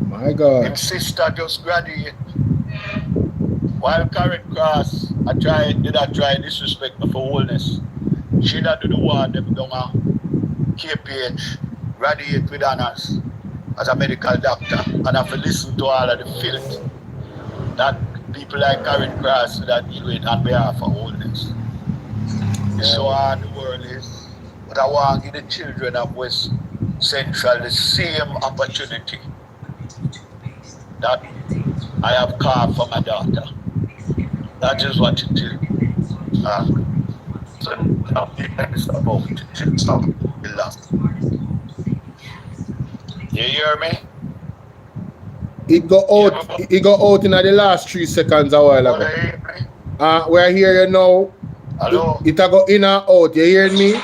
[SPEAKER 2] My God.
[SPEAKER 3] His sister just graduated. While Karen Cross, did I try disrespect me for wholeness? She not do the one them down KPH, graduate with honors. as a medical doctor and have to listen to all of the filth that people like Karen Cross that deal with on behalf of wholeness. It's so hard the world is. But I want to give the children of West Central the same opportunity that I have carved for my daughter. That is what it is. So nothing is about it. It's not the last. You hear me?
[SPEAKER 2] It go out in the last 3 seconds a while ago. We're here now.
[SPEAKER 3] Hello?
[SPEAKER 2] It go in and out. You hearing me?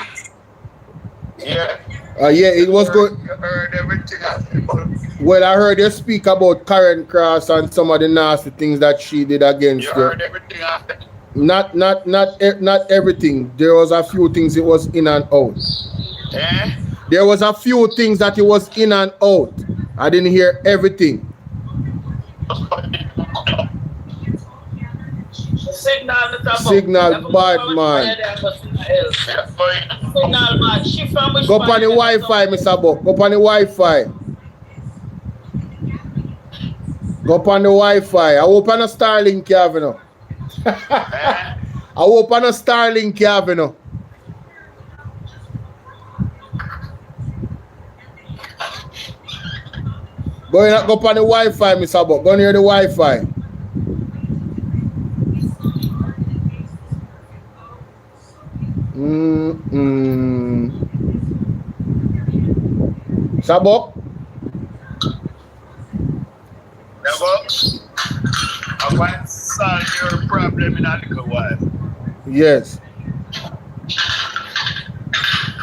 [SPEAKER 3] Yeah.
[SPEAKER 2] Yeah, it was good.
[SPEAKER 3] You heard everything.
[SPEAKER 2] Well, I heard you speak about Karen Cross and some of the nasty things that she did against
[SPEAKER 3] You heard everything after.
[SPEAKER 2] Not everything. There was a few things it was in and out.
[SPEAKER 3] Eh?
[SPEAKER 2] There was a few things that it was in and out. I didn't hear everything. Signal bad, man.
[SPEAKER 5] Signal bad. She from which
[SPEAKER 2] Go on the Wi-Fi, Mr. Buck. Go on the Wi-Fi. Go on the Wi-Fi. I open a Starlink you have, you know. I open a Starlink you have, you know. Go on the Wi-Fi, Mr. Buck. Go near the Wi-Fi. Sabok?
[SPEAKER 3] I want to solve your problem in a little while.
[SPEAKER 2] Yes.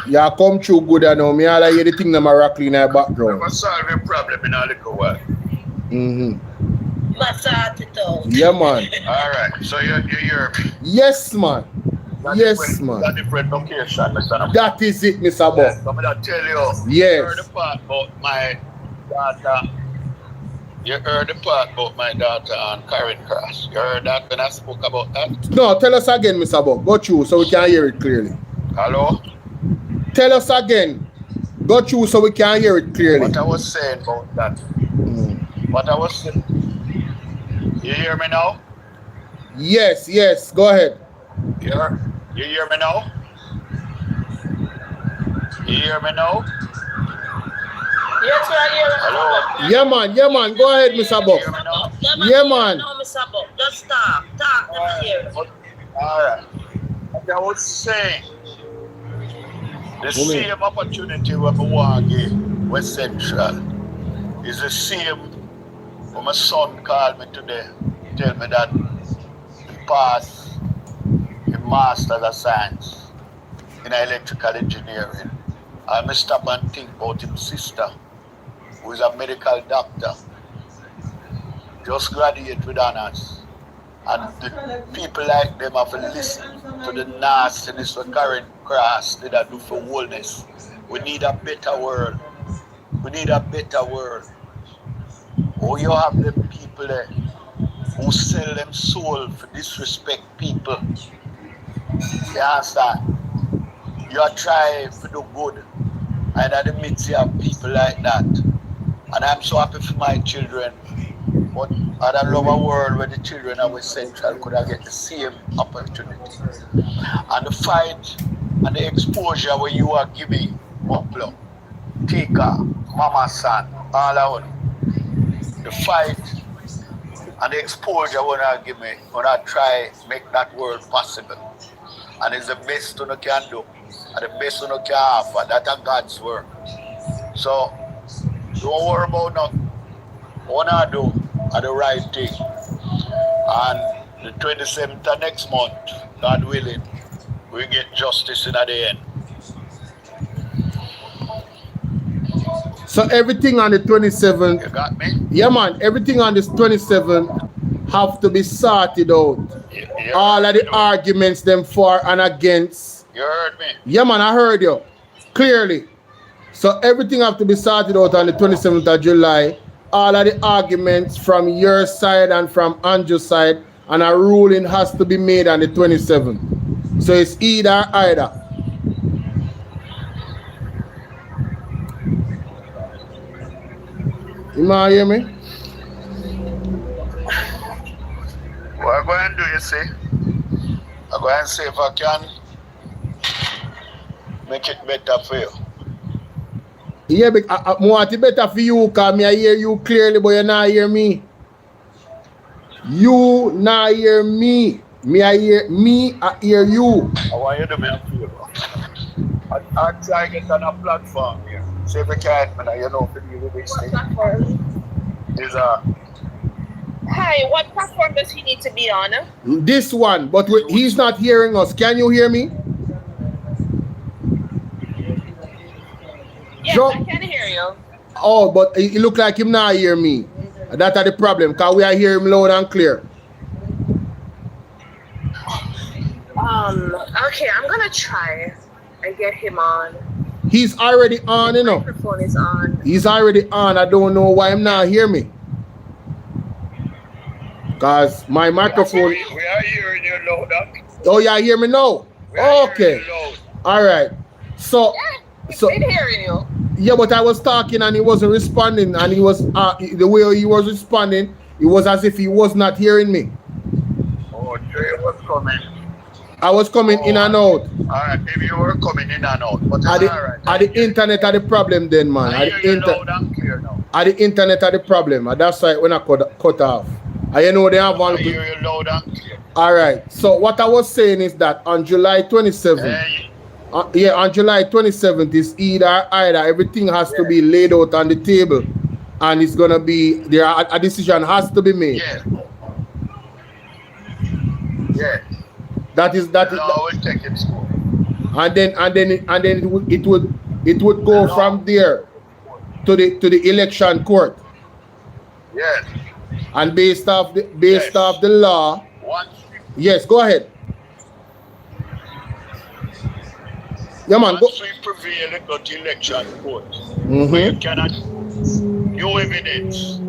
[SPEAKER 2] Yeah, come through good and now. Me all hear the thing that I rock in the background.
[SPEAKER 3] I want to solve your problem in a little while.
[SPEAKER 4] Let's sort it out.
[SPEAKER 2] Yeah, man.
[SPEAKER 3] Alright, so you hear me?
[SPEAKER 2] Yes, man. Yes, man.
[SPEAKER 3] That's different location, Mr.
[SPEAKER 2] That is it, Mr. Buck.
[SPEAKER 3] Yes, I'm going to tell you.
[SPEAKER 2] Yes.
[SPEAKER 3] You heard the part about my daughter. You heard the part about my daughter and Karen Cross. You heard that when I spoke about that?
[SPEAKER 2] No, tell us again, Mr. Buck. Go through so we can hear it clearly.
[SPEAKER 3] Hello?
[SPEAKER 2] Tell us again. Go through so we can hear it clearly.
[SPEAKER 3] What I was saying about that. What I was saying. You hear me now?
[SPEAKER 2] Yes, yes. Go ahead.
[SPEAKER 3] You hear me now? You hear me now?
[SPEAKER 5] Yes, right here.
[SPEAKER 3] Hello?
[SPEAKER 2] Yeah, man. Yeah, man. Go ahead, Mr. Buck.
[SPEAKER 3] You hear me now?
[SPEAKER 2] Yeah, man.
[SPEAKER 4] No, Mr. Buck. Just stop. Talk. Let me hear.
[SPEAKER 3] Alright. Like I was saying, the same opportunity we want to give West Central is the same when my son called me today, tell me that he passed a Master's of Science in Electrical Engineering. I must stop and think about his sister, who is a medical doctor, just graduated with honors. And the people like them have to listen to the nastiness of Karen Cross that they do for wholeness. We need a better world. We need a better world. Oh, you have the people there who sell them soul for disrespect people. You understand? You are trying to do good. And at the midst you have people like that. And I'm so happy for my children. But I'd love a world where the children of West Central could have get the same opportunity. And the fight and the exposure where you are giving Moplo, Tika, Mama San, all of them. The fight and the exposure when I give me, when I try make that world possible. And it's the best you can do, and the best you can offer. That's God's work. So don't worry about nothing. What I do are the right thing. And the 27th of next month, God willing, we get justice in at the end.
[SPEAKER 2] So everything on the 27th.
[SPEAKER 3] You got me?
[SPEAKER 2] Yeah, man. Everything on this 27th have to be sorted out. All of the arguments them for and against.
[SPEAKER 3] You heard me?
[SPEAKER 2] Yeah, man. I heard you clearly. So everything have to be sorted out on the 27th of July. All of the arguments from your side and from Andrew's side, and a ruling has to be made on the 27th. So it's either. You might hear me?
[SPEAKER 3] What I'm going to do, you see? I'm going to see if I can make it better for you.
[SPEAKER 2] Yeah, but I want it better for you because I hear you clearly, but you not hear me. You not hear me. I hear you.
[SPEAKER 3] I want you to do me a favor. I try to get on a platform here. See if I can, you know, for you with this thing. Is
[SPEAKER 6] Hi, what platform does he need to be on?
[SPEAKER 2] This one, but he's not hearing us. Can you hear me?
[SPEAKER 6] Yes, I can hear you.
[SPEAKER 2] Oh, but it look like him not hear me. That's the problem, because we are hearing him loud and clear.
[SPEAKER 6] Okay, I'm gonna try and get him on.
[SPEAKER 2] He's already on, you know.
[SPEAKER 6] Microphone is on.
[SPEAKER 2] He's already on. I don't know why him not hear me. Because my microphone...
[SPEAKER 3] we are hearing you loud.
[SPEAKER 2] Oh, yeah, hear me now? Okay. All right. So...
[SPEAKER 6] Yeah, I've been hearing you.
[SPEAKER 2] Yeah, but I was talking and he wasn't responding, and he was the way he was responding, it was as if he was not hearing me.
[SPEAKER 3] Oh, Trey was coming.
[SPEAKER 2] I was coming in and out.
[SPEAKER 3] Alright, maybe you were coming in and out, but
[SPEAKER 2] At the internet are the problem then, man.
[SPEAKER 3] I hear you loud and clear now.
[SPEAKER 2] At the internet are the problem, and that's why when I cut off. And you know they have one.
[SPEAKER 3] I hear you loud and clear.
[SPEAKER 2] Alright, so what I was saying is that on July 27th, on July 27th is either everything has to be laid out on the table, and it's gonna be a decision has to be made.
[SPEAKER 3] Yeah.
[SPEAKER 2] That is
[SPEAKER 3] No, we'll take it slow.
[SPEAKER 2] And then it would go from there to the election court.
[SPEAKER 3] Yes.
[SPEAKER 2] And based off the law. Yes, go ahead. Yeah, man.
[SPEAKER 3] Once we prevail it got election court, where you cannot new evidence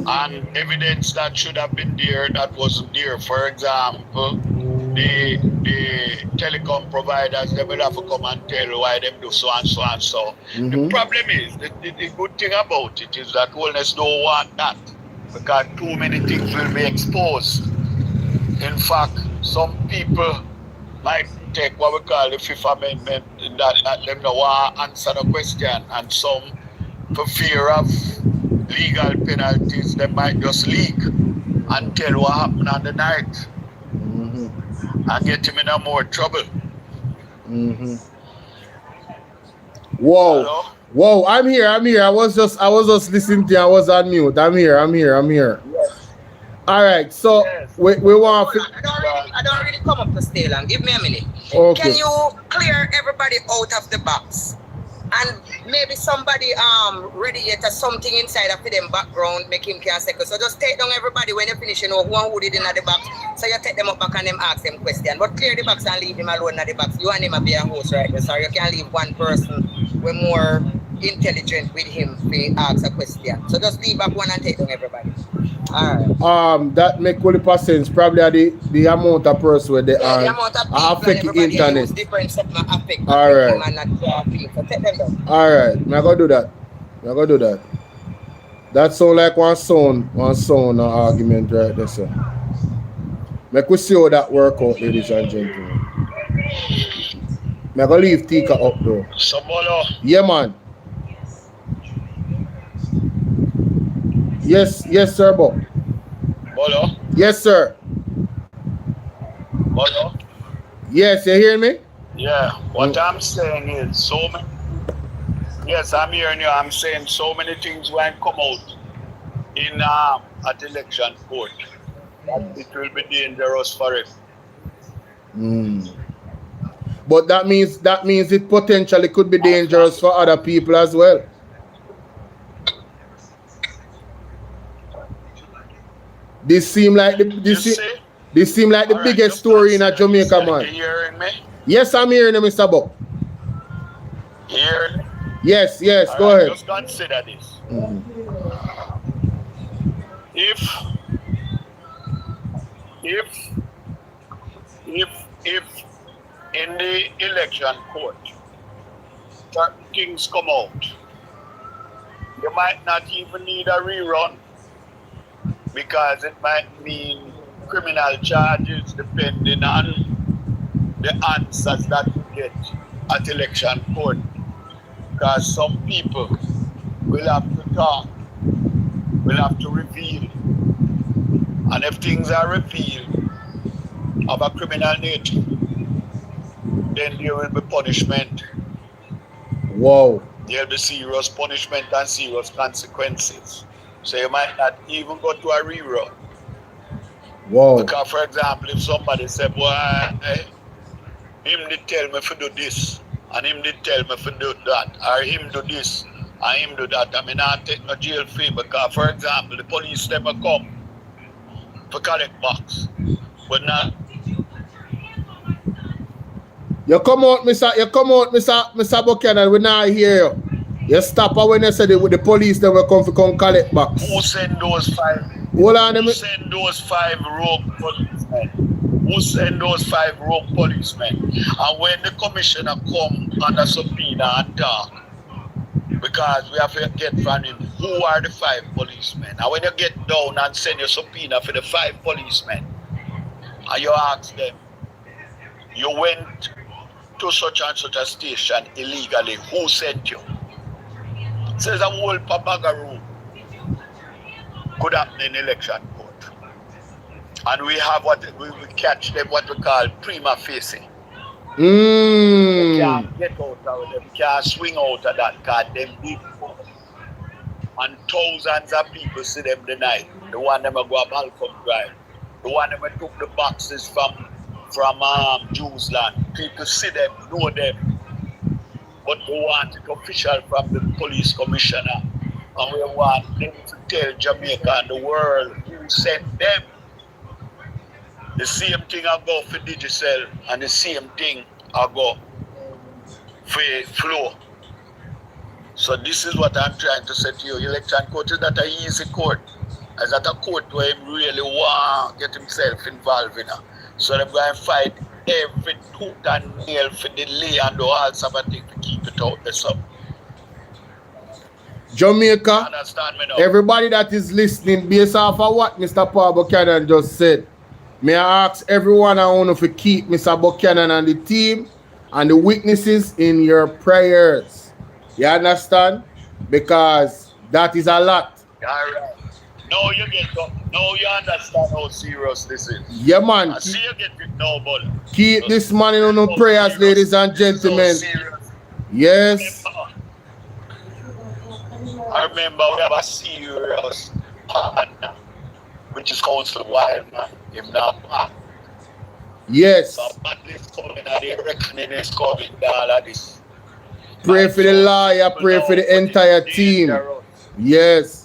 [SPEAKER 3] and evidence that should have been there that wasn't there. For example, the telecom providers, they will have to come and tell why them do so and so and so. The problem is, the good thing about it is that wellness don't want that, because too many things will be exposed. In fact, some people might take what we call the Fifth Amendment, that them don't want to answer the question, and some, for fear of legal penalties, they might just leak and tell what happened on the night and get him in more trouble.
[SPEAKER 2] Whoa.
[SPEAKER 3] Hello?
[SPEAKER 2] Whoa, I'm here. I was just listening to you. I was on mute. I'm here.
[SPEAKER 3] Yes.
[SPEAKER 2] All right, so we want to...
[SPEAKER 8] I don't really come up to stay long. Give me a minute.
[SPEAKER 2] Okay.
[SPEAKER 8] Can you clear everybody out of the box? And maybe somebody radiated something inside of them background, make him can second. So just take down everybody when you finish, you know, who did in the box. So you take them up back and them ask them question. But clear the box and leave him alone in the box. You and him be a host right there. So you can leave one person with more intelligent with him to ask a question. So just leave back one and take down everybody. Alright.
[SPEAKER 2] That make only sense. Probably the amount of person where they are
[SPEAKER 8] the amount of people
[SPEAKER 2] affect the internet.
[SPEAKER 8] Different stuff affect
[SPEAKER 2] Alright.
[SPEAKER 8] So take them down.
[SPEAKER 2] Alright, I'm gonna do that. That sound like one sound argument right there, sir. Make we see how that work out, ladies and gentlemen. I'm gonna leave Tika up though.
[SPEAKER 3] Samolo.
[SPEAKER 2] Yeah, man. Yes, sir, Bob.
[SPEAKER 3] Bolo.
[SPEAKER 2] Yes, sir.
[SPEAKER 3] Bolo.
[SPEAKER 2] Yes, you hear me?
[SPEAKER 3] Yeah. What I'm saying is so many. Yes, I'm hearing you. I'm saying so many things when come out in at election court that it will be dangerous for it.
[SPEAKER 2] But that means it potentially could be dangerous for other people as well. This seem like the biggest story in a Jamaica, man.
[SPEAKER 3] You hearing me?
[SPEAKER 2] Yes, I'm hearing you, Mr. Buck.
[SPEAKER 3] Hearing?
[SPEAKER 2] Yes,
[SPEAKER 3] All
[SPEAKER 2] go
[SPEAKER 3] right,
[SPEAKER 2] ahead.
[SPEAKER 3] Just consider this. If in the election court certain things come out, you might not even need a rerun because it might mean criminal charges depending on the answers that you get at election court. Because some people will have to talk, will have to reveal. And if things are revealed of a criminal nature, then there will be punishment.
[SPEAKER 2] Wow.
[SPEAKER 3] There will be serious punishment and serious consequences. So you might not even go to a rerun.
[SPEAKER 2] Wow.
[SPEAKER 3] Because, for example, if somebody said, boy, him did tell me to do this, and him did tell me to do that, or him do this, and him do that, I mean, I take no jail fee because, for example, the police never come to collect box. But now,
[SPEAKER 2] you come out, Mr. Buchanan, we not hear you. You stop when you said it with the police, they will come to come collect box.
[SPEAKER 3] who send those 5?
[SPEAKER 2] Hold on,
[SPEAKER 3] Who send those 5 rogue policemen? Who send those 5 rogue policemen? And when the commissioner come under subpoena and talk, because we have to get from him, who are the 5 policemen? And when you get down and send your subpoena for the 5 policemen, and you ask them, you went to such and such a station illegally, who sent you? It says a whole papagaroo could happen in election court. And we have what we catch them what we call prima facie. They can't get out of them, can't swing out of that because them big. And thousands of people see them tonight. The one them go up Malcolm Drive. The one them took the boxes from Jews land. People see them, know them. But we want it official from the police commissioner. And we want them to tell Jamaica and the world who sent them. The same thing I go for Digicel and the same thing I go for Flow. So this is what I'm trying to say to you. Election court is not an easy court. It's not a court where he really want to get himself involved in it. So they're going to fight every tooth and nail for delay and all sorts of things to keep it out there. So
[SPEAKER 2] Jamaica,
[SPEAKER 3] understand me now?
[SPEAKER 2] everybody that is listening, based off of what Mr. Paul Buchanan just said, may I ask everyone I want to keep Mr. Buchanan and the team and the witnesses in your prayers. You understand? Because that is a lot.
[SPEAKER 3] All right. Now you get up. Now you understand how serious this is.
[SPEAKER 2] Yeah, man.
[SPEAKER 3] I see you get it now, buddy.
[SPEAKER 2] Keep this man in on prayers, ladies and gentlemen. Yes.
[SPEAKER 3] I remember we have a serious partner, which is Council Wildman. Him now.
[SPEAKER 2] Yes.
[SPEAKER 3] So badness coming and the reckoning is coming, all of this.
[SPEAKER 2] Pray for the lawyer, pray for the entire team. Yes.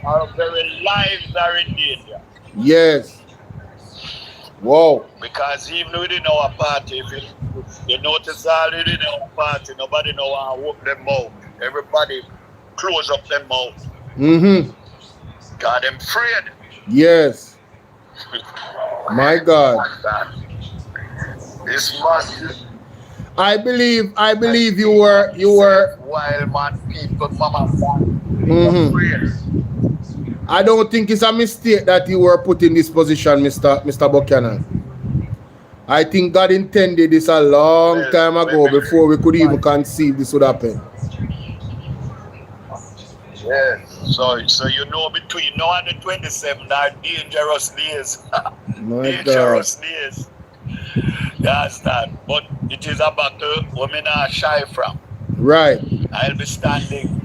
[SPEAKER 3] Our very lives are in danger.
[SPEAKER 2] Yes. Wow.
[SPEAKER 3] Because even within our party, if you notice already in our party, nobody know how to open them mouth. Everybody close up them mouth. God, them afraid.
[SPEAKER 2] Yes. My God.
[SPEAKER 3] This man.
[SPEAKER 2] I believe you were
[SPEAKER 3] wild man people, mama.
[SPEAKER 2] I don't think it's a mistake that you were put in this position, Mr. Buchanan. I think God intended this a long time ago before we could even conceive this would happen.
[SPEAKER 3] Yes. So you know between now and the 27th are dangerous days. Dangerous days. You understand? But it is a battle we not shy from.
[SPEAKER 2] Right.
[SPEAKER 3] I'll be standing.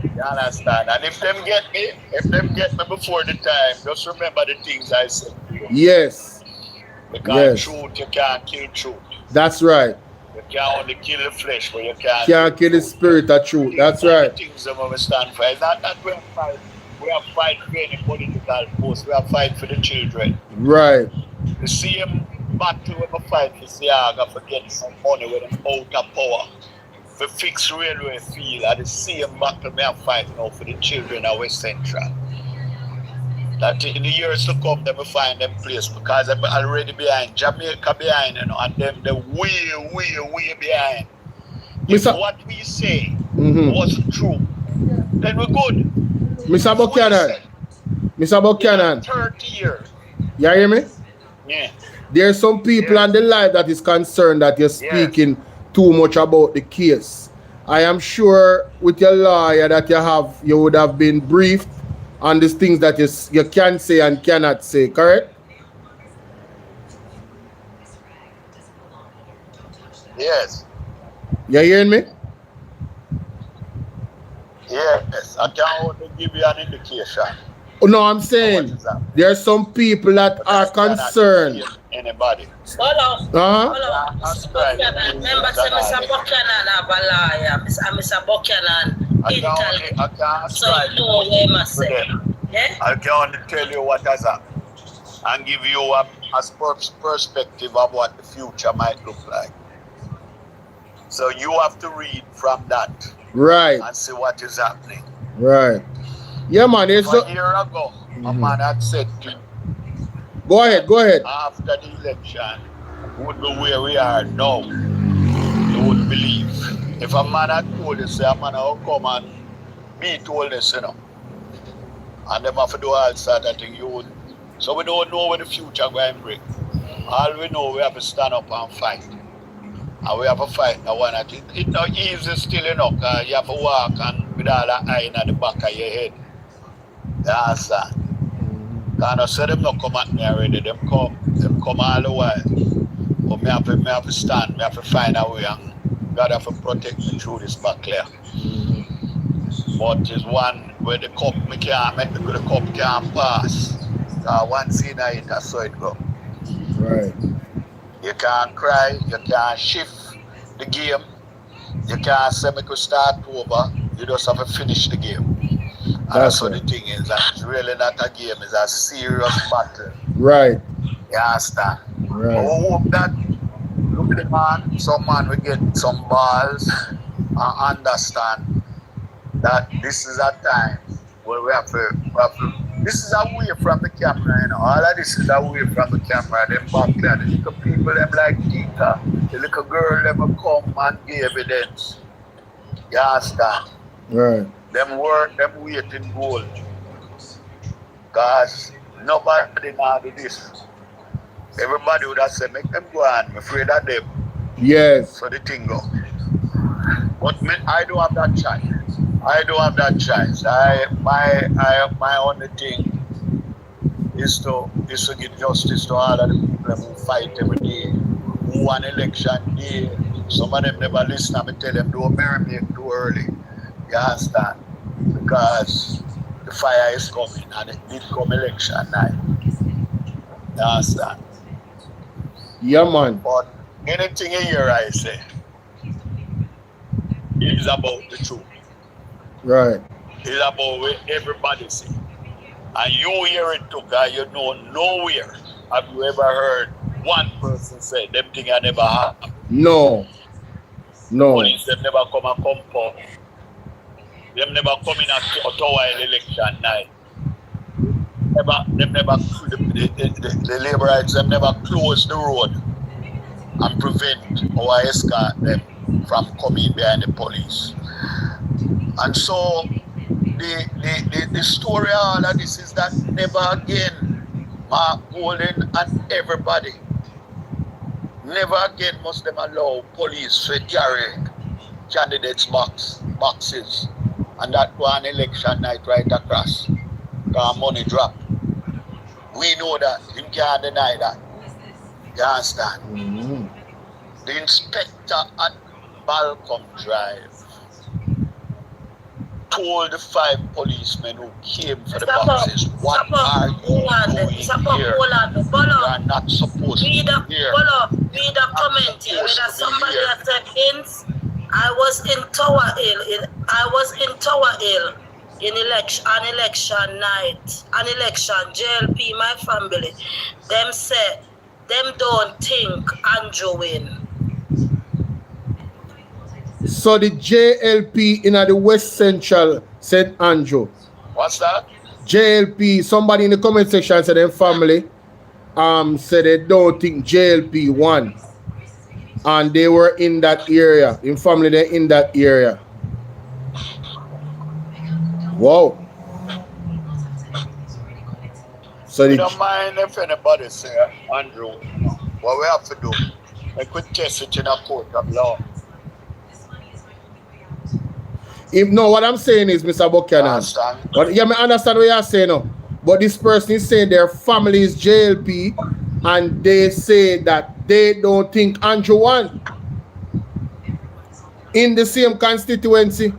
[SPEAKER 3] You understand? And if them get me before the time, just remember the things I said to you.
[SPEAKER 2] Yes.
[SPEAKER 3] Because truth, you can't kill truth.
[SPEAKER 2] That's right.
[SPEAKER 3] You can only kill the flesh, but you can't
[SPEAKER 2] kill the spirit of truth. That's right.
[SPEAKER 3] The things that we stand for. It's not that we have fight for any political post. We have fight for the children.
[SPEAKER 2] Right.
[SPEAKER 3] The same battle we fight for Siaga for getting some money with them out of power. For fix railway field are the same battle we are fighting now for the children of West Central. That in the years to come, they will find them place because they're already behind. Jamaica behind, you know, and them they're way behind. If what we say wasn't true, then we're good.
[SPEAKER 2] Mr. Buchanan. Mr. Buchanan.
[SPEAKER 3] 30 years.
[SPEAKER 2] You hear me?
[SPEAKER 3] Yeah.
[SPEAKER 2] There's some people on the live that is concerned that you're speaking too much about the case. I am sure with your lawyer that you would have been briefed on these things that you can say and cannot say, correct?
[SPEAKER 3] Yes.
[SPEAKER 2] You hearing me?
[SPEAKER 3] Yes. I can't only give you an indication.
[SPEAKER 2] Oh, no, I'm saying there are some people that are concerned.
[SPEAKER 3] Anybody.
[SPEAKER 4] Hold on. Remember, Mr. Buchanan have a lawyer. Mr. Buchanan intelligent. So you know what you must say. Yeah?
[SPEAKER 3] I can only tell you what has happened and give you a perspective of what the future might look like. So you have to read from that.
[SPEAKER 2] Right.
[SPEAKER 3] And see what is happening.
[SPEAKER 2] Right. Yeah, man. It's
[SPEAKER 3] a year ago, a man had said to me,
[SPEAKER 2] Go ahead.
[SPEAKER 3] After the election, would be where we are now. You wouldn't believe. If a man had told you, say, a man will come and meet all this, you know. And them have to do all sort of thing, you wouldn't. So we don't know where the future going to bring. All we know, we have to stand up and fight. And we have to fight the one that it's not easy still, you know, because you have to walk and with all that eye in the back of your head. You understand? Because I said them not come at me already, them come all the while. But me have to stand, me have to find a way, and God have to protect me through this battle. But it's one where the cup me can't make the cup can't pass. Once in it, that's how it go.
[SPEAKER 2] Right.
[SPEAKER 3] You can't cry, you can't shift the game, you can't say me could start over, you just have to finish the game. That's what the thing is, that it's really not a game, it's a serious battle.
[SPEAKER 2] Right.
[SPEAKER 3] You understand?
[SPEAKER 2] Right.
[SPEAKER 3] I hope that, look at the man, some man will get some balls and understand that this is a time where we have to this is away from the camera, you know. All of this is away from the camera. Them back there, the little people, them like Tika, the little girl, them will come and give evidence. You understand?
[SPEAKER 2] Right.
[SPEAKER 3] Them work, them wait in gold. Because nobody now do this. Everybody would have said, make them go on. I'm afraid of them.
[SPEAKER 2] Yes.
[SPEAKER 3] So the thing go. But me, I don't have that choice. My only thing is to give justice to all of the people who fight every day, who won election day. Some of them never listen and me tell them don't marinate too early. You understand? Because the fire is coming and it did come election night. You understand?
[SPEAKER 2] Yeah, man.
[SPEAKER 3] But anything in here I say is about the truth.
[SPEAKER 2] Right.
[SPEAKER 3] It's about what everybody say. And you hear it too, because you know nowhere have you ever heard one person say them things I never happened.
[SPEAKER 2] No.
[SPEAKER 3] Police them never come and compound. Them never come in at Ottawa election night. The laborers them never close the road and prevent or escort them from coming behind the police. And so the story of all of this is that never again Mark Golden and everybody, never again must them allow police to carry candidates boxes and that one election night right across. Because money drop. We know that. You can't deny that. You understand?
[SPEAKER 2] Mm-hmm.
[SPEAKER 3] The inspector at Balcom Drive told the 5 policemen who came for the boxes, what are you doing here? You are not supposed to be here.
[SPEAKER 4] Read a comment here. Whether somebody has said hints, I was in Tower Hill in election night, an election, JLP, my family. Them said, them don't think Andrew win.
[SPEAKER 2] So the JLP in the West Central said Andrew.
[SPEAKER 3] What's that?
[SPEAKER 2] JLP, somebody in the comment section said their family said they don't think JLP won. And they were in that area. In family, they're in that area. Wow. So
[SPEAKER 3] We don't mind if anybody say, Andrew, what we have to do, we could test it in a court of law.
[SPEAKER 2] No, what I'm saying is, Mr. Buchanan. But yeah, I understand what you're saying now. But this person is saying their family is JLP and they say that they don't think Andrew won in the same constituency.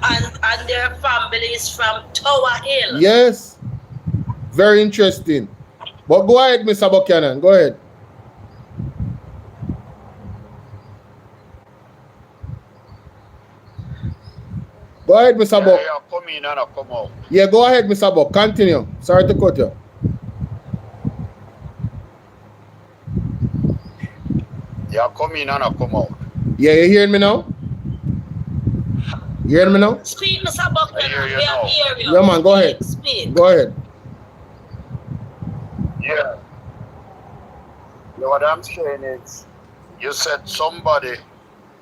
[SPEAKER 4] And their family is from Tower Hill.
[SPEAKER 2] Yes. Very interesting. But go ahead, Mr. Buchanan. Go ahead. Go ahead, Mr. Buck.
[SPEAKER 3] Yeah, come in and come out.
[SPEAKER 2] Yeah, go ahead, Mr. Buck. Continue. Sorry to cut you.
[SPEAKER 3] Yeah, come in and come out.
[SPEAKER 2] Yeah, you hearing me now? You hearing me now?
[SPEAKER 4] Speak, Mr. Buck.
[SPEAKER 3] I hear you now.
[SPEAKER 2] Yeah, man, go ahead.
[SPEAKER 4] Speak.
[SPEAKER 2] Go ahead.
[SPEAKER 3] Yeah. You know what I'm saying is, you said somebody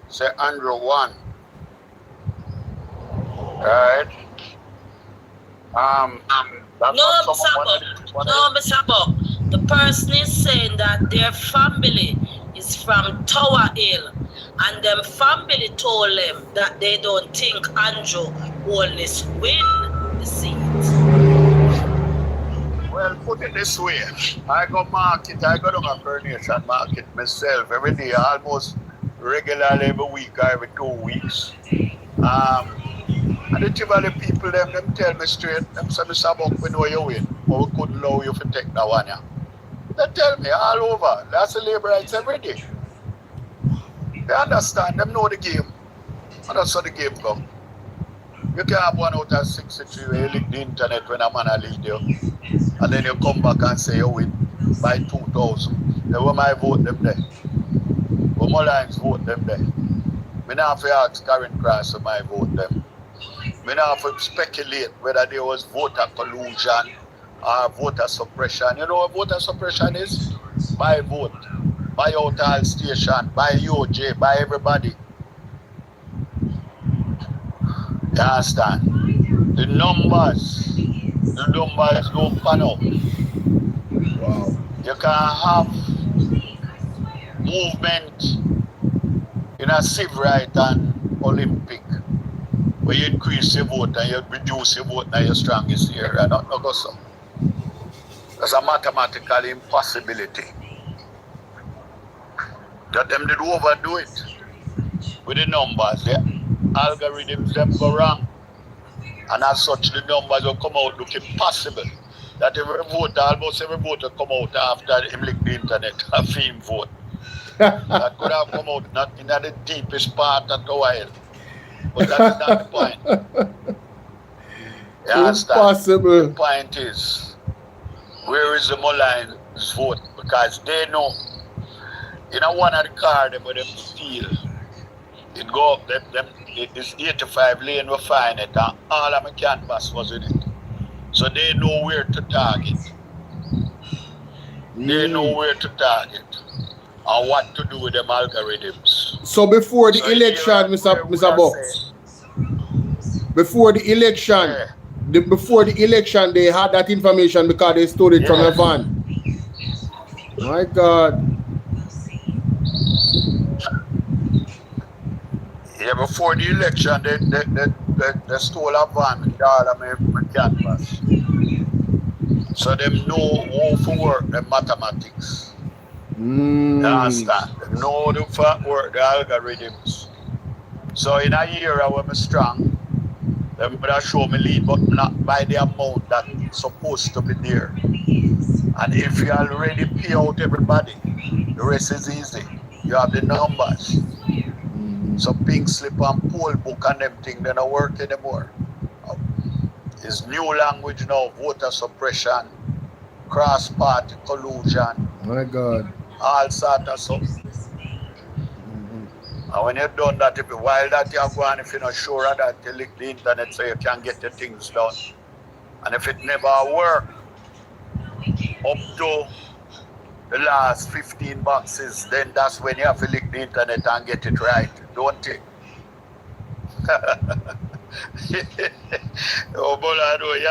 [SPEAKER 3] say Andrew won. Right?
[SPEAKER 4] No, Mr. Buck. The person is saying that their family is from Tower Hill, and them family told them that they don't think Andrew will win the seat.
[SPEAKER 3] Well, put it this way. I go market, I go to my Coronation Market myself every day, almost regularly every week or every 2 weeks. And the Tivoli people, them tell me straight, them say, Mr. Buck, we know you win, but we couldn't allow you to take that one. Yeah. They tell me all over, that's the labor rights every day. They understand, them know the game. And that's how the game goes. You can have 1 out of 63 where you lick the internet when a man a lead you. And then you come back and say you win by 2,000. Then when I vote them there. When my lines vote them there. I don't have to ask Karen Cross if I vote them. I don't have to speculate whether there was voter collusion or voter suppression. You know what voter suppression is? By vote. By out all station, by UJ, by everybody. You understand? The numbers don't pan out.
[SPEAKER 2] Wow.
[SPEAKER 3] You can have movement in a civil right and Olympic where you increase your vote and you reduce your vote in your strongest area. Not go so. That's a mathematical impossibility. That them did overdo it with the numbers. The algorithms them go wrong. And as such the numbers will come out looking possible. That every voter, almost every voter come out after him lick the internet and him vote. That could have come out not in the deepest part of the while. But that is not the point. You understand?
[SPEAKER 2] Impossible.
[SPEAKER 3] The point is, where is the Mullines vote? Because they know, you know, one of the car them with them steal, it go up, it is 85 lane we find it, and all of my canvas was in it. So they know where to target. They know where to target and what to do with them algorithms.
[SPEAKER 2] So before the election, Mr. Buck, before the election, before the election, they had that information because they stole it from a van. My God.
[SPEAKER 3] Yeah, before the election, they stole a van with all of my canvas. So them know how to work the mathematics. You understand? They know how to work the algorithms. So in a year when I'm strong, they would show me lead, but not by the amount that's supposed to be there. And if you already pay out everybody, the rest is easy. You have the numbers. So pink slip and poll book and them things, they don't work anymore. It's new language now, voter suppression, cross-party collusion.
[SPEAKER 2] My God.
[SPEAKER 3] All sort of stuff. And when you've done that, while that you have gone, if you're not sure of that, you lick the internet so you can get the things done. And if it never works, up to the last 15 boxes, then that's when you have to lick the internet and get it right, don't you? Oh, but I know you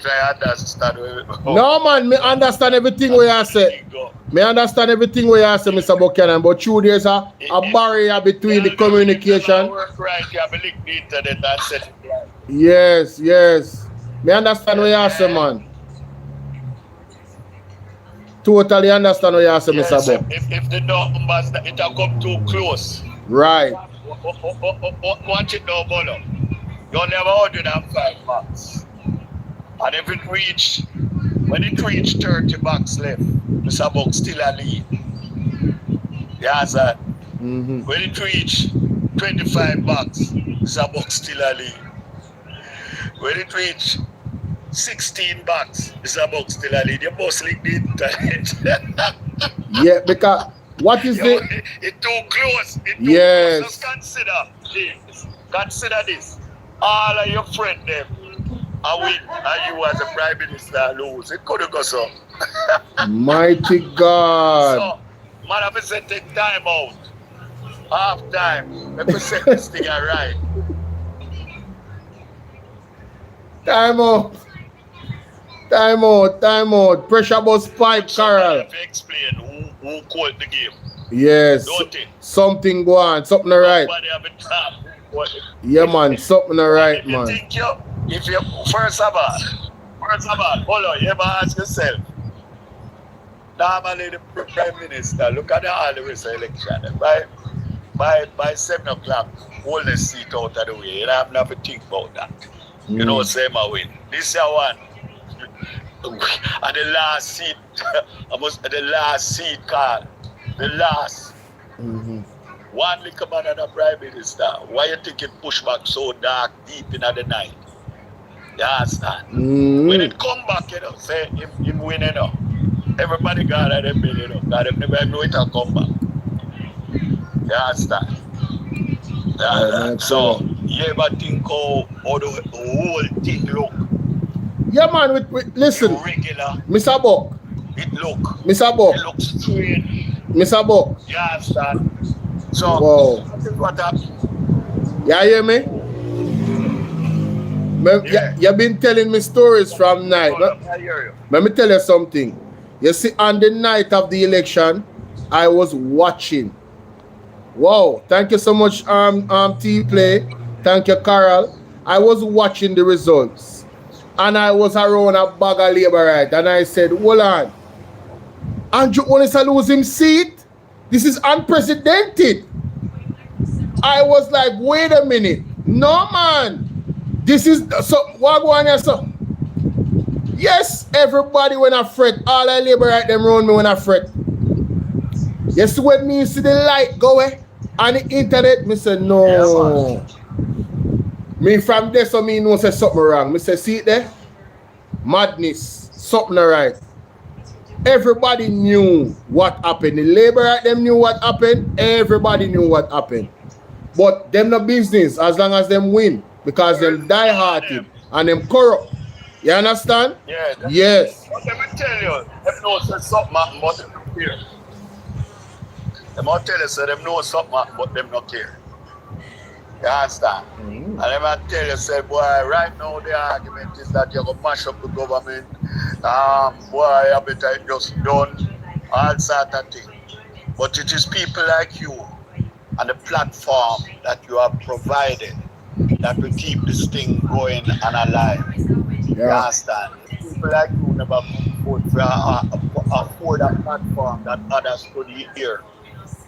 [SPEAKER 3] try to understand.
[SPEAKER 2] No, man, me understand everything what you say. Me understand everything what you say, Mr. Buchanan, but true, there's a barrier between the communication.
[SPEAKER 3] Work right, you have a link the internet and set it right.
[SPEAKER 2] Yes, yes. Me understand what you say, man. Totally understand what you say,
[SPEAKER 3] Yes,
[SPEAKER 2] Mr. Buck.
[SPEAKER 3] if the numbers, it have come too close.
[SPEAKER 2] Right.
[SPEAKER 3] Watch it now, Bolo. You only have 105 bucks. And if it reach, when it reach 30 bucks left, Mr. Buck still a lead. Yeah, sir. When it reach 25 bucks, Mr. Buck still a lead. When it reach 16 bucks, Mr. Buck still a lead. You must link the internet.
[SPEAKER 2] Yeah, because what is it?
[SPEAKER 3] It's too close. It's too
[SPEAKER 2] yes.
[SPEAKER 3] close. Just consider this. Consider this. All of your friends them are win, and you as a prime minister lose. It could go so.
[SPEAKER 2] Mighty God.
[SPEAKER 3] So, man, I say take time out. Half time. Let me set this thing right.
[SPEAKER 2] Time out. Time out. Time out. Pressure bus pipe, Carol.
[SPEAKER 3] If you explain who called the game.
[SPEAKER 2] Yes.
[SPEAKER 3] Don't it?
[SPEAKER 2] Something go on. Something right. Yeah, man. Something right, man.
[SPEAKER 3] If you first of all, hold on, you ever ask yourself, normally the Prime Minister, look at the Always election, by 7 o'clock, hold the seat out of the way. You don't have nothing to think about that. You know, same I win. This year one, at the last seat, almost at the last seat card, the last. One little man and a Prime Minister. Why you think it push back so dark, deep in the night? You understand? When it come back, you know, say him win, you know. Everybody got at them, you know. Got them never know it will come back. You understand? So, you ever think how the whole thing look?
[SPEAKER 2] Yeah, man, listen.
[SPEAKER 3] Regular.
[SPEAKER 2] Mr. Buck.
[SPEAKER 3] It look.
[SPEAKER 2] Mr. Buck.
[SPEAKER 3] It looks straight.
[SPEAKER 2] Mr. Buck.
[SPEAKER 3] You understand? So,
[SPEAKER 2] wow.
[SPEAKER 3] This is what happened.
[SPEAKER 2] You hear me?
[SPEAKER 3] Yeah.
[SPEAKER 2] You've been telling me stories from night.
[SPEAKER 3] I hear you.
[SPEAKER 2] Let me tell you something. You see, on the night of the election, I was watching. Wow. Thank you so much, T-Play. Thank you, Carol. I was watching the results. And I was around a bag of labor right. And I said, hold on. Andrew Onisa lose him seat? This is unprecedented. I was like, wait a minute. No, man. This is, so, what go on here, so? Yes, everybody when I fret. All I labor right them around me when I fret. You see what me see the light go away on the internet? Me say, no. Yeah, me from there, so me know say something wrong. Me say, see it there? Madness. Something right. Everybody knew what happened. The labor right them knew what happened. Everybody knew what happened. But them no business as long as them win. Because them die-hearted and them corrupt. You understand?
[SPEAKER 3] Yeah.
[SPEAKER 2] Yes.
[SPEAKER 3] But let me tell you, them know say something happen, but them don't care. Them will tell you say them know something happen, but them don't care. You understand? And them will tell you say, boy, right now the argument is that you're going to mash up the government. Boy, I better just done all sort of things. But it is people like you and the platform that you have provided that will keep this thing going and alive. Yeah. You understand? People like you never put afford a platform that others could hear.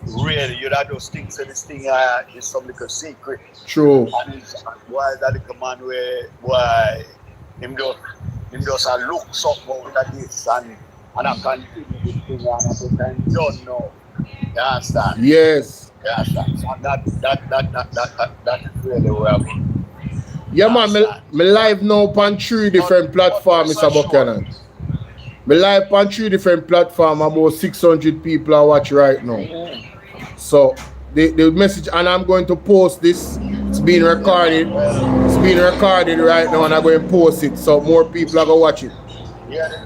[SPEAKER 3] Really, you know those things and this thing is some little secret.
[SPEAKER 2] True.
[SPEAKER 3] And why that little man where why him just look something out of this and I continue this thing and I don't know. You understand?
[SPEAKER 2] Yes.
[SPEAKER 3] Yeah, so that is really where I'm going.
[SPEAKER 2] Yeah, man, me live now on 3 different platforms, Mr. Buchanan. Me live on 3 different platforms, about 600 people are watching right now. So, the message, and I'm going to post this. It's being recorded. It's being recorded right now, and I'm going to post it so more people are going to watch it.
[SPEAKER 3] Yeah.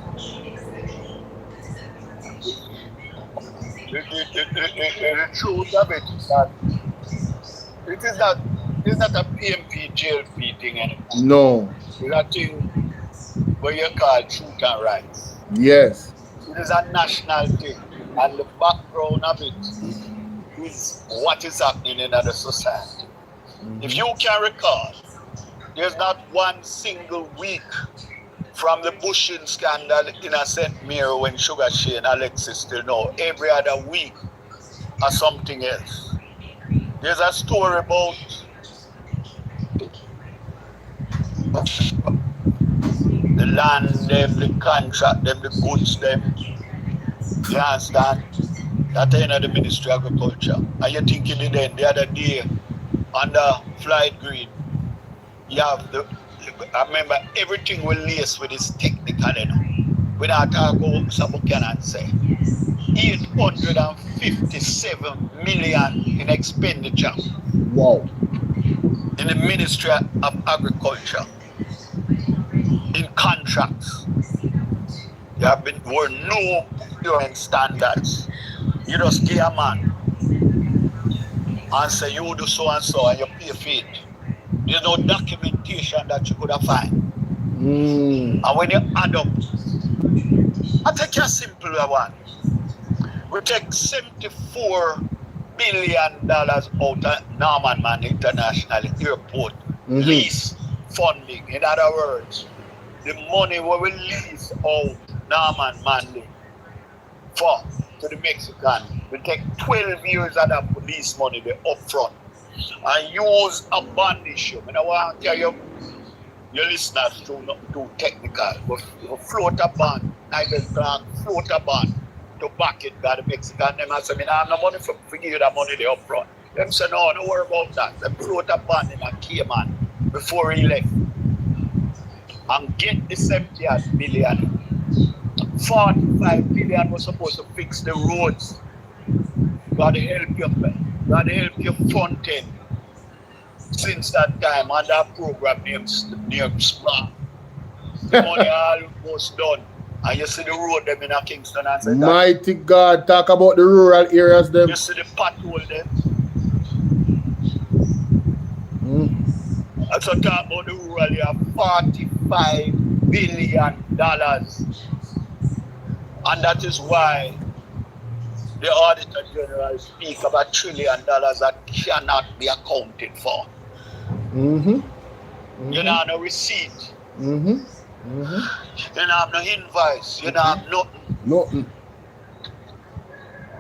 [SPEAKER 3] The truth of it is that It's not a PMP jail fee thing anymore.
[SPEAKER 2] No.
[SPEAKER 3] It's a thing where you call truth and rights.
[SPEAKER 2] Yes.
[SPEAKER 3] It is a national thing, and the background of it is what is happening in the society. If you can recall, there's not one single week from the bushing scandal in a St. Mary when Sugar Shane and Alexis still know. Every other week or something else. There's a story about the land, them, the contract, them, the goods, them. You understand? That's the end of the Ministry of Agriculture. And you're thinking then the other day under Flight Green, you have the, I remember everything will lace with this technical, you know. Without talk about Mr. Buchanan say 857 million in expenditure.
[SPEAKER 2] Wow.
[SPEAKER 3] In the Ministry of Agriculture. In contracts. There were no procurement standards. You just give a man and say you do so and so and you pay for it. There's no documentation that you could have find. And when you add up, I take a simple one. We take $74 billion out of Norman Man International Airport lease funding. In other words, the money we will lease out Norman Manley for to the Mexican. We take 12 years of that police money, the upfront, and use a bond issue. I don't want to tell you, your listeners too technical, but float a bond, Nigel Clark, float a bond to back it by the Mexican. Them I say, I have no money for give you that money the upfront. Them say, no, don't worry about that. Them float a bond in a Cayman before he left. And get the 70 billion. 45 billion was supposed to fix the roads. God help you, man. God help you front end. Since that time, and that program named SMART. The money almost done. And you see the road them in Kingston and say
[SPEAKER 2] mighty God, talk about the rural areas them.
[SPEAKER 3] You see the pothole them. And so talk about the rural, you have $45 billion. And that is why the Auditor General speaks of $1 trillion that cannot be accounted for. You don't have no receipt. You don't have no invoice. You don't have nothing.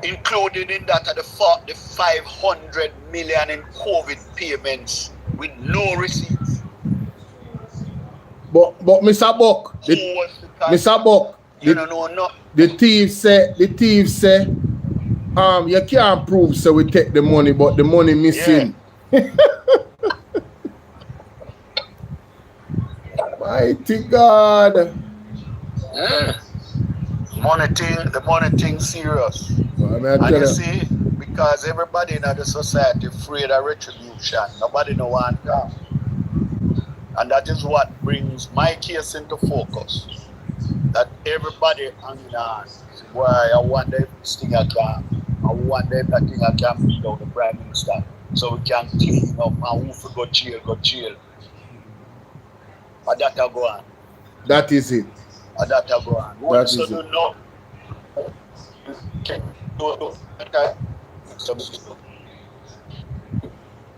[SPEAKER 3] Including in that are the 500 million in COVID payments with no receipts.
[SPEAKER 2] But Mr. Buck, Mr. Buck,
[SPEAKER 3] you don't know nothing.
[SPEAKER 2] The thief say, you can't prove so we take the money, but the money missing. Yeah. Mighty God.
[SPEAKER 3] The money thing serious.
[SPEAKER 2] Well,
[SPEAKER 3] and you see, because everybody in the society afraid of retribution. Nobody no want that. And that is what brings my case into focus. That everybody hanging on. Why I wonder if this thing I can. I wonder if that thing I can beat out the Prime Minister. So we can clean up and who for go jail. And that will go on.
[SPEAKER 2] That is it.
[SPEAKER 3] And that will go on.
[SPEAKER 2] That is it.
[SPEAKER 3] No.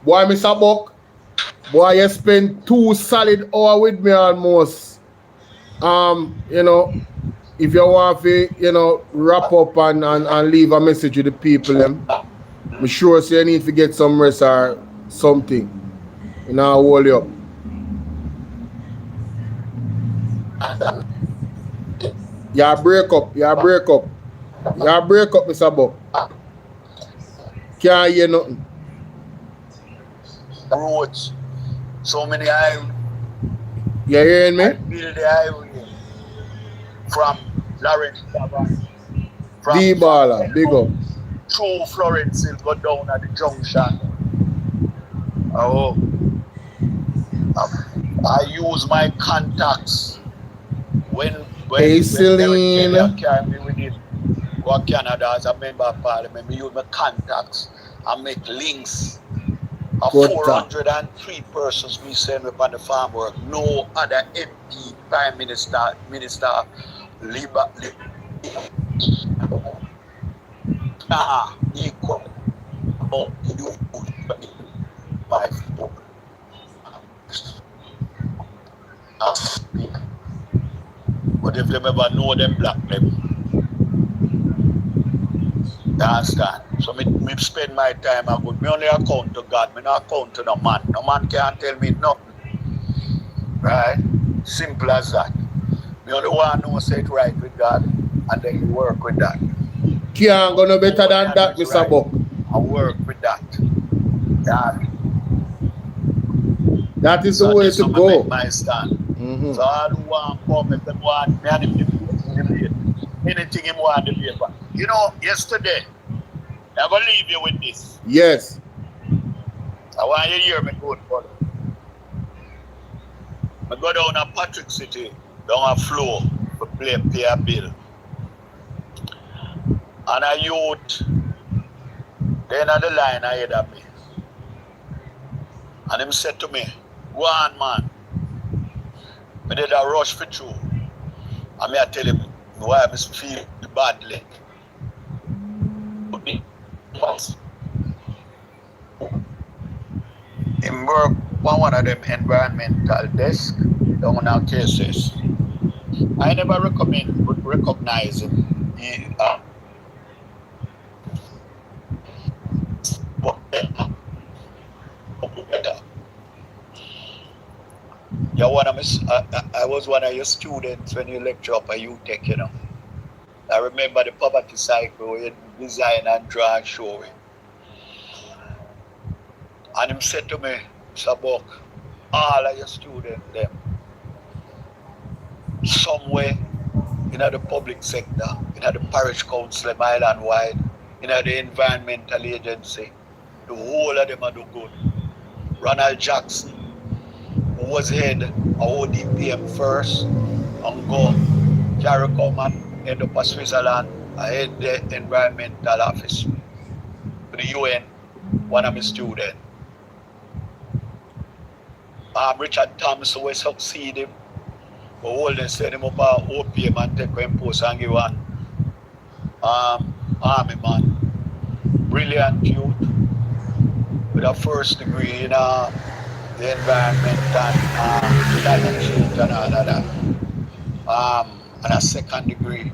[SPEAKER 2] Boy, Mr. Buck, boy, you spend 2 solid hours with me almost. You know, if you want to, you know, wrap up and leave a message with the people, I'm sure so you need to get some rest or something. You know, I'll hold you up. You break up, Mr. Buck. Can't hear nothing.
[SPEAKER 3] Roads, so many highways.
[SPEAKER 2] You hearing me?
[SPEAKER 3] I build the highway from Lawrence from
[SPEAKER 2] D-Baller, big up.
[SPEAKER 3] Through Florence, it'll go down at the junction. Oh, I use my contacts when
[SPEAKER 2] Celine
[SPEAKER 3] carry me with him go to Canada as a member of parliament. I use my contacts and make links 403 persons we send upon the farm work. No other MP, Prime Minister, Liba, equal. But if them ever know them black them, you understand? So me spend my time I go. Me only account to God, me not account to no man. No man can't tell me nothing. Right? Simple as that. Me only want to know say it right with God and then you work with that.
[SPEAKER 2] Can't go no better than that, Mr.
[SPEAKER 3] Right.
[SPEAKER 2] Buck.
[SPEAKER 3] I work with that. Yeah.
[SPEAKER 2] That is the way to go.
[SPEAKER 3] My stand. So all who want come, if they want me and him debate, anything him want to debate. You know, yesterday, I'm going to leave you with this.
[SPEAKER 2] Yes.
[SPEAKER 3] I want you to hear me good, brother. I go down to Patrick City, down a floor, to pay a bill. And a youth, then on the line ahead of me. And him said to me, go on, man. I did a rush for through. And I tell him why I feel badly. Him work on one of them environmental desk down our cases. I never recognize him. I was one of your students when you lecture up at UTech, you know. I remember the poverty cycle where you design and draw and show it. And him said to me, Mr. Buck, all of your students, them, somewhere in the public sector, in the parish council, island wide, in the environmental agency, the whole of them are do good. Ronald Jackson, who was head of ODPM first, and go carry come and end up in Switzerland, I head the environmental office. To the UN, one of my students. Richard Thompson will succeed him. But all they send him up at OPM and take him post and give one army man. Brilliant youth with a first degree in the environment and climate change and all of that. And a second degree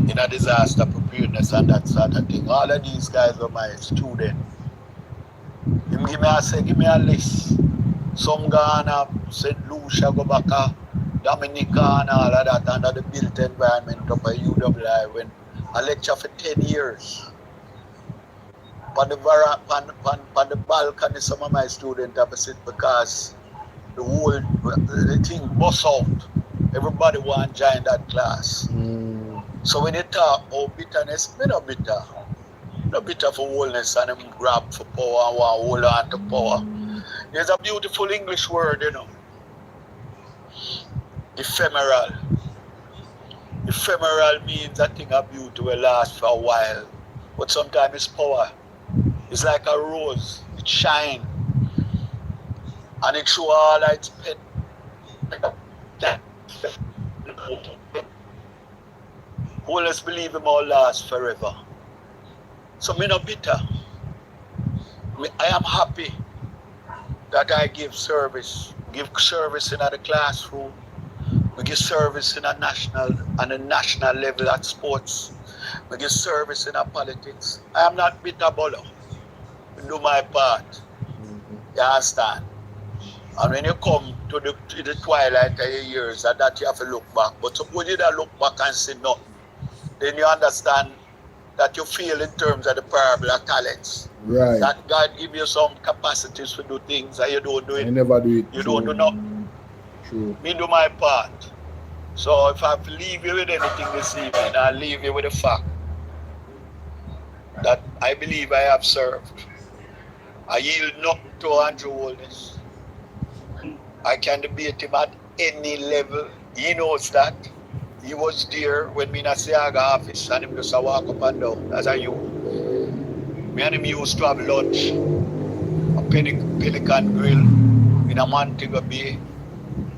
[SPEAKER 3] in a disaster preparedness and that sort of thing. All of these guys are my students. Give me a list. Some Ghana, St. Lucia, go back to Dominica and all of that under the built environment up at UWI when I lecture for 10 years. On the balcony, some of my students have to sit because the thing bust out. Everybody want to join that class. So when you talk about bitterness, me no bitter. No bitter for wholeness and them grab for power and want to hold on to power. There's a beautiful English word, you know. Ephemeral. Ephemeral means a thing of beauty will last for a while. But sometimes it's power. It's like a rose. It shines. And it shows all its pet. Wholeness believe him all last forever. So me no bitter. I am happy that I give service in the classroom. We give service in a national level at sports. We give service in a politics. I am not bitter, Bolo. I do my part. You understand? And when you come to the twilight of your years, that you have to look back. But suppose you don't look back and see nothing, then you understand that you feel in terms of the parable of talents.
[SPEAKER 2] Right.
[SPEAKER 3] That God give you some capacities to do things and you don't do it.
[SPEAKER 2] I never do it.
[SPEAKER 3] You don't do nothing.
[SPEAKER 2] True.
[SPEAKER 3] Me do my part. So if I have to leave you with anything this evening, I'll leave you with the fact that I believe I have served. I yield nothing to Andrew Wholeness. I can debate him at any level. He knows that. He was there when me in a Siaga office and him just walk up and down as a youth. Me and him used to have lunch. Pelican Grill in a Montego Bay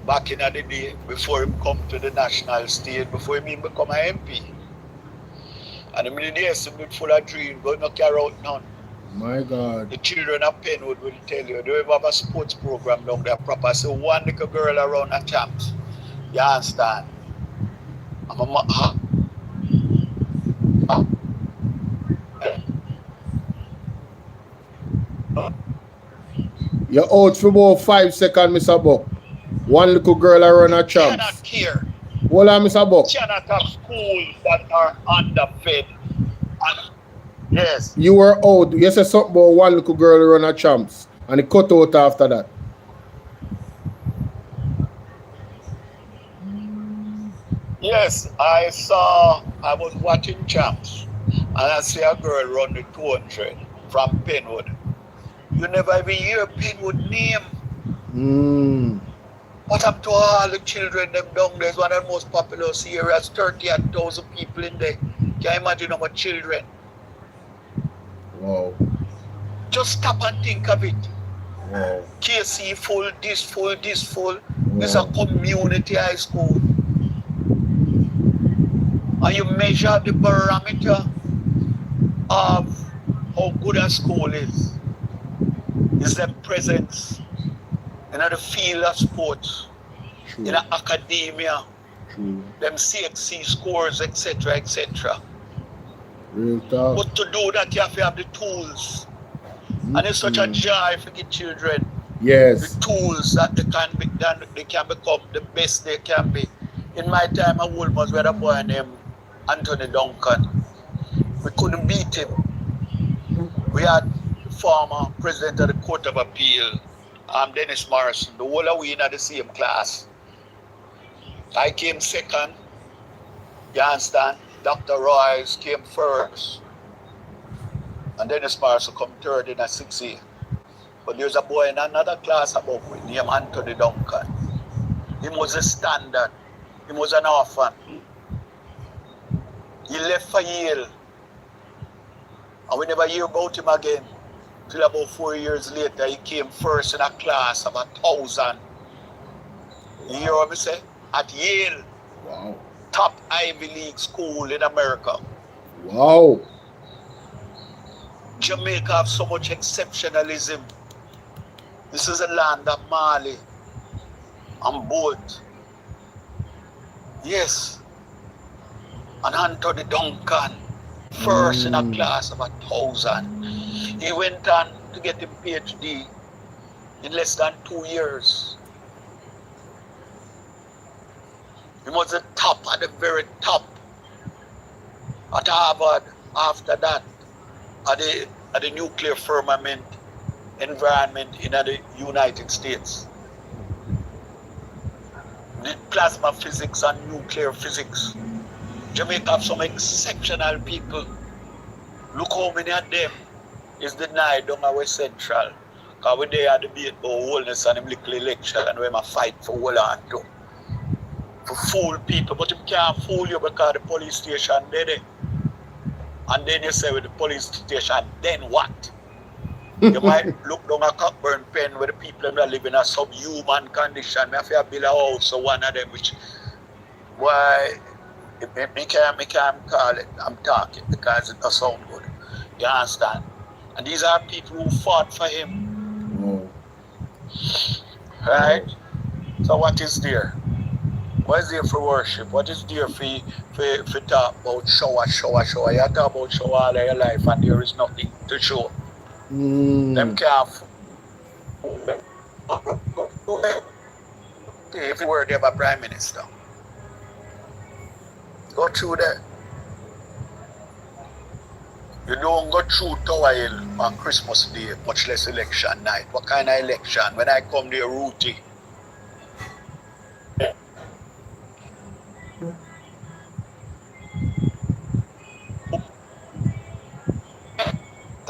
[SPEAKER 3] back in the day before him come to the national stage, before him even become an MP. And him in the days him full of dreams, but not carry out none.
[SPEAKER 2] My God.
[SPEAKER 3] The children of Penwood will tell you, they have a sports program down there proper. So one little girl around a champs. You understand?
[SPEAKER 2] You're out for about 5 seconds, Mr. Buck. One little girl around a champ.
[SPEAKER 3] Cannot care.
[SPEAKER 2] Hold on, Mr. Buck.
[SPEAKER 3] Cannot have schools that are underfed. Yes.
[SPEAKER 2] You were out. You said something about one little girl around a champs. And it cut out after that.
[SPEAKER 3] Yes, I was watching champs. And I see a girl run the 200 from Penwood. You never even hear Penwood name. What up to all the children them down there? It's one of the most populous areas, 38,000 people in there. Can you imagine how much children?
[SPEAKER 2] Wow.
[SPEAKER 3] Just stop and think of it.
[SPEAKER 2] Wow.
[SPEAKER 3] KC full, this full, this full.
[SPEAKER 2] Wow.
[SPEAKER 3] It's a community high school. And you measure the barometer of how good a school is their presence in the field of sports,
[SPEAKER 2] True.
[SPEAKER 3] in academia,
[SPEAKER 2] True.
[SPEAKER 3] them CXC scores, etc., etc.
[SPEAKER 2] Real talk.
[SPEAKER 3] But to do that, you have to have the tools. And it's such a joy for the children.
[SPEAKER 2] Yes.
[SPEAKER 3] The tools that they can become the best they can be. In my time at Wolmer's, we had a boy named Anthony Duncan. We couldn't beat him. We had the former president of the Court of Appeal, Dennis Morrison, the whole of we in the same class. I came second. You understand? Dr. Royce came first. And Dennis Morrison come third in a 6A. But there's a boy in another class above me named Anthony Duncan. He was a standard. He was an orphan. He left for Yale. And we never hear about him again. Till about 4 years later, he came first in a class of 1,000. You hear what I say? At Yale.
[SPEAKER 2] Wow.
[SPEAKER 3] Top Ivy League school in America.
[SPEAKER 2] Wow.
[SPEAKER 3] Jamaica have so much exceptionalism. This is a land of Marley and Bolt. Yes. And Anthony Duncan, first in a class of 1,000. He went on to get a PhD in less than 2 years. He was the top, at the very top. At Harvard, after that, at the nuclear firmament environment in the United States. The plasma physics and nuclear physics. Jamaica have some exceptional people. Look how many of them is denied on our Central. Because when they had debate about wholeness and them little election and we have fight for hold on to. To fool people, but you can't fool you because the police station there. And then you say with the police station, then what? You might look down a Cockburn Pen where the people that live in a subhuman condition. I have to build a house, so one of them which why me can't call it, I'm talking because it doesn't sound good. You understand? And these are people who fought for him. Right? So what is there? What is there for worship? What is there for talk about shower? You talk about shower all of your life and there is nothing to show. Them can't. If you were there by Prime Minister, go through there. You don't go through Tower Hill on Christmas Day, much less election night. What kind of election? When I come there, Rooty.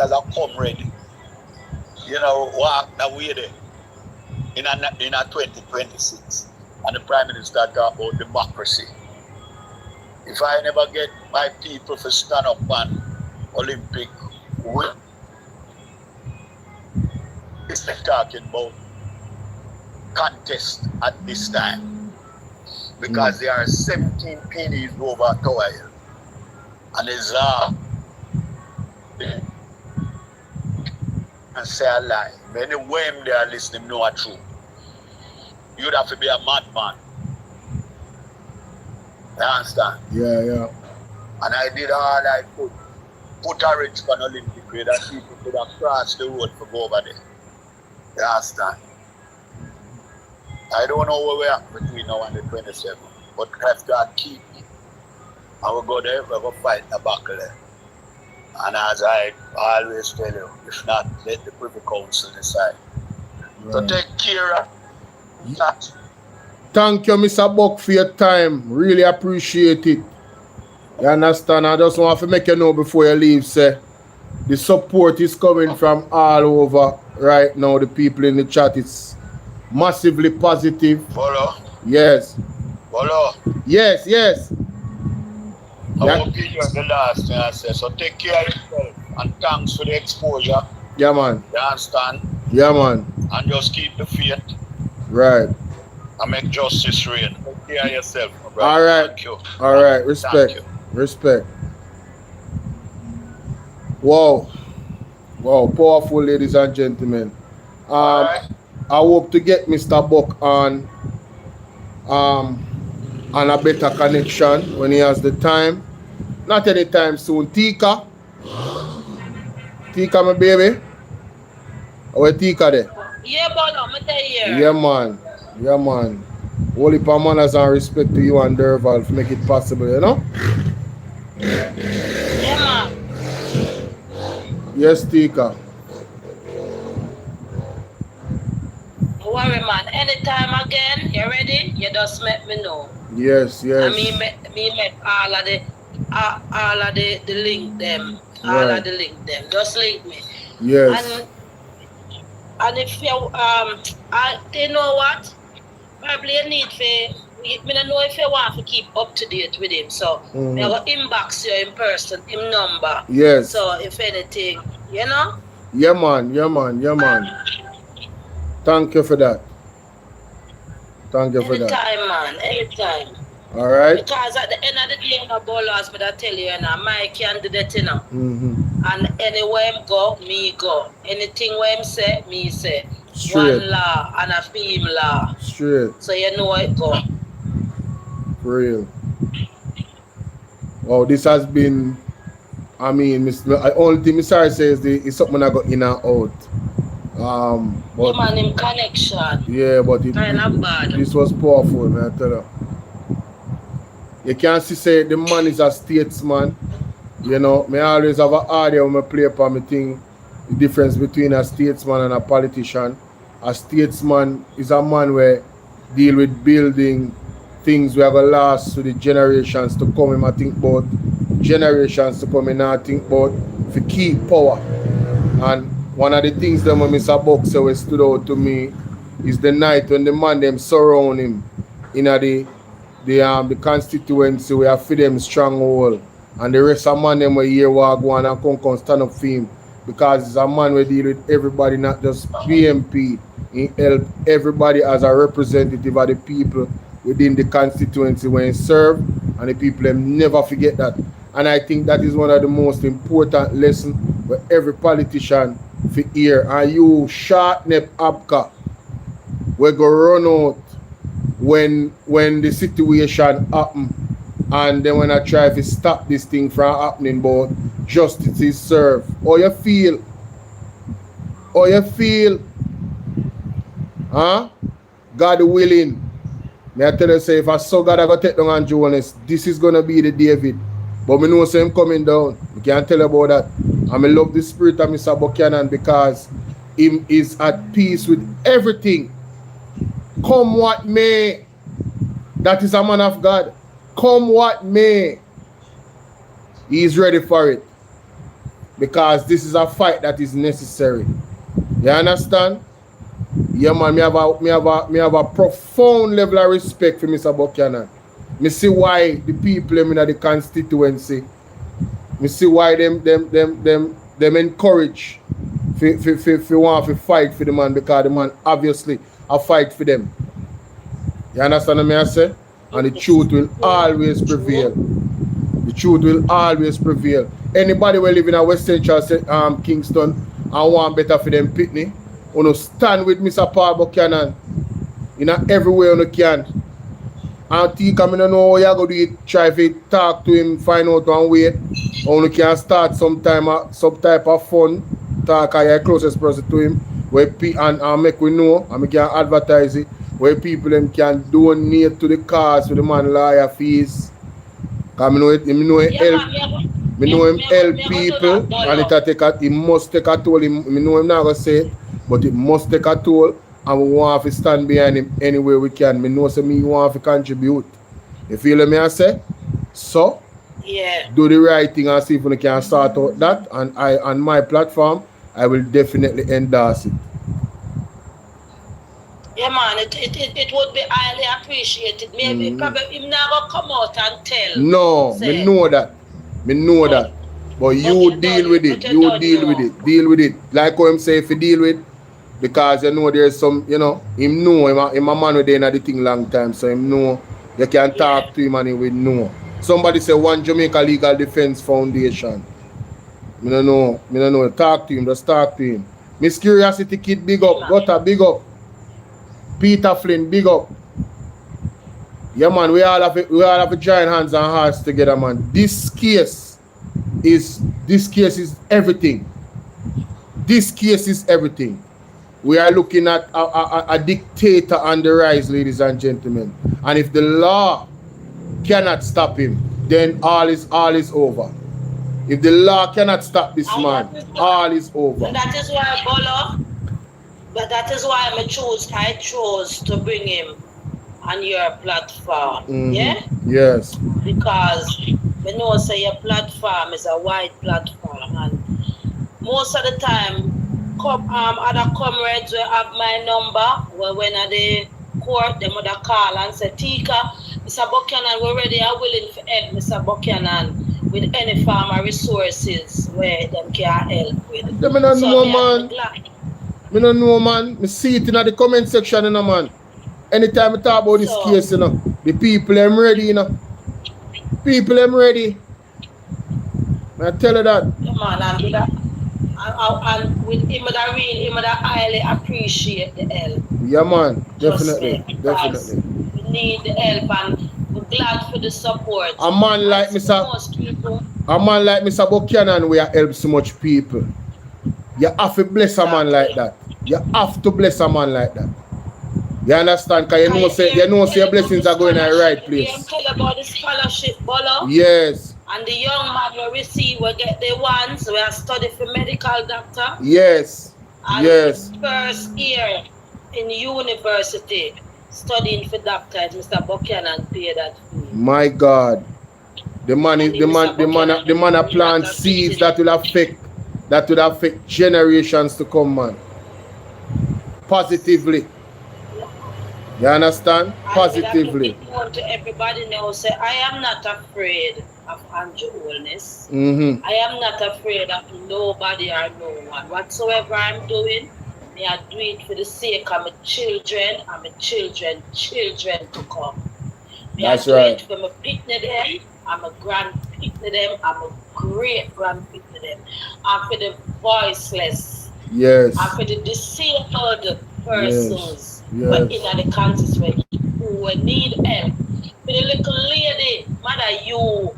[SPEAKER 3] As a comrade, you know, walk that way there in a 2026, and the Prime Minister talk about democracy. If I never get my people to stand up on Olympic, talking about contest at this time because there are 17 pennies over Tower Hill. And it's and say a lie. Many women they are listening know a truth. You'd have to be a madman. You understand?
[SPEAKER 2] Yeah.
[SPEAKER 3] And I did all I could. Put a rich for an Olympic way that people could have crossed the road for go over there. You understand? I don't know where we are between now and the 27th, but if God keep me, I will go there, we will fight the battle there. And as I always tell you, if not, let the Privy Council decide.
[SPEAKER 2] Right.
[SPEAKER 3] So take care of that.
[SPEAKER 2] Thank you, Mr. Buck, for your time. Really appreciate it. You understand? I just want to make you know before you leave, say, the support is coming from all over right now. The people in the chat, it's massively positive.
[SPEAKER 3] Follow?
[SPEAKER 2] Yes.
[SPEAKER 3] Follow?
[SPEAKER 2] Yes.
[SPEAKER 3] I hope you hear the last thing I said. So take care of yourself and thanks for the exposure.
[SPEAKER 2] Yeah, man.
[SPEAKER 3] You understand?
[SPEAKER 2] Yeah, man.
[SPEAKER 3] And just keep the faith.
[SPEAKER 2] Right.
[SPEAKER 3] And make justice reign. Take care of yourself, my brother.
[SPEAKER 2] All right.
[SPEAKER 3] Thank you.
[SPEAKER 2] All right. Respect.
[SPEAKER 3] Thank you.
[SPEAKER 2] Respect. Wow. Powerful, ladies and gentlemen.
[SPEAKER 3] Right.
[SPEAKER 2] I hope to get Mr. Buck on a better connection when he has the time. Not anytime soon. Tika, my baby. Where Tika there?
[SPEAKER 4] Yeah, Bolo, I'm here.
[SPEAKER 2] Yeah, man. Holy manners and respect to you and Derval to make it possible, you know?
[SPEAKER 4] Yeah, man.
[SPEAKER 2] Yes, Tika.
[SPEAKER 4] Don't worry, man. Anytime again, you ready? You just let me know.
[SPEAKER 2] Yes.
[SPEAKER 4] And me make all of the link them. All
[SPEAKER 2] Right.
[SPEAKER 4] of the link them. Just link me.
[SPEAKER 2] Yes.
[SPEAKER 4] And if you you know what? Probably you need to. I don't know if you want to keep up to date with him. So I will inbox you in person, him number.
[SPEAKER 2] Yes.
[SPEAKER 4] So if anything, you know?
[SPEAKER 2] Yeah, man. Thank you for that.
[SPEAKER 4] Anytime, man. Anytime.
[SPEAKER 2] All right.
[SPEAKER 4] Because at the end of the day, you know, Bolo, as I tell you, my candidate, you know. And anywhere him go, me go. Anything where him say, me say.
[SPEAKER 2] Straight.
[SPEAKER 4] One law and a theme law.
[SPEAKER 2] Straight.
[SPEAKER 4] So you know it go.
[SPEAKER 2] For real. Wow, this has been, I mean, only thing Mr. says is something I got in and out. But,
[SPEAKER 4] man, him connection.
[SPEAKER 2] Yeah, but
[SPEAKER 4] Kind of bad.
[SPEAKER 2] This was powerful, man, I tell you. You can see say the man is a statesman. You know, I always have an audio when I play upon me thing, the difference between a statesman and a politician. A statesman is a man where deal with building things we have a last to the generations to come. I think about generations to come, and I think about to keep power. And one of the things that Mr. Buck said stood out to me is the night when the man them surround him in the constituency where feed them stronghold, and the rest of man them were here walk one and come stand up for him, because it's a man who deal with everybody, not just PMP. He help everybody as a representative of the people within the constituency when he serve, and the people them never forget that. And I think that is one of the most important lessons for every politician for hear. And you short neck Abka, we go run out when the situation happen, and then when I try to stop this thing from happening, but justice is served. How you feel? Huh? God willing. May I tell you, say, if I saw God, I go take down and Jonas, this is gonna be the David. But me know say him coming down. I can't tell you about that. And I love the spirit of Mr. Buchanan because him is at peace with everything. Come what may. That is a man of God. Come what may. He is ready for it. Because this is a fight that is necessary. You understand? Yeah, man, me have a profound level of respect for Mr. Buchanan. Me see why the people in the constituency, me see why them encourage Fi want to fight for the man because the man obviously a fight for them. You understand what I say? And the truth will always prevail. The truth will always prevail. Anybody will live in a West Central Kingston and want better for them pitney, you stand with Mr. Paul Buchanan in every way you can. And think I don't know how you're going to do it. Try to talk to him, find out one way. Or you can start some type of fun. Talk to your closest person to him. And make we know. And we can advertise it. Where people them can donate to the cause with the man lawyer fees. Because I know him help people. And it must take a toll. I know him not going to say it. But it must take a toll. And we want to stand behind him any way we can. I know say me want to contribute. You feel what I say? So, do the right thing and see if we can sort out that. And I, on my platform, I will definitely endorse it.
[SPEAKER 4] Yeah, man, it would be highly appreciated. Maybe probably him never come out and tell.
[SPEAKER 2] No,
[SPEAKER 4] say,
[SPEAKER 2] me know that. Me know that. But you deal with it. You deal with it. Deal with it. Like how him say if you deal with, because you know there's some, you know, him know him a man with the thing long time, so him know you can talk to him and he will know. Somebody say One Jamaica Legal Defense Foundation. Me don't know. Talk to him, just talk to him. Miss Curiosity Kid, big up. Gutter, big up. Peter Flynn, big up. Yeah, man, we all have to join hands and hearts together, man. This case is everything. This case is everything. We are looking at a dictator on the rise, ladies and gentlemen. And if the law cannot stop him, then all is over. If the law cannot stop this man, all is over.
[SPEAKER 4] And that is why BOLO. But that is why I chose to bring him on your platform. Yeah?
[SPEAKER 2] Yes.
[SPEAKER 4] Because we know say your platform is a wide platform, and most of the time other comrades will have my number. Well, when at the court, they would call and say, Tika, Mr. Buchanan, we already are willing to help Mr. Buchanan with any farmer resources where them can help with.
[SPEAKER 2] Me don't know, man. Me don't know, man. Me see it in the comment section, you know, man. Anytime I talk about this case, you know, the people them ready, you know. People them ready. I tell you that.
[SPEAKER 4] Yeah, man, and with him that really, him that highly appreciate the help.
[SPEAKER 2] Yeah, man, definitely.
[SPEAKER 4] We need the help, and we're glad for the support.
[SPEAKER 2] A man like Mr. Buchanan, we help so much people. You have to bless a man like that. You have to bless a man like that. You understand? Because you know your blessings are going in the right place.
[SPEAKER 4] You tell about the scholarship, BOLO.
[SPEAKER 2] Yes.
[SPEAKER 4] And the young man will receive, will get the ones who are studying for medical doctor.
[SPEAKER 2] Yes.
[SPEAKER 4] And
[SPEAKER 2] yes.
[SPEAKER 4] First year in university studying for doctor, Mr. Buchanan paid that fee.
[SPEAKER 2] My God. The man plant seeds that will affect generations to come, man. Positively. You understand? Positively.
[SPEAKER 4] I want to everybody know, say, I am not afraid of Andrew Holness. I am not afraid of nobody or no one. Whatsoever I'm doing, I do it for the sake of my children and my children to come.
[SPEAKER 2] That's
[SPEAKER 4] I do
[SPEAKER 2] right.
[SPEAKER 4] it for my pitney them, and my grand pitney them, and my great grand pitney them, and for the voiceless,
[SPEAKER 2] yes,
[SPEAKER 4] and for the disabled persons.
[SPEAKER 2] Yes.
[SPEAKER 4] But in the constituency who will need help. For the little lady, mother you,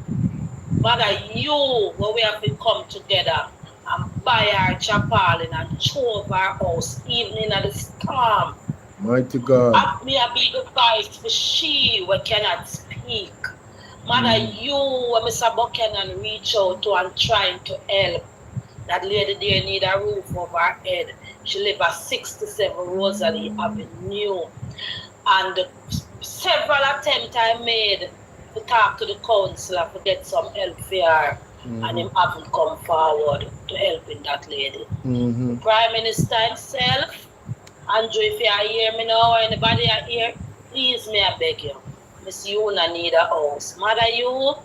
[SPEAKER 4] where we have to come together and buy our chapel and show of our house, even in the storm.
[SPEAKER 2] Mighty God.
[SPEAKER 4] Me a big advice for she who cannot speak. Mother you, Mr. Buchanan reach out to and trying to help. That lady there need a roof over her head. She live at 67 Rosalie Avenue. And several attempts I made to talk to the councillor to get some help for her. And him haven't come forward to helping that lady. The Prime Minister himself, Andrew, if you hear me now or anybody out here, please may I beg you. Miss Yuna need a house. Mother you,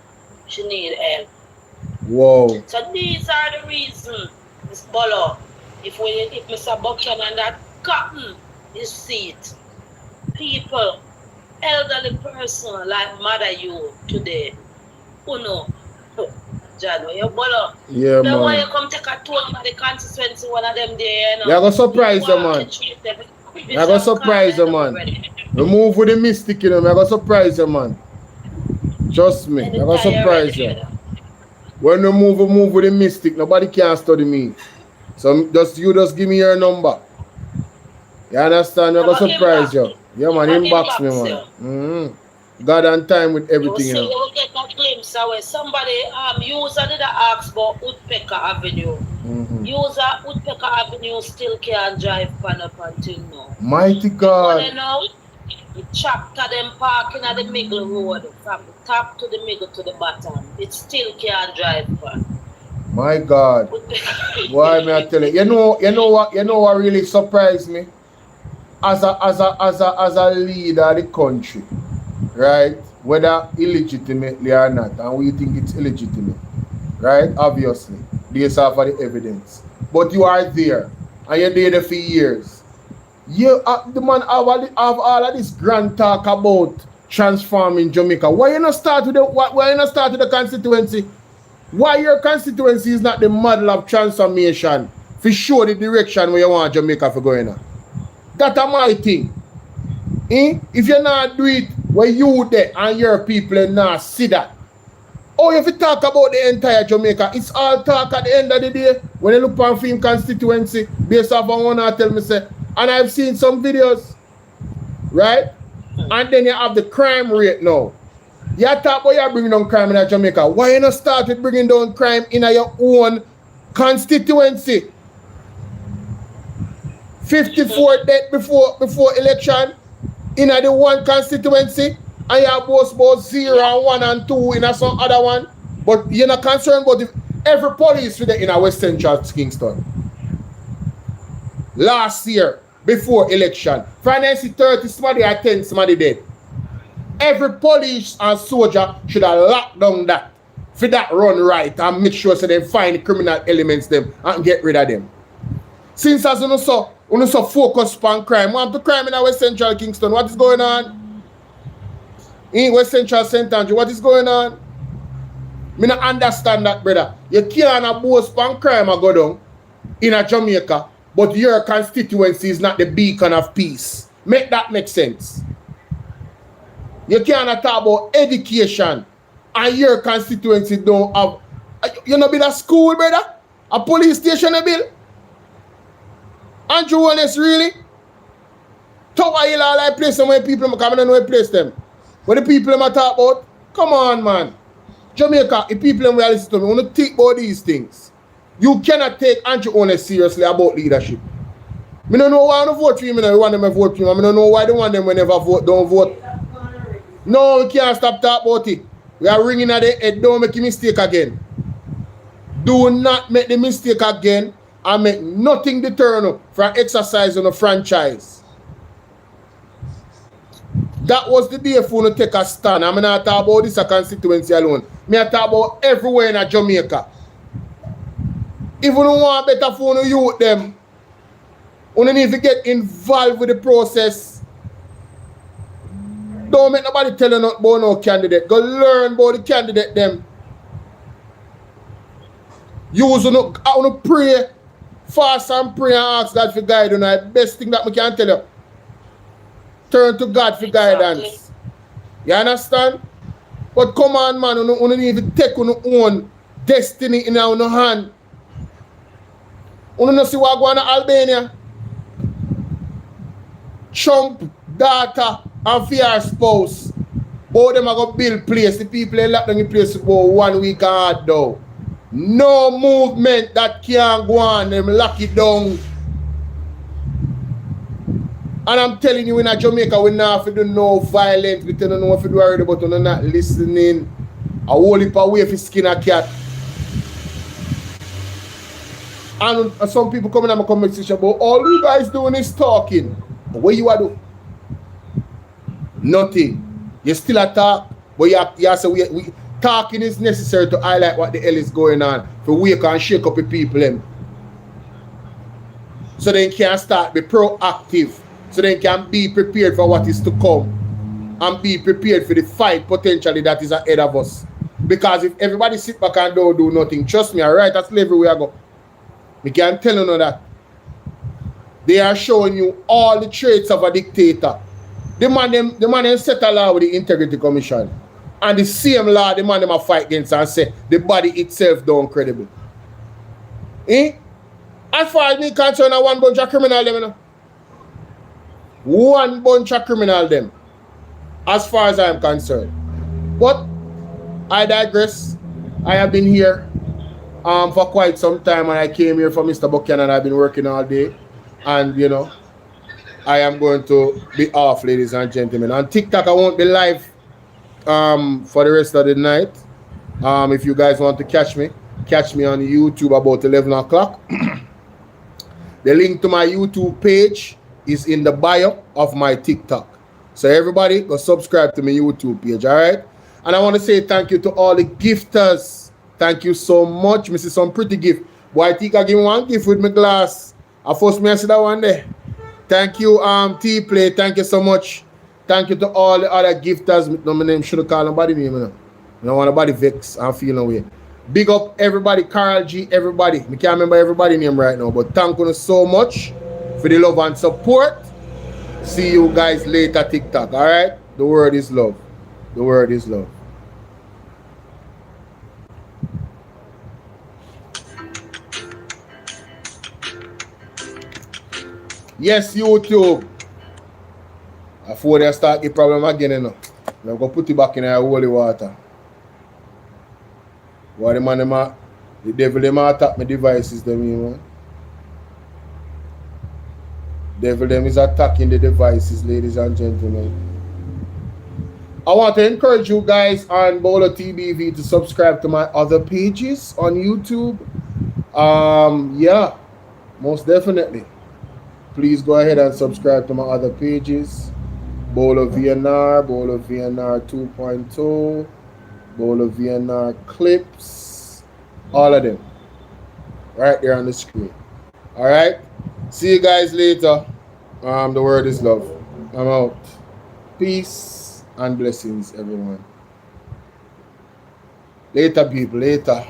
[SPEAKER 4] she need help.
[SPEAKER 2] Whoa.
[SPEAKER 4] So these are the reasons, Miss BOLO, if Mr. Buchanan that gotten his seat, people, elderly person like mother you today, who know, John, you bolo.
[SPEAKER 2] Yeah,
[SPEAKER 4] Then why
[SPEAKER 2] man.
[SPEAKER 4] you come take a tour of the constituency, one of them there, you know?
[SPEAKER 2] You're gonna surprise them, man. You're gonna surprise them, man. We move with the mystic, you know. You're gonna surprise them, man. Trust me, you're gonna surprise them. When we move with the mystic. Nobody can study me. So you just give me your number. You understand? You're gonna surprise you. Yeah, man, inbox me, man. God and time with everything, you know.
[SPEAKER 4] You will get a glimpse of where somebody user did ask about Woodpecker Avenue. User Woodpecker Avenue still can't drive pan up until now.
[SPEAKER 2] Mighty God.
[SPEAKER 4] You know, the chapter them parking at the middle road from the top to the middle to the bottom. It still can't drive pan.
[SPEAKER 2] My God. Why may I tell you? You know what really surprised me? As a leader of the country, right? Whether illegitimately or not, and we think it's illegitimate, right? Obviously, based off of the evidence. But you are there, and you're there for years. You, the man have all of this grand talk about transforming Jamaica. Why you not start with the constituency? Why your constituency is not the model of transformation for show the direction where you want Jamaica for going on? That's my thing. If you not do it where you there and your people not see that. Oh, if you talk about the entire Jamaica, it's all talk at the end of the day. When you look on film constituency, based off on one I tell me say, and I've seen some videos, right? And then you have the crime rate now. You talk about you bringing down crime in Jamaica. Why you not start with bringing down crime in your own constituency? 54 deaths before election in the one constituency, and you have both 0 and 1 and 2 in some other one. But you're not concerned about every police with in a West Central Kingston. Last year, before election, Friday 30, somebody had 10, somebody dead. Every police and soldier should have locked down that for that run right and make sure so they find the criminal elements them and get rid of them. Since as you so focus on crime, what the crime in West Central Kingston? What is going on? In West Central St. Andrew, what is going on? Me not understand that, brother. You can't boast on crime and go down in a Jamaica, but your constituency is not the beacon of peace. Make that make sense. You can't talk about education and your constituency don't have. You know, build a school, brother? A police station, a bill? Andrew Honest, really? Tower Hill, all I place them where people come and I know I place them. What the people them talk about? Come on, man. Jamaica, the people them will listen to me. I want to think about these things. You cannot take Andrew Honest seriously about leadership. I don't know why I don't vote for him. I want them to vote for him. I don't know why they want them whenever vote, don't vote. No, we can't stop talking about it. We are ringing at the head. Don't make a mistake again. Do not make the mistake again and make nothing deter you from exercising a franchise. That was the day for you to take a stand. I'm not talking about this constituency alone. I talk about everywhere in Jamaica. If you don't want better for you youth them, you need to get involved with the process. Don't make nobody tell you nothing about no candidate. Go learn about the candidate them. Use to pray, fast and pray and ask God for guidance. The best thing that I can tell you. Turn to God for guidance. You understand? But come on, man, you need to take your own destiny in your hand. You don't see what going on in Albania. Trump, daughter, and fear spouse. Both them are going to build place. The people locked down the place for 1 week hard though. No movement that can go on. Them lock it down. And I'm telling you, in Jamaica, we not have to do no violence. We don't know if you do already, but we're not listening. A whole heap of way for skin a cat. And some people coming in my conversation about all you guys doing is talking. But what you are doing? Nothing. You still a talk, but you say we talking is necessary to highlight what the hell is going on. For wake and shake up the people. so they can start be proactive, so they can be prepared for what is to come and be prepared for the fight potentially that is ahead of us. Because if everybody sit back and don't do nothing, trust me, alright, that's slavery we are go. We can't tell you that. They are showing you all the traits of a dictator. The man them set a law with the Integrity Commission. And the same law the man them a fight against and say the body itself don't credible. Eh? As far as me concerned, one bunch of criminal them, you know? One bunch of criminal them. As far as I am concerned. But I digress. I have been here for quite some time, and I came here for Mr. Buchanan. I've been working all day. And you know, I am going to be off, ladies and gentlemen. On TikTok, I won't be live for the rest of the night. If you guys want to catch me on YouTube about 11 o'clock. The link to my YouTube page is in the bio of my TikTok. So everybody go subscribe to my YouTube page, all right? And I want to say thank you to all the gifters. Thank you so much. Mrs. Some pretty gift. Boy, I think I give me one gift with my glass. I first me I see that one there. Thank you, T-Play. Thank you so much. Thank you to all the other gifters. My name should have called nobody name, you know. I don't want nobody vex and feel no way. Big up everybody, Carl G, everybody. I can't remember everybody's name right now, but thank you so much for the love and support. See you guys later, TikTok, all right? The word is love. The word is love. Yes, YouTube. Before they start the problem again, you know. I'm going to put it back in the holy water. Why the man, the devil, they attack my devices, them, you know. Devil, them is attacking the devices, ladies and gentlemen. I want to encourage you guys on BOLO TBV to subscribe to my other pages on YouTube. Yeah, most definitely. Please go ahead and subscribe to my other pages. BOLO V&R, BOLO V&R 2.0, BOLO V&R clips, all of them. Right there on the screen. Alright? See you guys later. The word is love. I'm out. Peace and blessings, everyone. Later, people. Later.